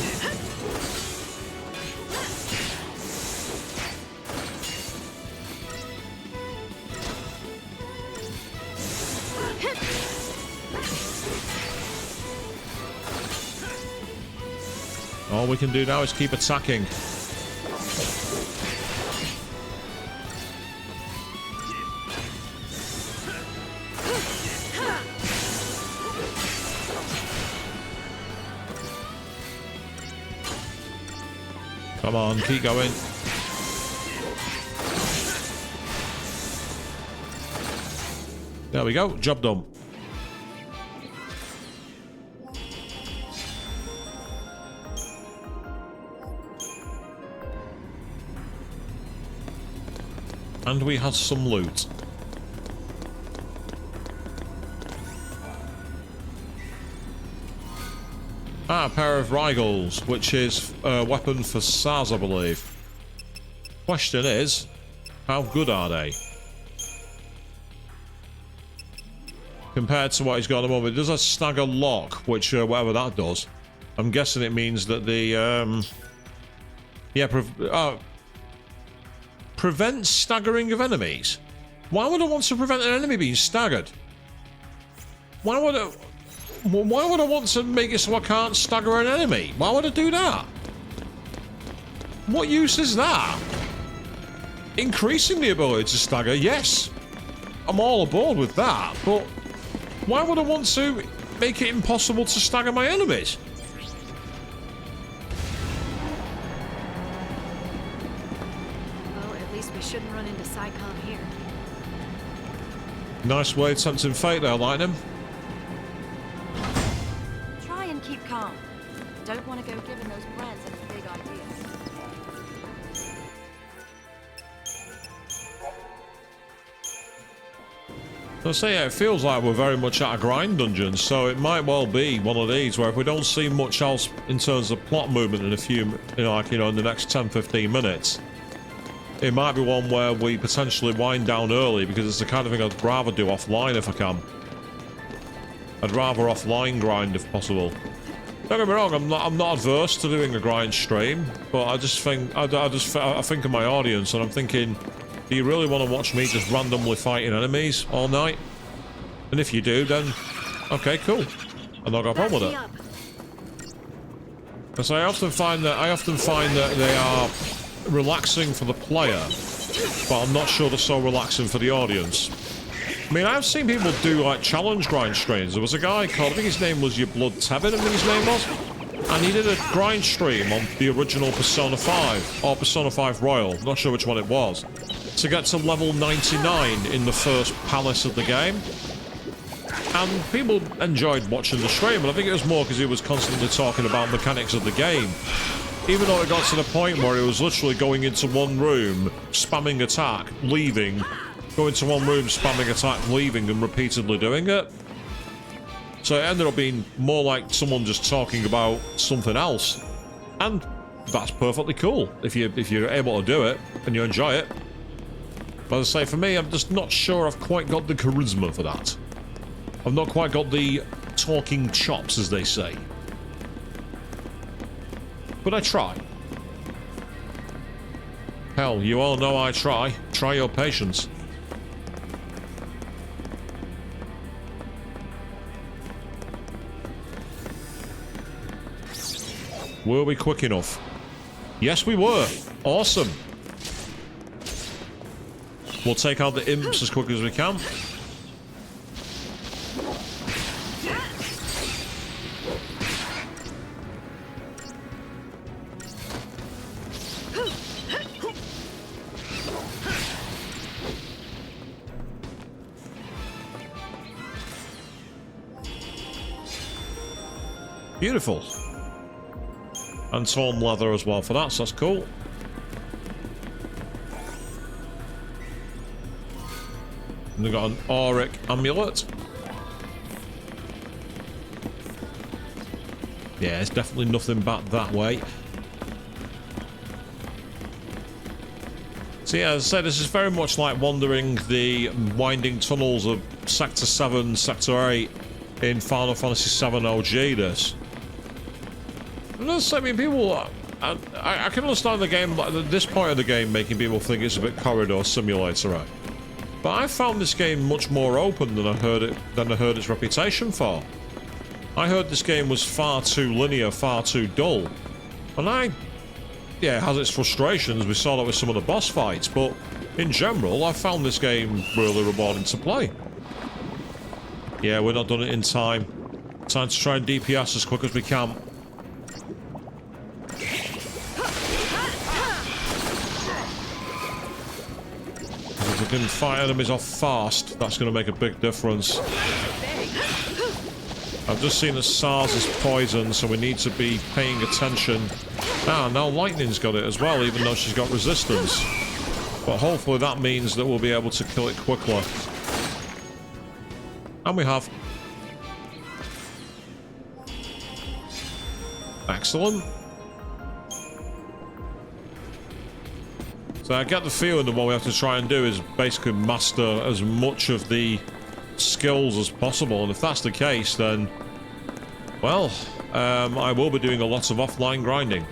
All we can do now is keep attacking. Come on, keep going. There we go, job done. And we had some loot. Ah, a pair of Rigels, which is a weapon for SARS, I believe. Question is, how good are they? Compared to what he's got at the moment, it does a stagger lock, which, whatever that does. I'm guessing it means that the, prevent staggering of enemies. Why would I want to prevent an enemy being staggered? Why would I want to make it so I can't stagger an enemy? Why would I do that? What use is that? Increasing the ability to stagger, yes. I'm all aboard with that, but why would I want to make it impossible to stagger my enemies? We shouldn't run into Psycom here. Nice way of tempting fate there, Lightning. Try and keep calm. Don't want to go giving those plans any big ideas. So I say, yeah, it feels like we're very much at a grind dungeon, so it might well be one of these where if we don't see much else in terms of plot movement in a few, in the next 10-15 minutes, it might be one where we potentially wind down early, because it's the kind of thing I'd rather do offline if I can. I'd rather offline grind if possible. Don't get me wrong, I'm not adverse to doing a grind stream, but I just think I think of my audience, and I'm thinking, do you really want to watch me just randomly fighting enemies all night? And if you do, then okay, cool. I've not got a problem with it. Because I often find that they are relaxing for the player, but I'm not sure they're so relaxing for the audience. I mean, I've seen people do like challenge grind streams. There was a guy called, I think his name was Your Blood Tevin, I think his name was, and he did a grind stream on the original Persona 5 or Persona 5 Royal, not sure which one it was, to get to level 99 in the first palace of the game. And people enjoyed watching the stream, and I think it was more because he was constantly talking about mechanics of the game. Even though it got to the point where he was literally going into one room, spamming attack, leaving, going to one room, spamming attack, leaving, and repeatedly doing it. So it ended up being more like someone just talking about something else. And that's perfectly cool if you're able to do it and you enjoy it. But as I say, for me, I'm just not sure I've quite got the charisma for that. I've not quite got the talking chops, as they say. But I try. Hell, you all know I try. Try your patience. Were we quick enough? Yes, we were. Awesome. We'll take out the imps as quick as we can. Beautiful. And torn leather as well for that, so that's cool. And we've got an auric amulet. Yeah, it's definitely nothing back that way. So yeah, as I said, this is very much like wandering the winding tunnels of Sector 7, Sector 8 in Final Fantasy VII OG, this. I mean, people... I can understand the game, at this point of the game, making people think it's a bit corridor simulator. But I found this game much more open than I heard its reputation for. I heard this game was far too linear, far too dull. And yeah, it has its frustrations. We saw that with some of the boss fights, but in general, I found this game really rewarding to play. Yeah, we're not done it in time. Time to try and DPS as quick as we can. If we can fight enemies off fast, that's going to make a big difference. I've just seen that SARS is poison, so we need to be paying attention. Ah, now Lightning's got it as well, even though she's got resistance. But hopefully that means that we'll be able to kill it quickly. And we have. Excellent. So I get the feeling that what we have to try and do is basically master as much of the skills as possible, and if that's the case, then well, I will be doing a lot of offline grinding.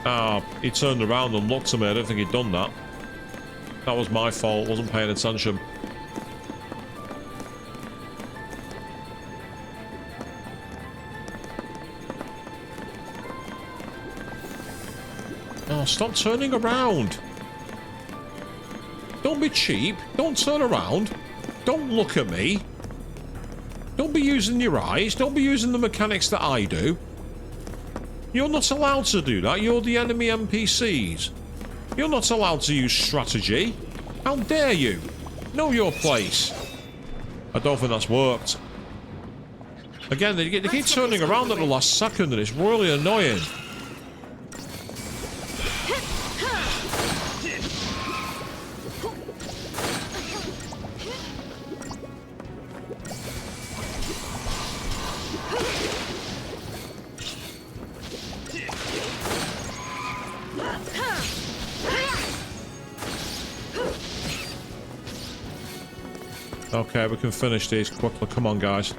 Ah, he turned around and looked at me. I don't think he'd done that. That was my fault. Wasn't paying attention. Oh, stop turning around. Don't be cheap. Don't turn around. Don't look at me. Don't be using your eyes. Don't be using the mechanics that I do. You're not allowed to do that. You're the enemy NPCs. You're not allowed to use strategy. How dare you? Know your place. I don't think that's worked. Again, they keep turning around at the last second, and it's really annoying. Okay, we can finish these quickly. Come on, guys.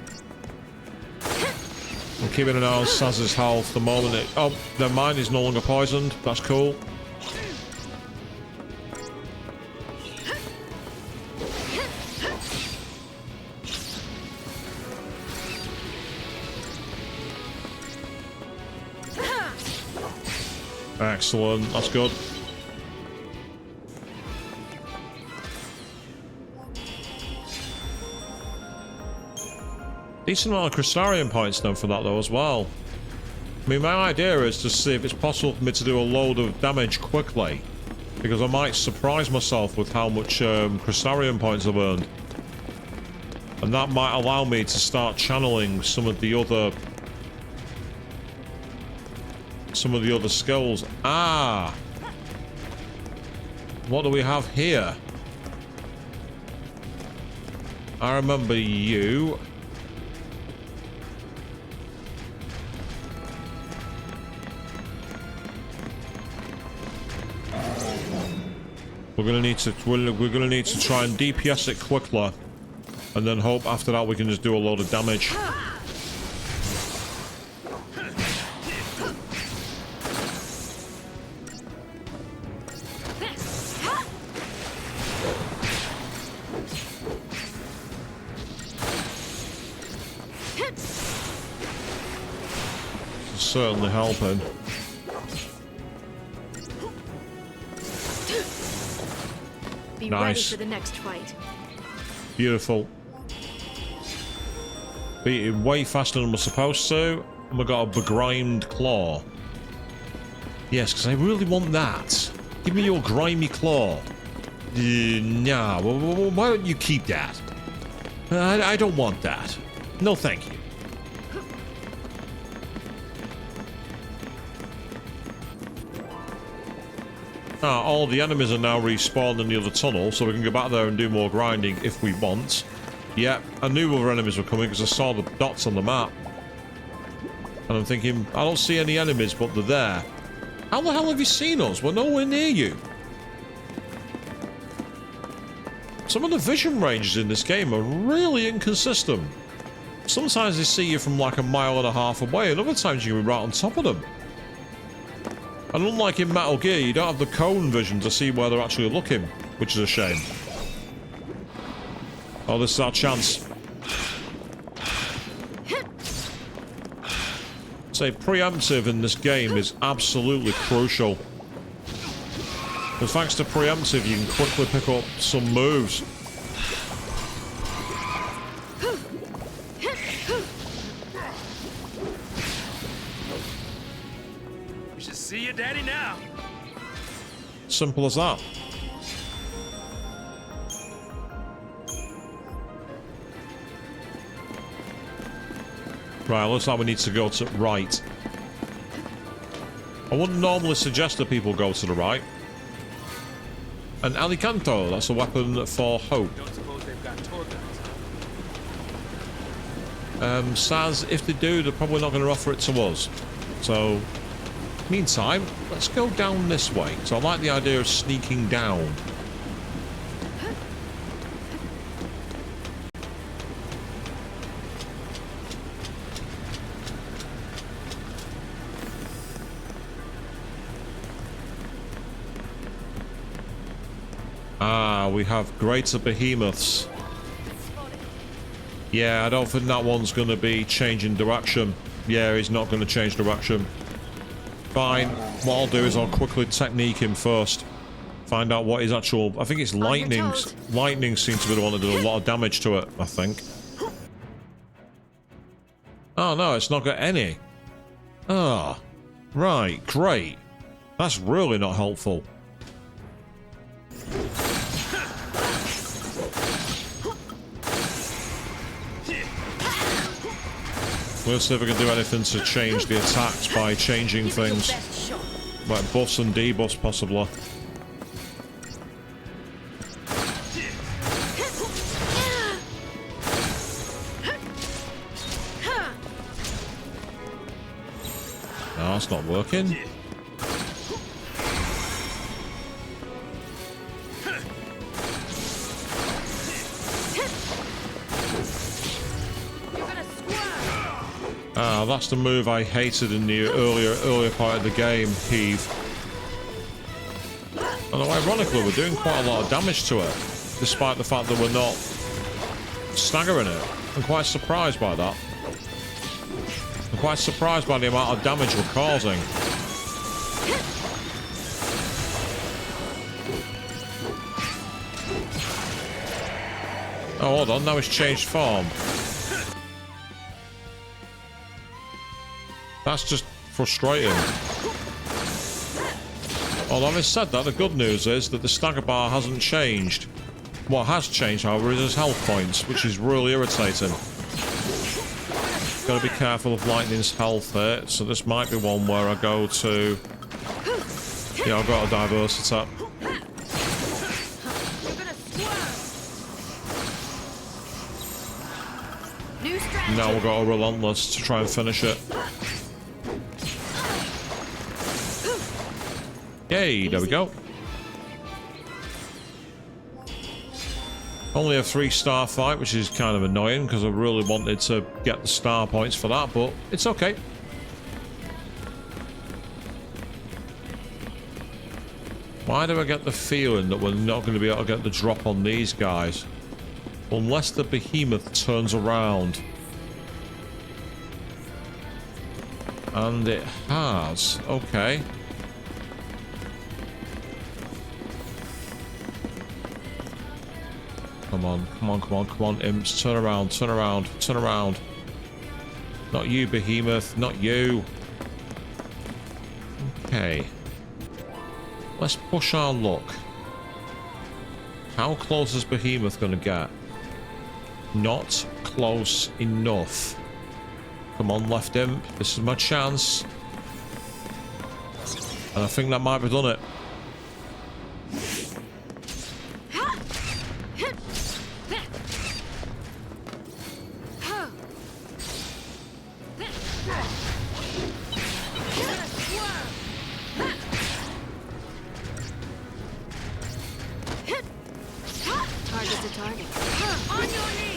I'm keeping an eye on Saz's health. The moment it... Oh, their mind is no longer poisoned. That's cool. Excellent. That's good. Decent amount of Crystarium points now for that though as well. I mean, my idea is to see if it's possible for me to do a load of damage quickly, because I might surprise myself with how much Crystarium points I've earned. And that might allow me to start channeling some of the other skills. Ah! What do we have here? I remember you. We're gonna need to try and DPS it quicker, and then hope after that we can just do a load of damage. Certainly helping. Be Nice. ready for the next fight. Beautiful. Beat it way faster than we're supposed to. And we got a begrimed claw. Yes, because I really want that. Give me your grimy claw. Nah, why don't you keep that? I don't want that. No, thank you. All the enemies are now respawned in the other tunnel, so we can go back there and do more grinding if we want. Yep, I knew other enemies were coming because I saw the dots on the map. And I'm thinking, I don't see any enemies, but they're there. How the hell have you seen us? We're nowhere near you. Some of the vision ranges in this game are really inconsistent. Sometimes they see you from like a mile and a half away, and other times you can be right on top of them. And unlike in Metal Gear, you don't have the cone vision to see where they're actually looking, which is a shame. Oh, this is our chance. Say, preemptive in this game is absolutely crucial. And thanks to preemptive, you can quickly pick up some moves. See your daddy now. Simple as that. Right, looks like we need to go to right. I wouldn't normally suggest that people go to the right. And Alicanto, that's a weapon for hope. Don't suppose they've got tour guides, Saz, if they do, they're probably not going to offer it to us. So, meantime, let's go down this way. So I like the idea of sneaking down. Ah, we have greater behemoths. Yeah, I don't think that one's going to be changing direction. Yeah, he's not going to change direction. Fine. What I'll do is I'll quickly technique him first. Find out what his actual... I think it's lightning. Lightning seems to be the one that did a lot of damage to it, I think. Oh, no, it's not got any. Ah. Right, great. That's really not helpful. We'll see if we can do anything to change the attacks by changing things. Like buffs and debuffs, possibly. No, it's not working. Ah, that's the move I hated in the earlier part of the game, Heave. Although ironically, we're doing quite a lot of damage to it, despite the fact that we're not staggering it. I'm quite surprised by that. I'm quite surprised by the amount of damage we're causing. Oh, hold on. Now it's changed form. That's just frustrating. Although having said that, the good news is that the stagger bar hasn't changed. What has changed, however, is his health points, which is really irritating. Gotta be careful of Lightning's health here, so this might be one where I go to... Yeah, I've got a diversity. Now we've got a relentless to try and finish it. Yay, there we go. Only a 3-star fight, which is kind of annoying because I really wanted to get the star points for that, but it's okay. Why do I get the feeling that we're not going to be able to get the drop on these guys? Unless the behemoth turns around. And it has. Okay. Come on, come on, come on, come on, imps. Turn around, turn around, turn around. Not you, behemoth, not you. Okay. Let's push our luck. How close is behemoth going to get? Not close enough. Come on, left imp. This is my chance. And I think that might have done it.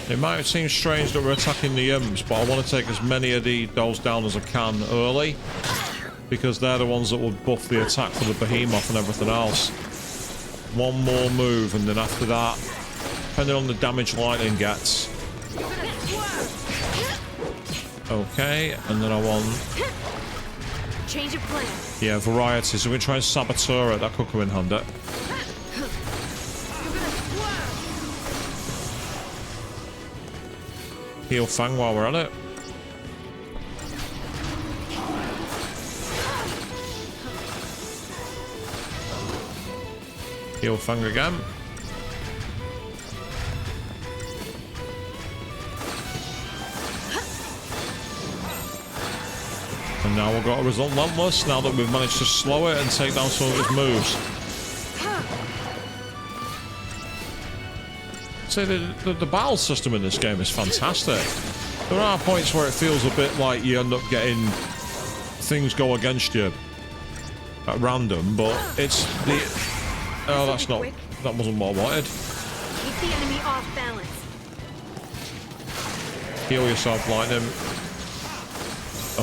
It might seem strange that we're attacking the imps, but I want to take as many of those down as I can early, because they're the ones that will buff the attack for the behemoth and everything else. One more move, and then after that, depending on the damage Lightning gets. Okay, and then I want... Change of plan. Yeah, variety, so we try and saboteur it, that could come in handy. Heal Fang while we're at it. Heal Fang again. And now we've got a relentless, now that we've managed to slow it and take down some of his moves. So the battle system in this game is fantastic. There are points where it feels a bit like you end up getting things go against you at random, but it's the... Oh, that's not... That wasn't what I wanted. Keep the enemy off balance. Heal yourself, Lightning.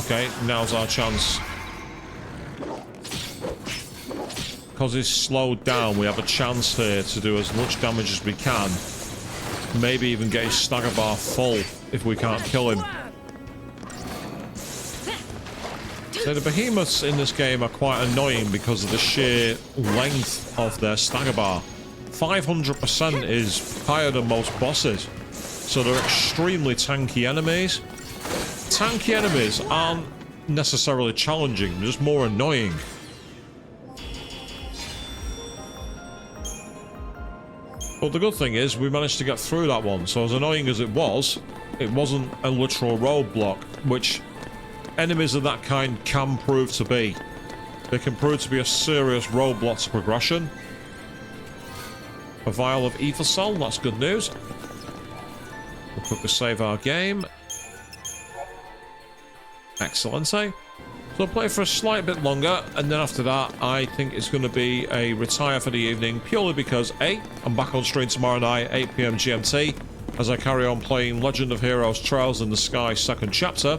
Okay, now's our chance. Because he's slowed down, we have a chance here to do as much damage as we can. Maybe even get his stagger bar full if we can't kill him. So the behemoths in this game are quite annoying because of the sheer length of their stagger bar. 500% is higher than most bosses. So they're extremely tanky enemies. Tanky enemies aren't necessarily challenging, they're just more annoying. But the good thing is, we managed to get through that one, so as annoying as it wasn't a literal roadblock, which enemies of that kind can prove to be. They can prove to be a serious roadblock to progression. A vial of ether cell, that's good news. We'll quickly save our game. Excellent, eh? So I'll play for a slight bit longer, and then after that, I think it's going to be a retire for the evening, purely because, A, I'm back on stream tomorrow night, 8 PM GMT, as I carry on playing Legend of Heroes Trails in the Sky 2nd chapter,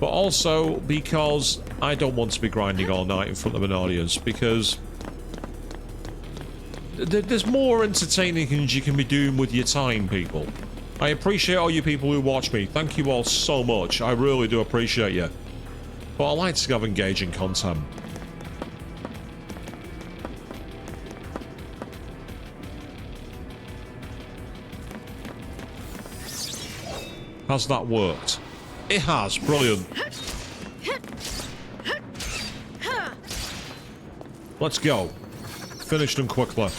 but also because I don't want to be grinding all night in front of an audience, because there's more entertaining things you can be doing with your time, people. I appreciate all you people who watch me. Thank you all so much. I really do appreciate you. But I like to have engaging content. Has that worked? It has. Brilliant. Let's go. Finish them quickly.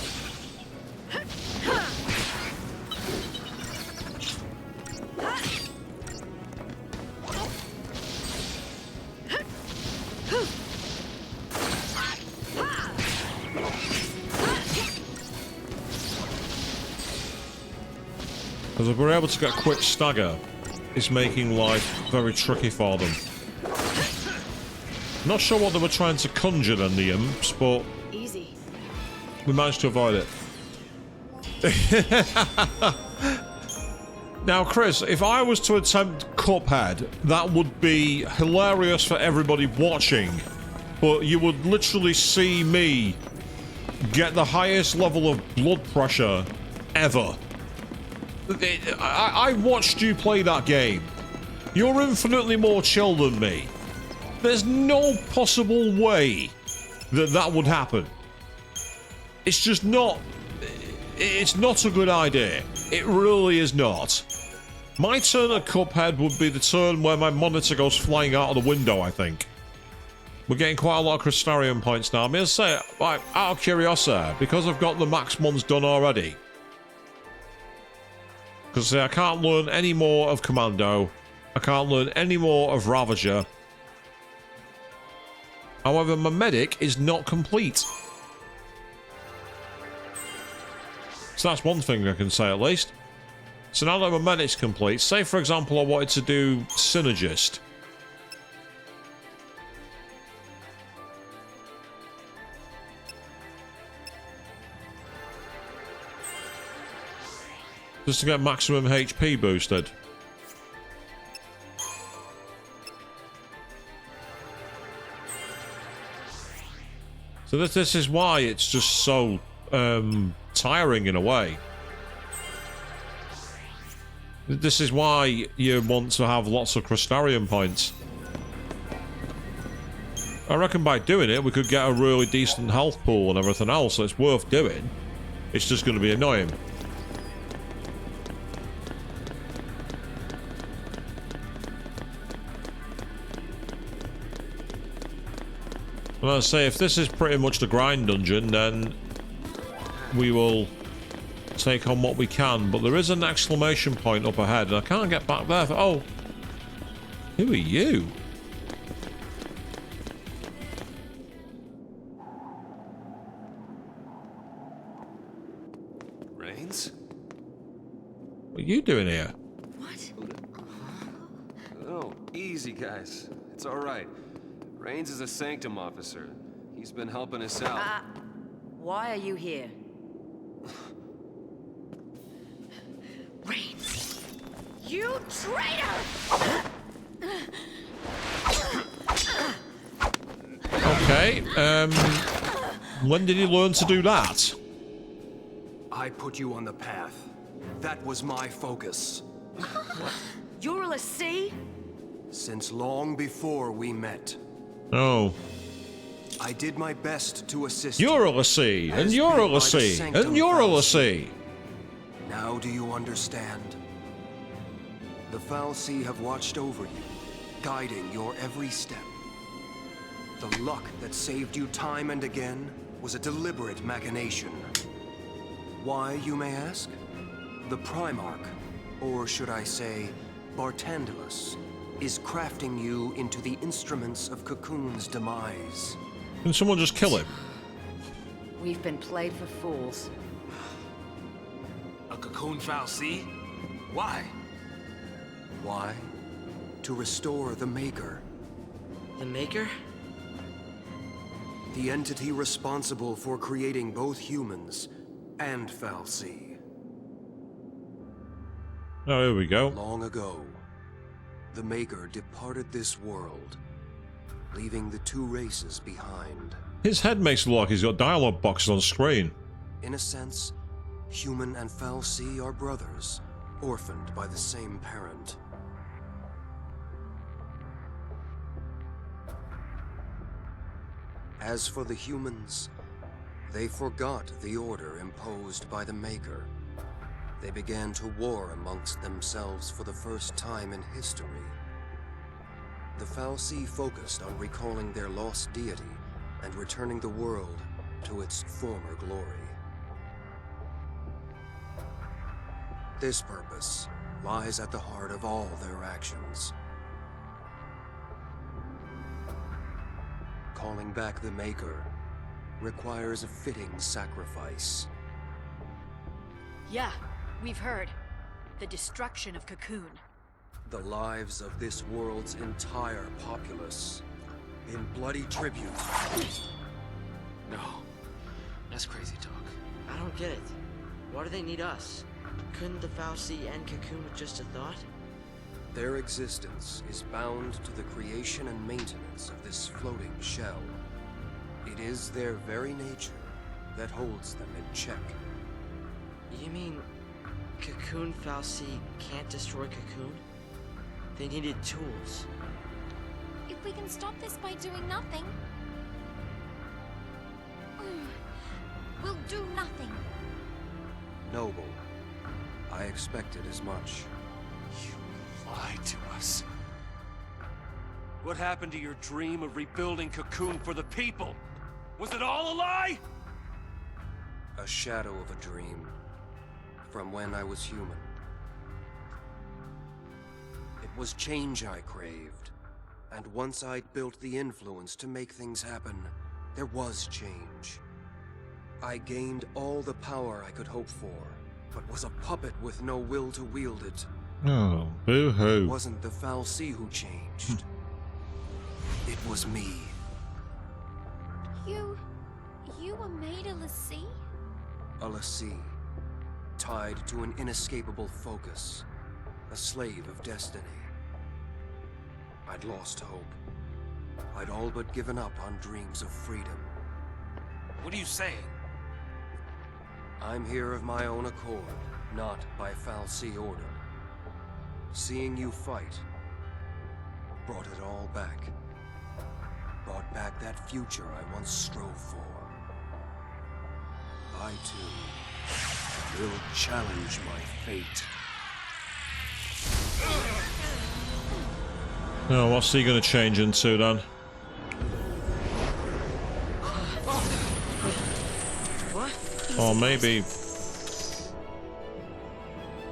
Because if we're able to get a quick stagger, it's making life very tricky for them. Not sure what they were trying to conjure in the imps, but Easy. we managed to avoid it. Now, Chris, if I was to attempt Cuphead, that would be hilarious for everybody watching, but you would literally see me get the highest level of blood pressure ever. I watched you play that game. You're infinitely more chill than me. There's no possible way that that would happen. It's just not... It's not a good idea. It really is not. My turn at Cuphead would be the turn where my monitor goes flying out of the window, I think. We're getting quite a lot of Crystarium points now. I mean, say, like, out of curiosity, because I've got the max ones done already. Because I can't learn any more of Commando. I can't learn any more of Ravager. However, my medic is not complete. So that's one thing I can say at least. So now that my medic's complete, say for example I wanted to do Synergist. Just to get maximum HP boosted. So this is why it's just so tiring in a way. This is why you want to have lots of Crystarium points. I reckon by doing it we could get a really decent health pool and everything else, so it's worth doing. It's just going to be annoying. Well, I'd say if this is pretty much the grind dungeon, then we will take on what we can. But there is an exclamation point up ahead, and I can't get back there. Oh, who are you? Reigns? What are you doing here? What? Oh, easy, guys. It's all right. Reigns is a Sanctum officer. He's been helping us out. Why are you here? Reigns! You traitor! Okay, when did he learn to do that? I put you on the path. That was my focus. You're a l'Cie? Since long before we met. Oh. I did my best to assist You're a you. l'Cie, and as you're a paid by the l'Cie, Sanctum and you're a Fal'Cie. l'Cie. Now do you understand? The Fal'Cie have watched over you, guiding your every step. The luck that saved you time and again was a deliberate machination. Why, you may ask? The Primarch, or should I say, Bartandalus, is crafting you into the instruments of Cocoon's demise. Can someone just kill him? We've been played for fools. A Cocoon Fal'Cie? Why? Why? To restore the Maker. The Maker? The entity responsible for creating both humans and Fal'Cie. Oh, here we go. Long ago, the Maker departed this world, leaving the two races behind. His head makes it look like he's got dialogue boxes on screen. In a sense, human and Fal'Cie are brothers, orphaned by the same parent. As for the humans, they forgot the order imposed by the Maker. they began to war amongst themselves for the first time in history. The fal'Cie focused on recalling their lost deity and returning the world to its former glory. This purpose lies at the heart of all their actions. Calling back the Maker requires a fitting sacrifice. Yeah, we've heard. The destruction of Cocoon. The lives of this world's entire populace in bloody tribute. No. That's crazy talk. I don't get it. Why do they need us? Couldn't the fal'Cie end Cocoon with just a thought? Their existence is bound to the creation and maintenance of this floating shell. It is their very nature that holds them in check. You mean Cocoon fal'Cie can't destroy Cocoon? They needed tools. If we can stop this by doing nothing, we'll do nothing. Noble, I expected as much. You lied to us. What happened to your dream of rebuilding Cocoon for the people? Was it all a lie? A shadow of a dream from when I was human. It was change I craved, and once I'd built the influence to make things happen, there was change. I gained all the power I could hope for, but was a puppet with no will to wield it. Oh, boo-hoo. It wasn't the fal'Cie who changed. It was me. You were made a l'Cie? A l'Cie, tied to an inescapable focus, a slave of destiny. I'd lost hope. I'd all but given up on dreams of freedom. What are you saying? I'm here of my own accord, not by fal'Cie order. Seeing you fight brought it all back. Brought back that future I once strove for. I, too, will challenge my fate. Oh, what's he going to change into then? What? Or maybe...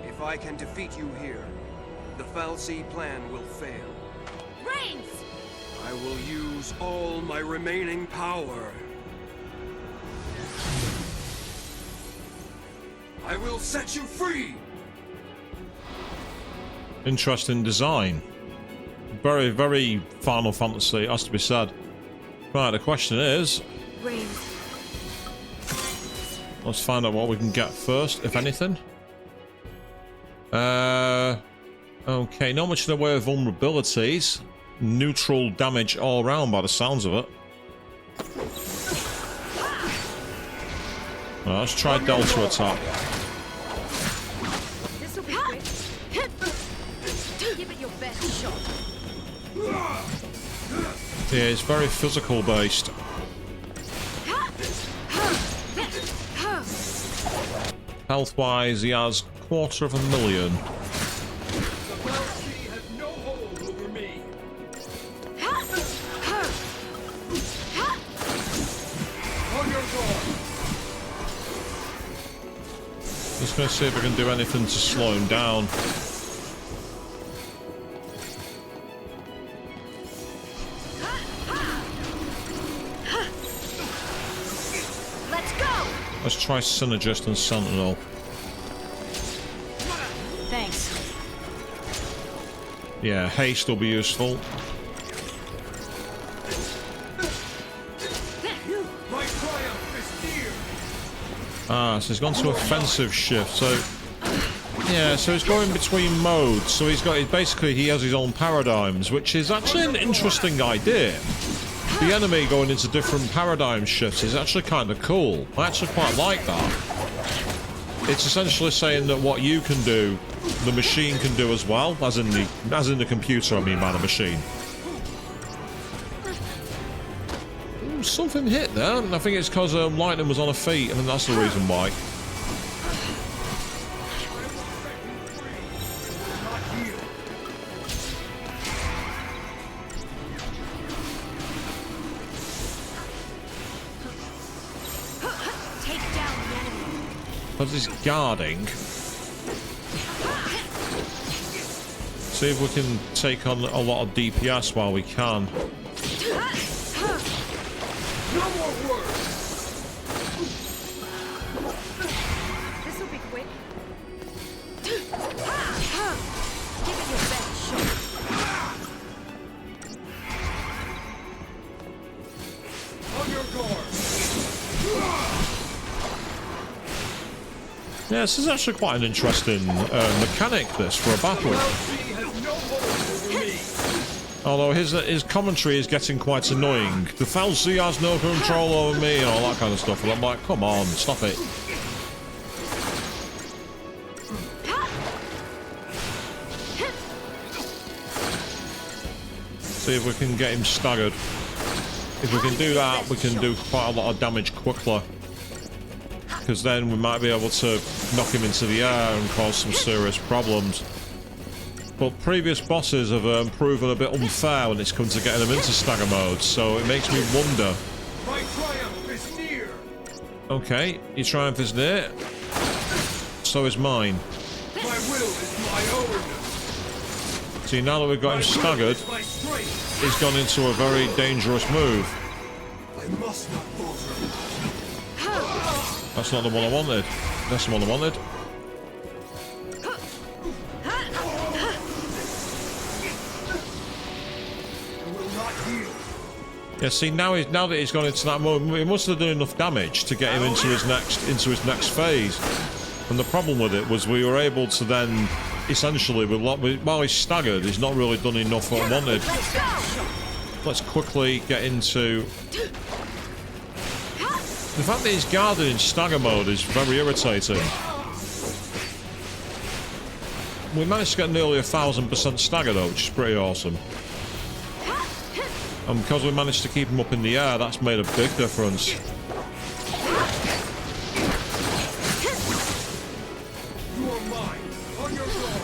If I can defeat you here, the fal'Cie plan will fail. Reigns! I will use all my remaining power. I will set you free! Interesting design. Very, very Final Fantasy, it has to be said. Right, the question is... Reigns. Let's find out what we can get first, if anything. Okay, not much in the way of vulnerabilities. Neutral damage all round by the sounds of it. Well, let's try Delta attack. This'll be quick. Give it your best shot. Yeah, it's very physical based. Health wise, he has 250,000. Just gonna see if I can do anything to slow him down. Let's go. Let's try Synergist and Sentinel. Thanks. Yeah, haste will be useful. Ah, so he's gone to offensive shift, so... Yeah, so he's going between modes, so he has his own paradigms, which is actually an interesting idea. The enemy going into different paradigm shifts is actually kind of cool. I actually quite like that. It's essentially saying that what you can do, the machine can do as well, as in the computer, I mean by the machine. Ooh, something hit there, and I think it's because Lightning was on her feet. I think that's the reason why. Because he's guarding. See if we can take on a lot of DPS while we can. No more words! This'll be quick. Give it your best shot. On your guard! Yeah, this is actually quite an interesting mechanic, this, for a battle. FALC has no hold over me! Although his commentary is getting quite annoying. The FALC has no control over me and all that kind of stuff. And I'm like, come on, stop it. See if we can get him staggered. If we can do that, we can do quite a lot of damage quickly. Because then we might be able to knock him into the air and cause some serious problems. But previous bosses have proven a bit unfair when it's come to getting them into stagger mode, so it makes me wonder. My triumph is near! Okay, your triumph is near. So is mine. My will is my own! See, now that we've got him staggered, My strength! he's gone into a very dangerous move. I must not falter. That's not the one I wanted. That's the one I wanted. Yeah, see, now that he's gone into that mode, he must have done enough damage to get him into his next phase. And the problem with it was we were able to then essentially, while he's staggered, he's not really done enough what I wanted. Let's quickly get into. The fact that he's guarded in stagger mode is very irritating. We managed to get nearly 1000% stagger though, which is pretty awesome. And because we managed to keep him up in the air, that's made a big difference. You are mine! On your guard!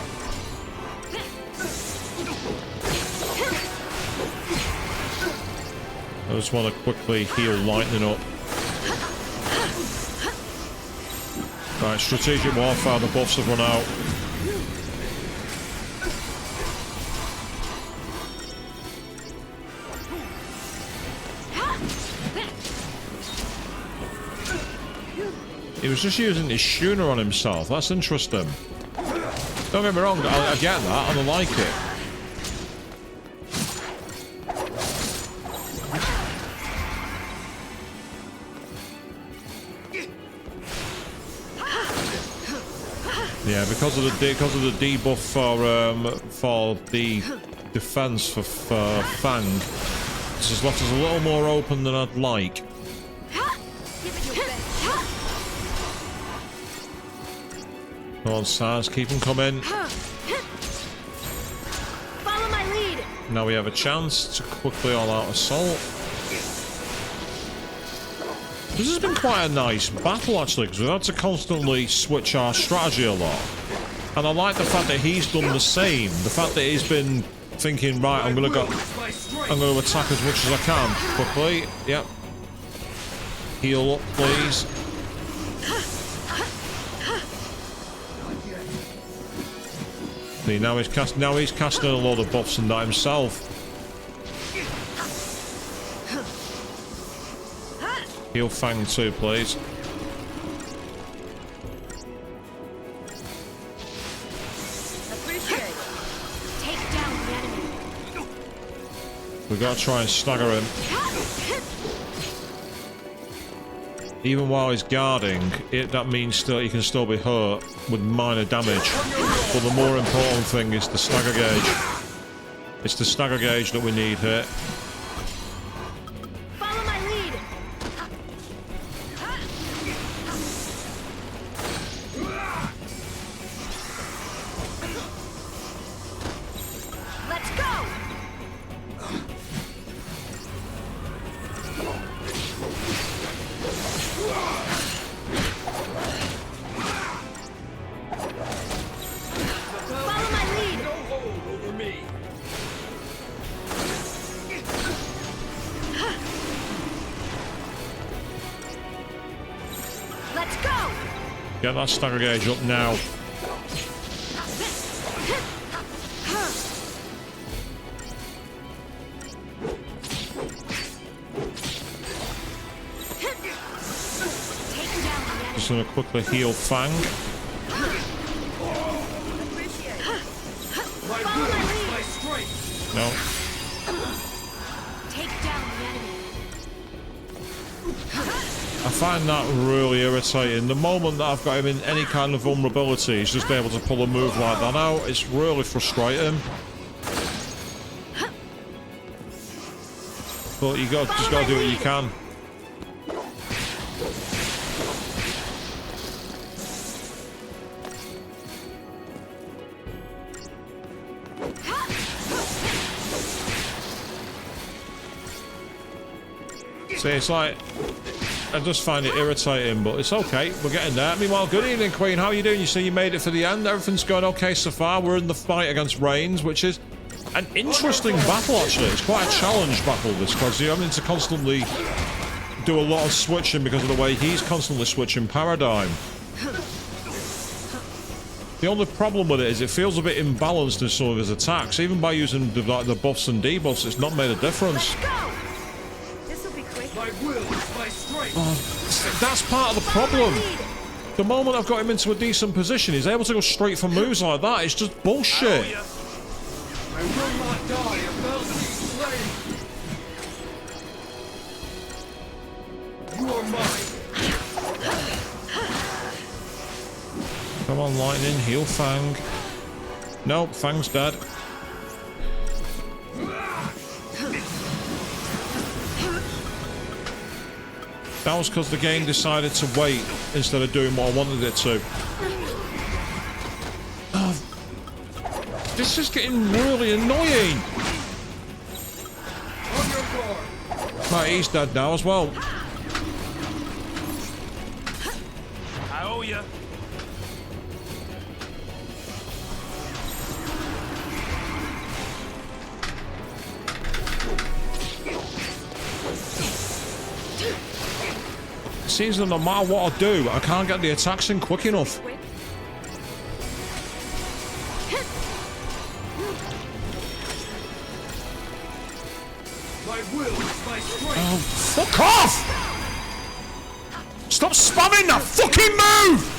I just want to quickly heal lightning up. Right, strategic warfare, the buffs have run out. He was just using his schooner on himself. That's interesting. Don't get me wrong, I get that and I like it. Yeah, because of the debuff for the defense for Fang, this has left us a little more open than I'd like. Come on, Sars, keep them coming. Follow my lead. Now we have a chance to quickly all-out assault. This has been quite a nice battle, actually, because we've had to constantly switch our strategy a lot. And I like the fact that he's done the same. The fact that he's been thinking, right, I'm going to attack as much as I can. Quickly, yep. Heal up, please. See, now he's casting a load of buffs and that himself. Heal Fang too, please. Appreciate it. Take down the enemy. We've got to try and stagger him. Even while he's guarding, that means still he can still be hurt with minor damage. But the more important thing is the stagger gauge. It's the stagger gauge that we need here. Follow my lead. Let's go. Follow my lead. No hold over me! Get that stagger gauge up now. Just gonna quickly heal Fang. No. Take down the enemy. I find that really irritating. The moment that I've got him in any kind of vulnerability, he's just able to pull a move like that out. It's really frustrating. But you just gotta do what you can. See, it's like, I just find it irritating, but it's okay. We're getting there. Meanwhile, good evening, Queen. How are you doing? You say you made it for the end. Everything's going okay so far. We're in the fight against Reigns, which is an interesting battle, actually. It's quite a challenge battle, this, because you're having to constantly do a lot of switching because of the way he's constantly switching paradigm. The only problem with it is it feels a bit imbalanced in some of his attacks. Even by using the buffs and debuffs, it's not made a difference. That's part of the problem. The moment I've got him into a decent position, he's able to go straight for moves like that. It's just bullshit. I will not die if Elsie's slain. You are mine. Come on, Lightning, heal Fang. Nope, Fang's dead. That was because the game decided to wait instead of doing what I wanted it to. Oh, this is getting really annoying. Right, he's dead now as well. I owe you. It seems that no matter what I do, I can't get the attacks in quick enough. Oh, fuck off! Stop spamming that fucking move!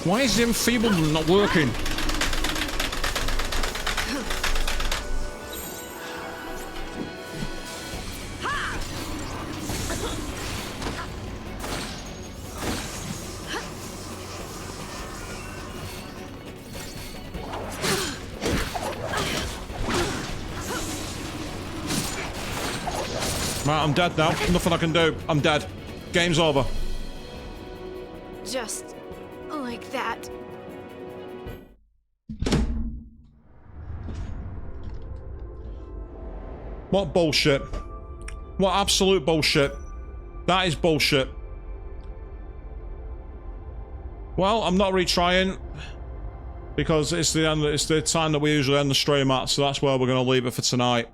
Why is the enfeeblement not working? Right, I'm dead now. Nothing I can do. I'm dead. Game's over. Just like that. What bullshit. What absolute bullshit. That is bullshit. Well, I'm not retrying because it's the end. It's the time that we usually end the stream at, so that's where we're going to leave it for tonight.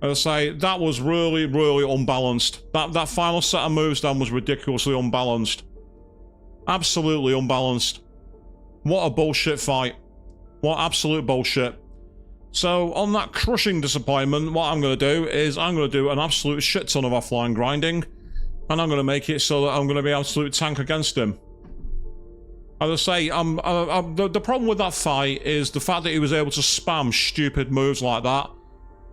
As I say, that was really, really unbalanced. That final set of moves done was ridiculously unbalanced. Absolutely unbalanced. What a bullshit fight. What absolute bullshit. So, on that crushing disappointment, what I'm going to do is I'm going to do an absolute shit ton of offline grinding. And I'm going to make it so that I'm going to be an absolute tank against him. As I say, the problem with that fight is the fact that he was able to spam stupid moves like that.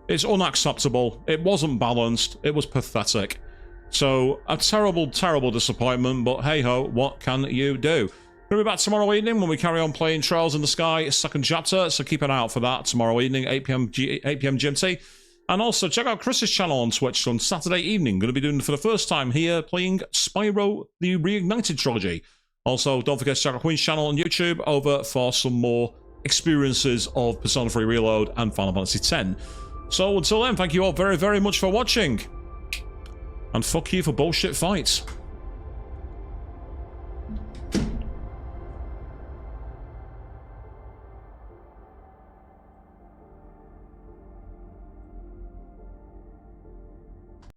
It's unacceptable. It wasn't balanced. It was pathetic. So, a terrible, terrible disappointment, but hey-ho, what can you do? We'll be back tomorrow evening when we carry on playing Trials in the Sky, second chapter, so keep an eye out for that tomorrow evening, 8 p.m. GMT. And also, check out Chris's channel on Twitch on Saturday evening. Going to be doing for the first time here, playing Spyro the Reignited Trilogy. Also, don't forget to check out Queen's channel on YouTube over for some more experiences of Persona 3 Reload and Final Fantasy X. So, until then, thank you all very, very much for watching. And fuck you for bullshit fights.